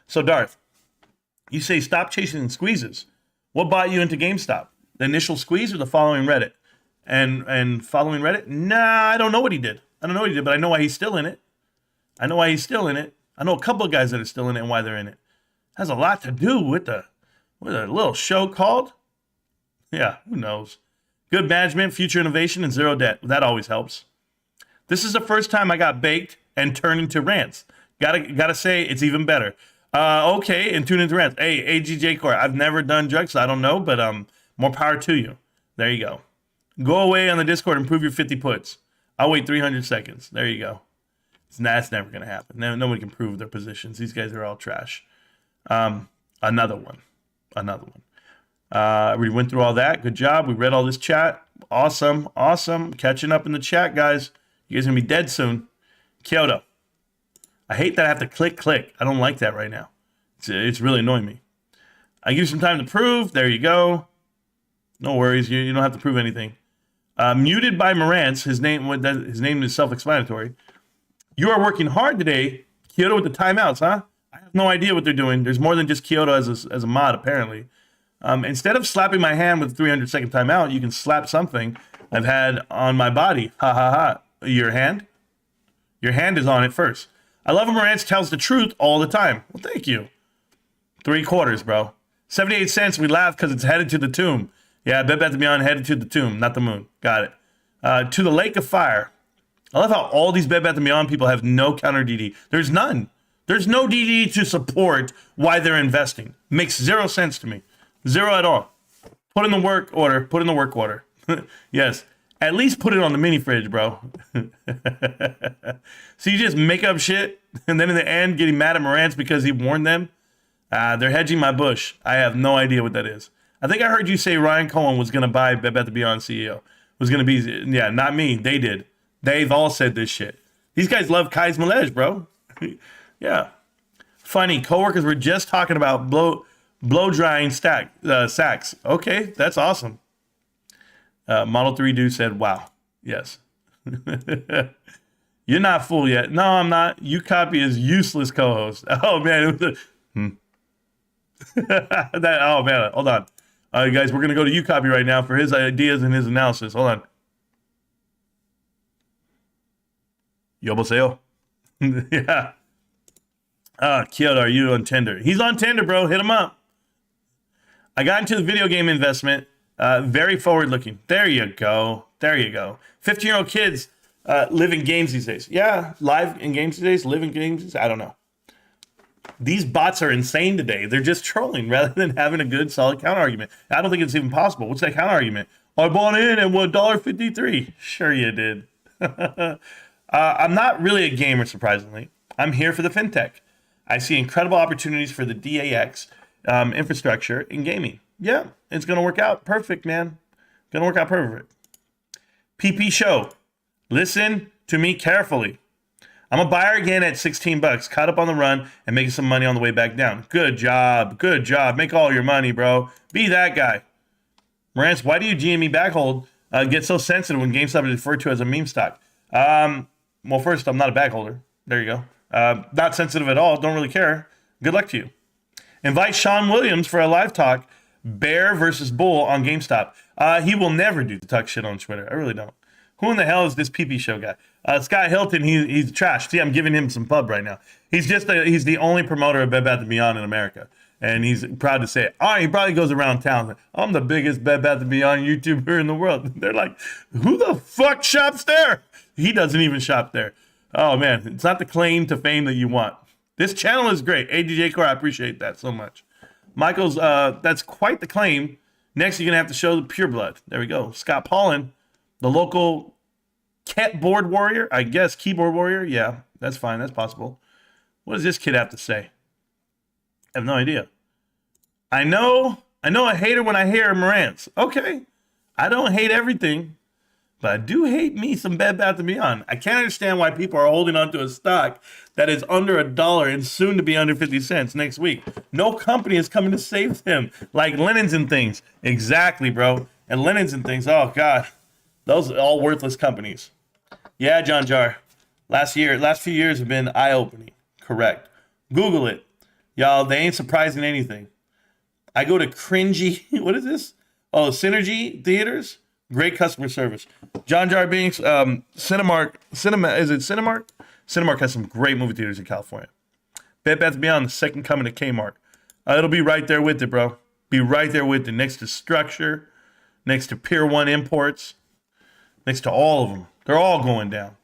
So, Darth, you say stop chasing squeezes. What brought you into GameStop? The initial squeeze or the following Reddit? And following Reddit? Nah, I don't know what he did. But I know why he's still in it. I know a couple of guys that are still in it and why they're in it. Has a lot to do with a little show called, yeah, who knows? Good management, future innovation, and 0 debt. That always helps. This is the first time I got baked and turned into rants. Gotta say, it's even better. Okay, and tune into rants. Hey, AGJ Core, I've never done drugs, so I don't know, but more power to you. There you go. Go away on the Discord and prove your 50 puts. I'll wait 300 seconds. There you go. That's never going to happen. Nobody can prove their positions. These guys are all trash. Another one. We went through all that. Good job. We read all this chat. Awesome. Catching up in the chat, guys. You guys are going to be dead soon. Kyoto. I hate that I have to click. I don't like that right now. It's really annoying me. I give you some time to prove. There you go. No worries. You don't have to prove anything. Muted by Marantz. His name is self-explanatory. You are working hard today, Kyoto, with the timeouts, huh? I have no idea what they're doing. There's more than just Kyoto as a mod, apparently. Instead of slapping my hand with a 300-second timeout, you can slap something I've had on my body. Ha ha ha. Your hand? Your hand is on it first. I love when Marantz tells the truth all the time. Well, thank you. 3/4, bro. 78 cents. We laugh because it's headed to the tomb. Yeah, Bed Bath & Beyond headed to the tomb, not the moon. Got it. To the lake of fire. I love how all these Bed Bath & Beyond people have no counter DD. There's none. There's no DD to support why they're investing. Makes zero sense to me. Zero at all. Put in the work order. Put in the work order. Yes. At least put it on the mini fridge, bro. So you just make up shit, and then in the end, getting mad at Marantz because he warned them. They're hedging my bush. I have no idea what that is. I think I heard you say Ryan Cohen was going to buy Bed Bath & Beyond CEO. Was going to be, yeah, not me. They did. They've all said this shit. These guys love Kai's Milej, bro. Yeah. Funny. Coworkers were just talking about blow drying sacks. Okay, that's awesome. Model 3 dude said, wow. Yes. You're not full yet. No, I'm not. You copy is useless co-host. Oh, man. It was oh, man. Hold on. All right, guys, we're going to go to UCopy right now for his ideas and his analysis. Hold on. Yoboseo. Yeah. Kyoto, are you on Tinder? He's on Tinder, bro. Hit him up. I got into the video game investment. Very forward-looking. There you go. There you go. 15-year-old kids live in games these days. Yeah, live in games these days, live in games. I don't know. These bots are insane today. They're just trolling rather than having a good, solid counter argument. I don't think it's even possible. What's that counter argument? I bought in at $1.53. Sure you did. I'm not really a gamer, surprisingly. I'm here for the fintech. I see incredible opportunities for the DAX infrastructure in gaming. Yeah, it's going to work out perfect, man. Going to work out perfect. PP Show. Listen to me carefully. I'm a buyer again at 16 bucks, caught up on the run and making some money on the way back down. Good job. Good job. Make all your money, bro. Be that guy. Marantz, why do you GME backhold get so sensitive when GameStop is referred to as a meme stock? Well, first, I'm not a backholder. There you go. Not sensitive at all. Don't really care. Good luck to you. Invite Sean Williams for a live talk. Bear versus Bull on GameStop. He will never do the talk shit on Twitter. I really don't. Who in the hell is this PP Show guy? Scott Hilton, he's trash. See, I'm giving him some pub right now. He's the only promoter of Bed Bath & Beyond in America. And he's proud to say it. He probably goes around town like, I'm the biggest Bed Bath & Beyond YouTuber in the world. They're like, who the fuck shops there? He doesn't even shop there. Oh, man. It's not the claim to fame that you want. This channel is great. ADJ Core, I appreciate that so much. Michael's, that's quite the claim. Next, you're going to have to show the pure blood. There we go. Scott Paulin, the local board warrior, I guess, keyboard warrior. Yeah, that's fine. That's possible. What does this kid have to say? I have no idea. I know a hater when I hear Marantz. Okay. I don't hate everything, but I do hate me some Bed Bath & Beyond. I can't understand why people are holding onto a stock that is under $1 and soon to be under 50 cents next week. No company is coming to save them, like Linens and Things. Exactly, bro. And Linens and Things, oh, God. Those are all worthless companies. Yeah, John Jar. Last few years have been eye-opening. Correct. Google it. Y'all, they ain't surprising anything. I go to cringy, what is this? Oh, Synergy Theaters. Great customer service. John Jar Binks, Cinemark, is it Cinemark? Cinemark has some great movie theaters in California. Bed Bath & Beyond, the second coming to Kmart. It'll be right there with it, bro. Be right there with it. Next to Structure, next to Pier 1 Imports, next to all of them. They're all going down.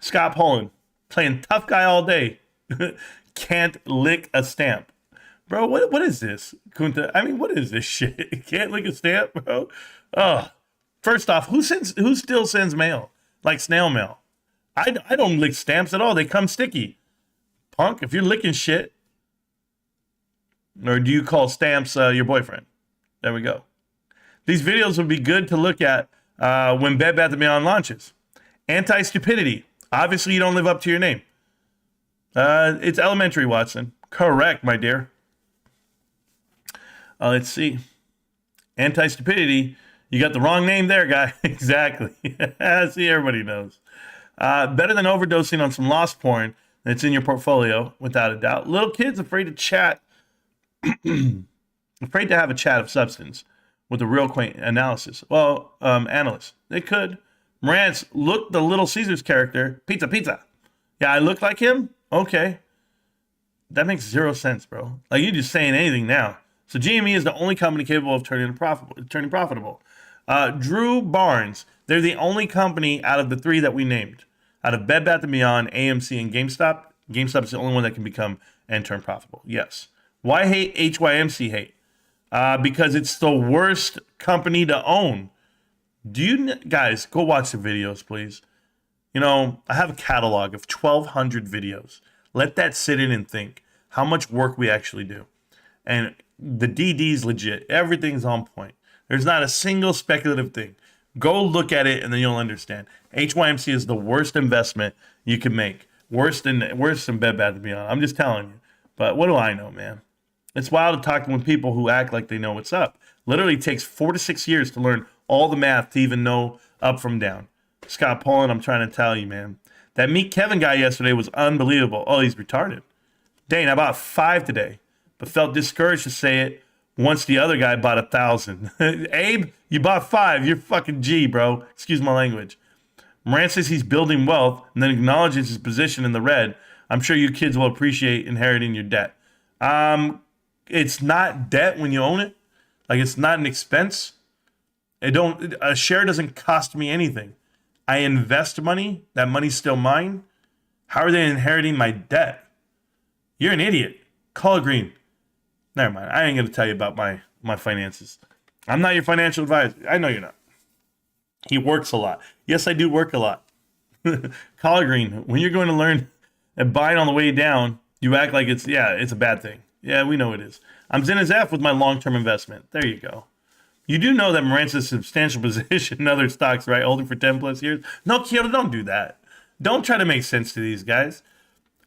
Scott Poland, playing tough guy all day. Can't lick a stamp. Bro, what is this? Kunta, I mean, what is this shit? Can't lick a stamp, bro? First off, who still sends mail? Like snail mail. I don't lick stamps at all. They come sticky. Punk, if you're licking shit, or do you call stamps your boyfriend? There we go. These videos would be good to look at when Bed Bath & Beyond launches. Anti-stupidity. Obviously, you don't live up to your name. It's elementary, Watson. Correct, my dear. Let's see. Anti-stupidity. You got the wrong name there, guy. Exactly. See, everybody knows. Better than overdosing on some lost porn that's in your portfolio, without a doubt. Little kids afraid to chat, afraid to have a chat of substance with a real quaint analysis. Well, analyst. They could. Marantz, look the Little Caesars character. Pizza. Yeah, I look like him? Okay. That makes zero sense, bro. Like, you're just saying anything now. So GME is the only company capable of turning profitable. Drew Barnes, they're the only company out of the three that we named. Out of Bed Bath & Beyond, AMC, and GameStop, GameStop is the only one that can become and turn profitable. Yes. Why hate HYMC hate? Because it's the worst company to own. Guys, go watch the videos, please. You know, I have a catalog of 1,200 videos. Let that sit in and think how much work we actually do. And the DD's legit. Everything's on point. There's not a single speculative thing. Go look at it and then you'll understand. HYMC is the worst investment you can make. Worse than Bed Bath & Beyond. I'm just telling you. But what do I know, man? It's wild to talk to people who act like they know what's up. Literally takes 4 to 6 years to learn all the math to even know up from down. Scott Poland, I'm trying to tell you, man. That Meet Kevin guy yesterday was unbelievable. Oh, he's retarded. Dane, I bought 5 today, but felt discouraged to say it once the other guy bought 1,000. Abe, you bought 5. You're fucking G, bro. Excuse my language. Marantz says he's building wealth and then acknowledges his position in the red. I'm sure you kids will appreciate inheriting your debt. It's not debt when you own it. Like, it's not an expense. A share doesn't cost me anything. I invest money. That money's still mine. How are they inheriting my debt? You're an idiot. Call it green. Never mind. I ain't going to tell you about my finances. I'm not your financial advisor. I know you're not. He works a lot. Yes, I do work a lot. Call it green. When you're going to learn and buying on the way down, you act like it's a bad thing. Yeah, we know it is. I'm Zen as F with my long-term investment. There you go. You do know that Marantz has a substantial position in other stocks, right? Holding for 10 plus years. No, Kyoto, don't do that. Don't try to make sense to these guys.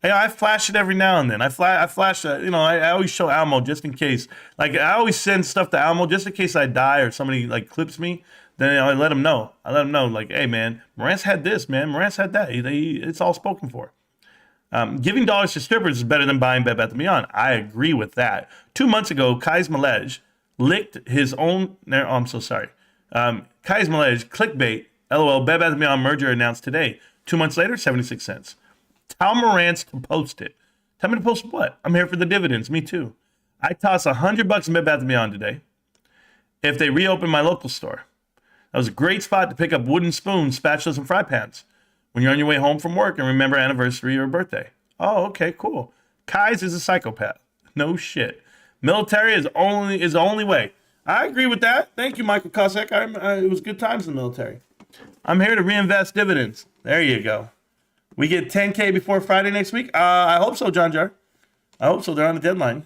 Hey, I flash it every now and then. I flash, I always show Almo just in case. Like, I always send stuff to Almo just in case I die or somebody, like, clips me. Then I let him know. Like, hey, man, Marantz had this, man. Marantz had that. It's all spoken for. Giving dollars to strippers is better than buying Bed Bath & Beyond. I agree with that. 2 months ago, Kai's Malej licked his own... I'm so sorry. Kai's Malej, clickbait, LOL, Bed Bath & Beyond merger announced today. 2 months later, 76 cents. Tell Marantz to post it. Tell me to post what? I'm here for the dividends. Me too. I toss $100 in Bed Bath & Beyond today if they reopen my local store. That was a great spot to pick up wooden spoons, spatulas, and fry pans when you're on your way home from work and remember anniversary or birthday. Oh, okay, cool. Kai's is a psychopath. No shit. Military is the only way. I agree with that. Thank you, Michael Kosek. It was good times in the military. I'm here to reinvest dividends. There you go. We get 10K before Friday next week? I hope so, John Jar. I hope so. They're on the deadline.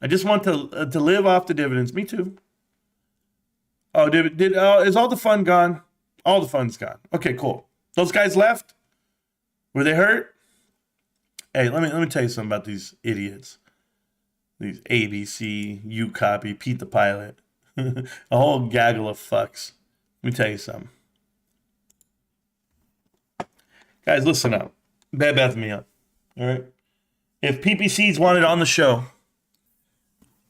I just want to live off the dividends. Me too. Oh, is all the fun gone? All the fun's gone. Okay, cool. Those guys left? Were they hurt? Hey, let me tell you something about these idiots. These ABC, you copy, Pete the Pilot. A whole gaggle of fucks. Let me tell you something. Guys, listen up. Bed Bath & Beyond. All right? If PPC's wanted on the show,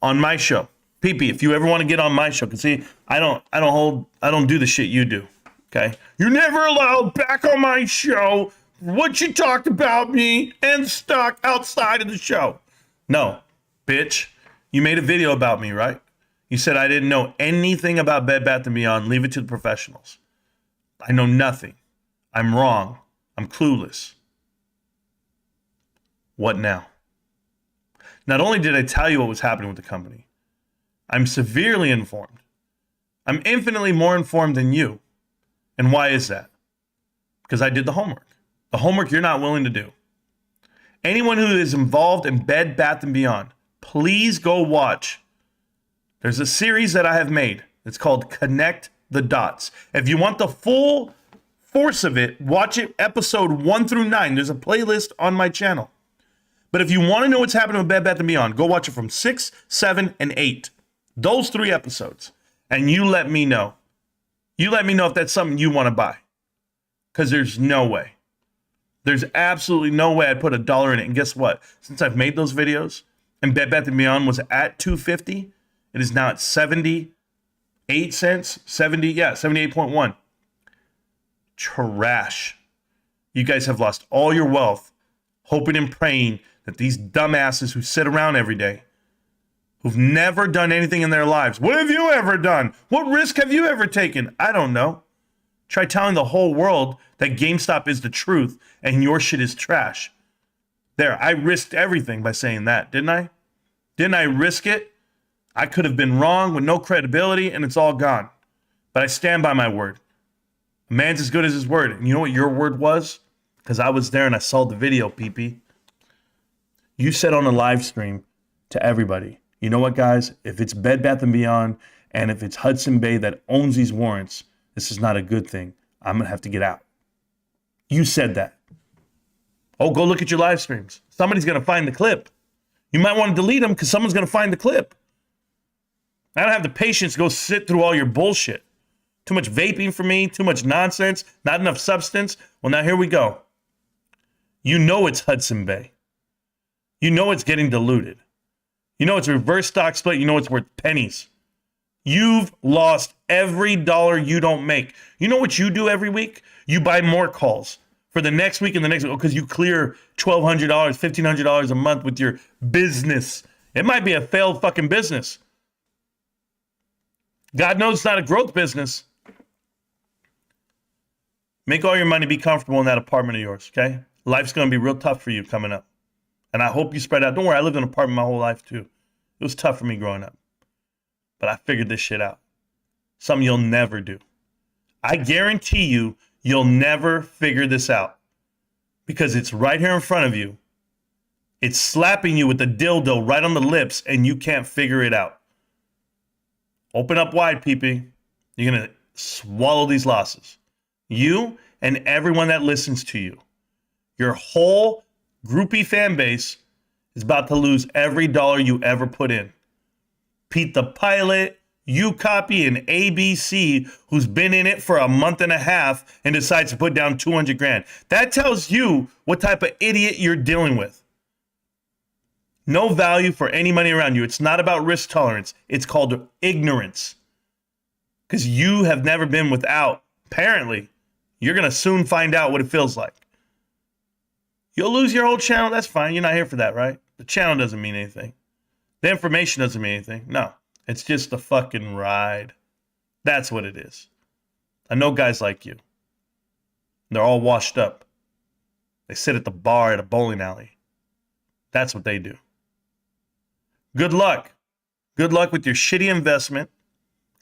on my show, PP, if you ever want to get on my show, because see, I don't do the shit you do. Okay? You're never allowed back on my show what you talked about me and stuck outside of the show. No, bitch. You made a video about me, right? You said I didn't know anything about Bed Bath & Beyond. Leave it to the professionals. I know nothing. I'm wrong. I'm clueless. What now? Not only did I tell you what was happening with the company, I'm severely informed. I'm infinitely more informed than you. And why is that? Because I did the homework. The homework you're not willing to do. Anyone who is involved in Bed Bath & Beyond, please go watch. There's a series that I have made. It's called Connect the Dots. If you want the full force of it, watch it episode 1 through 9. There's a playlist on my channel. But if you want to know what's happening with Bed Bath & Beyond, go watch it from 6, 7, and 8. Those 3 episodes. And you let me know. You let me know if that's something you want to buy. Because there's no way. There's absolutely no way I'd put $1 in it. And guess what? Since I've made those videos and Bed Bath & Beyond was at $2.50, it is now at 78 cents. 78.1. Trash. You guys have lost all your wealth hoping and praying that these dumbasses who sit around every day, who've never done anything in their lives, what have you ever done? What risk have you ever taken? I don't know. Try telling the whole world that GameStop is the truth and your shit is trash. There, I risked everything by saying that, didn't I? Didn't I risk it? I could have been wrong with no credibility and it's all gone. But I stand by my word. A man's as good as his word. And you know what your word was? Because I was there and I saw the video, PP. You said on a live stream to everybody, you know what, guys? If it's Bed Bath & Beyond and if it's Hudson Bay that owns these warrants, this is not a good thing. I'm going to have to get out. You said that. Oh, go look at your live streams. Somebody's going to find the clip. You might want to delete them because someone's going to find the clip. I don't have the patience to go sit through all your bullshit. Too much vaping for me, too much nonsense, not enough substance. Well, now here we go. You know it's Hudson Bay. You know it's getting diluted. You know it's a reverse stock split. You know it's worth pennies. You've lost every dollar you don't make. You know what you do every week? You buy more calls for the next week and the next week because you clear $1,200, $1,500 a month with your business. It might be a failed fucking business. God knows it's not a growth business. Make all your money, be comfortable in that apartment of yours, okay? Life's going to be real tough for you coming up. And I hope you spread out. Don't worry, I lived in an apartment my whole life too. It was tough for me growing up. But I figured this shit out. Something you'll never do. I guarantee you, you'll never figure this out. Because it's right here in front of you. It's slapping you with the dildo right on the lips and you can't figure it out. Open up wide, PP. You're going to swallow these losses. You and everyone that listens to you. Your whole groupie fan base is about to lose every dollar you ever put in. Pete the Pilot, you copy, and ABC, who's been in it for a month and a half and decides to put down 200 grand. That tells you what type of idiot you're dealing with. No value for any money around you. It's not about risk tolerance. It's called ignorance. Because you have never been without. Apparently, you're going to soon find out what it feels like. You'll lose your whole channel. That's fine. You're not here for that, right? The channel doesn't mean anything. The information doesn't mean anything. No, it's just a fucking ride. That's what it is. I know guys like you. They're all washed up. They sit at the bar at a bowling alley. That's what they do. Good luck. Good luck with your shitty investment.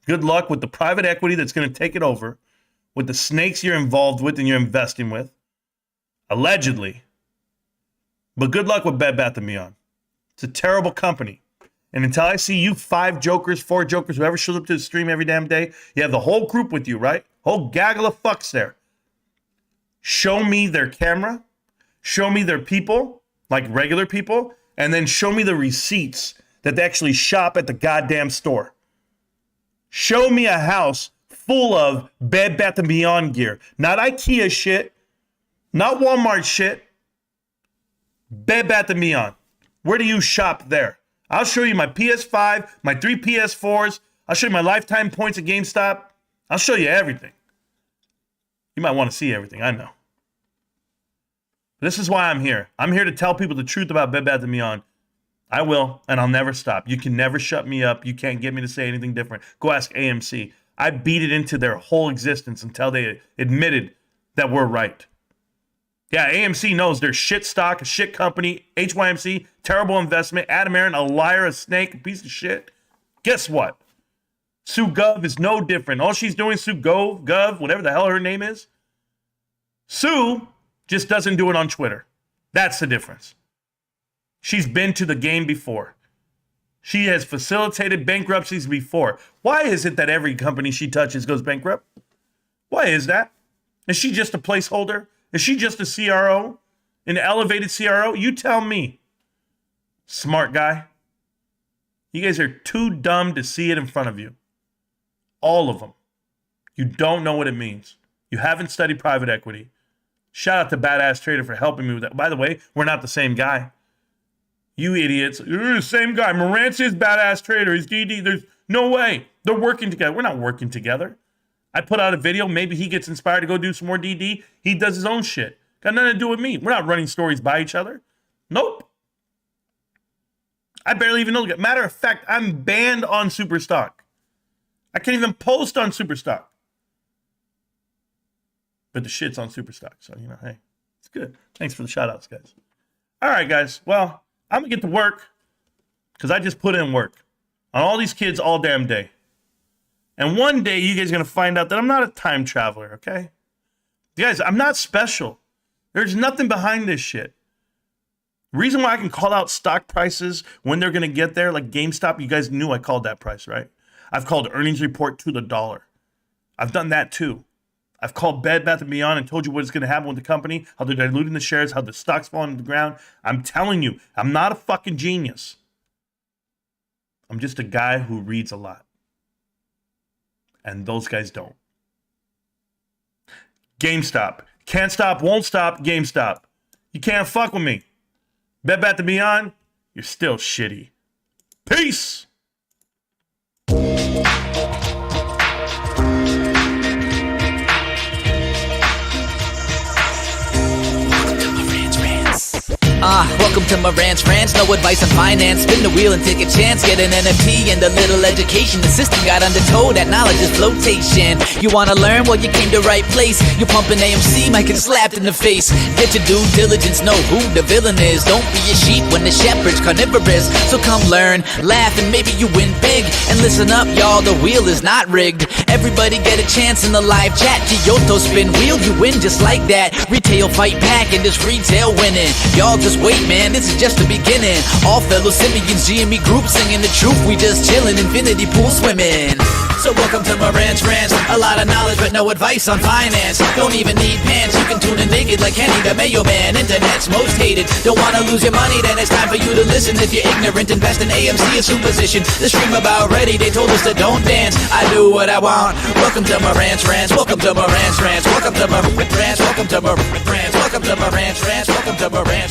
Good luck with the private equity that's going to take it over. With the snakes you're involved with and you're investing with. Allegedly. But good luck with Bed Bath & Beyond. It's a terrible company. And until I see you 5 jokers, 4 jokers, whoever shows up to the stream every damn day, you have the whole group with you, right? Whole gaggle of fucks there. Show me their camera. Show me their people, like regular people. And then show me the receipts that they actually shop at the goddamn store. Show me a house full of Bed Bath & Beyond gear. Not IKEA shit. Not Walmart shit. Bed Bath & Beyond. Where do you shop there? I'll show you my PS5, my 3 PS4s. I'll show you my lifetime points at GameStop. I'll show you everything. You might want to see everything, I know. This is why I'm here. I'm here to tell people the truth about Bed Bath & Beyond. I will, and I'll never stop. You can never shut me up. You can't get me to say anything different. Go ask AMC. I beat it into their whole existence until they admitted that we're right. Yeah, AMC knows they're shit stock, a shit company. HYMC, terrible investment. Adam Aaron, a liar, a snake, a piece of shit. Guess what? Sue Gov is no different. All she's doing, Sue Gov, whatever the hell her name is. Sue just doesn't do it on Twitter. That's the difference. She's been to the game before. She has facilitated bankruptcies before. Why is it that every company she touches goes bankrupt? Why is that? Is she just a placeholder? Is she just a CRO? An elevated CRO? You tell me. Smart guy. You guys are too dumb to see it in front of you. All of them. You don't know what it means. You haven't studied private equity. Shout out to Badass Trader for helping me with that. By the way, we're not the same guy. You idiots. You're the same guy. Marantz is Badass Trader. He's DD. There's no way. They're working together. We're not working together. I put out a video. Maybe he gets inspired to go do some more DD. He does his own shit. Got nothing to do with me. We're not running stories by each other. Nope. I barely even know. Matter of fact, I'm banned on Superstock. I can't even post on Superstock. but the shit's on Superstock. So, you know, hey, it's good. Thanks for the shout outs, guys. All right, guys. Well, I'm going to get to work because I just put in work on all these kids all damn day. And one day you guys are going to find out that I'm not a time traveler, okay? Guys, I'm not special. There's nothing behind this shit. Reason why I can call out stock prices when they're going to get there, like GameStop, you guys knew I called that price, right? I've called earnings report to the dollar. I've done that too. I've called Bed Bath & Beyond and told you what's going to happen with the company, how they're diluting the shares, how the stock's falling to the ground. I'm telling you, I'm not a fucking genius. I'm just a guy who reads a lot. And those guys don't. GameStop. Can't stop, won't stop, GameStop. You can't fuck with me. Bed Bath & Beyond, you're still shitty. Peace! Welcome to Marantz Rantz, no advice on finance. Spin the wheel and take a chance. Get an NFT and a little education. The system got undertow, that knowledge is flotation. You wanna learn? Well, you came to right place. You pumping AMC, might get slapped in the face. Get your due diligence, know who the villain is. Don't be a sheep when the shepherd's carnivorous. So come learn, laugh, and maybe you win big. And listen up, y'all, the wheel is not rigged. Everybody get a chance in the live chat. Kyoto spin wheel, you win just like that. Retail fight back and this retail winning. Y'all just wait, man, this is just the beginning. All fellow simians, GME group singing the truth. We just chillin', infinity pool swimming. So welcome to Marantz Rantz. A lot of knowledge but no advice on finance. Don't even need pants, you can tune in naked like Henny the Mayo Man. Internet's most hated. Don't wanna lose your money, then it's time for you to listen. If you're ignorant, invest in AMC or Superposition. The stream about ready, they told us to don't dance. I do what I want. Welcome to Marantz Rantz. Welcome to Marantz Rantz. Welcome to Marantz Rantz. Welcome to Marantz Rantz. Welcome to Marantz Rantz. Welcome to Marantz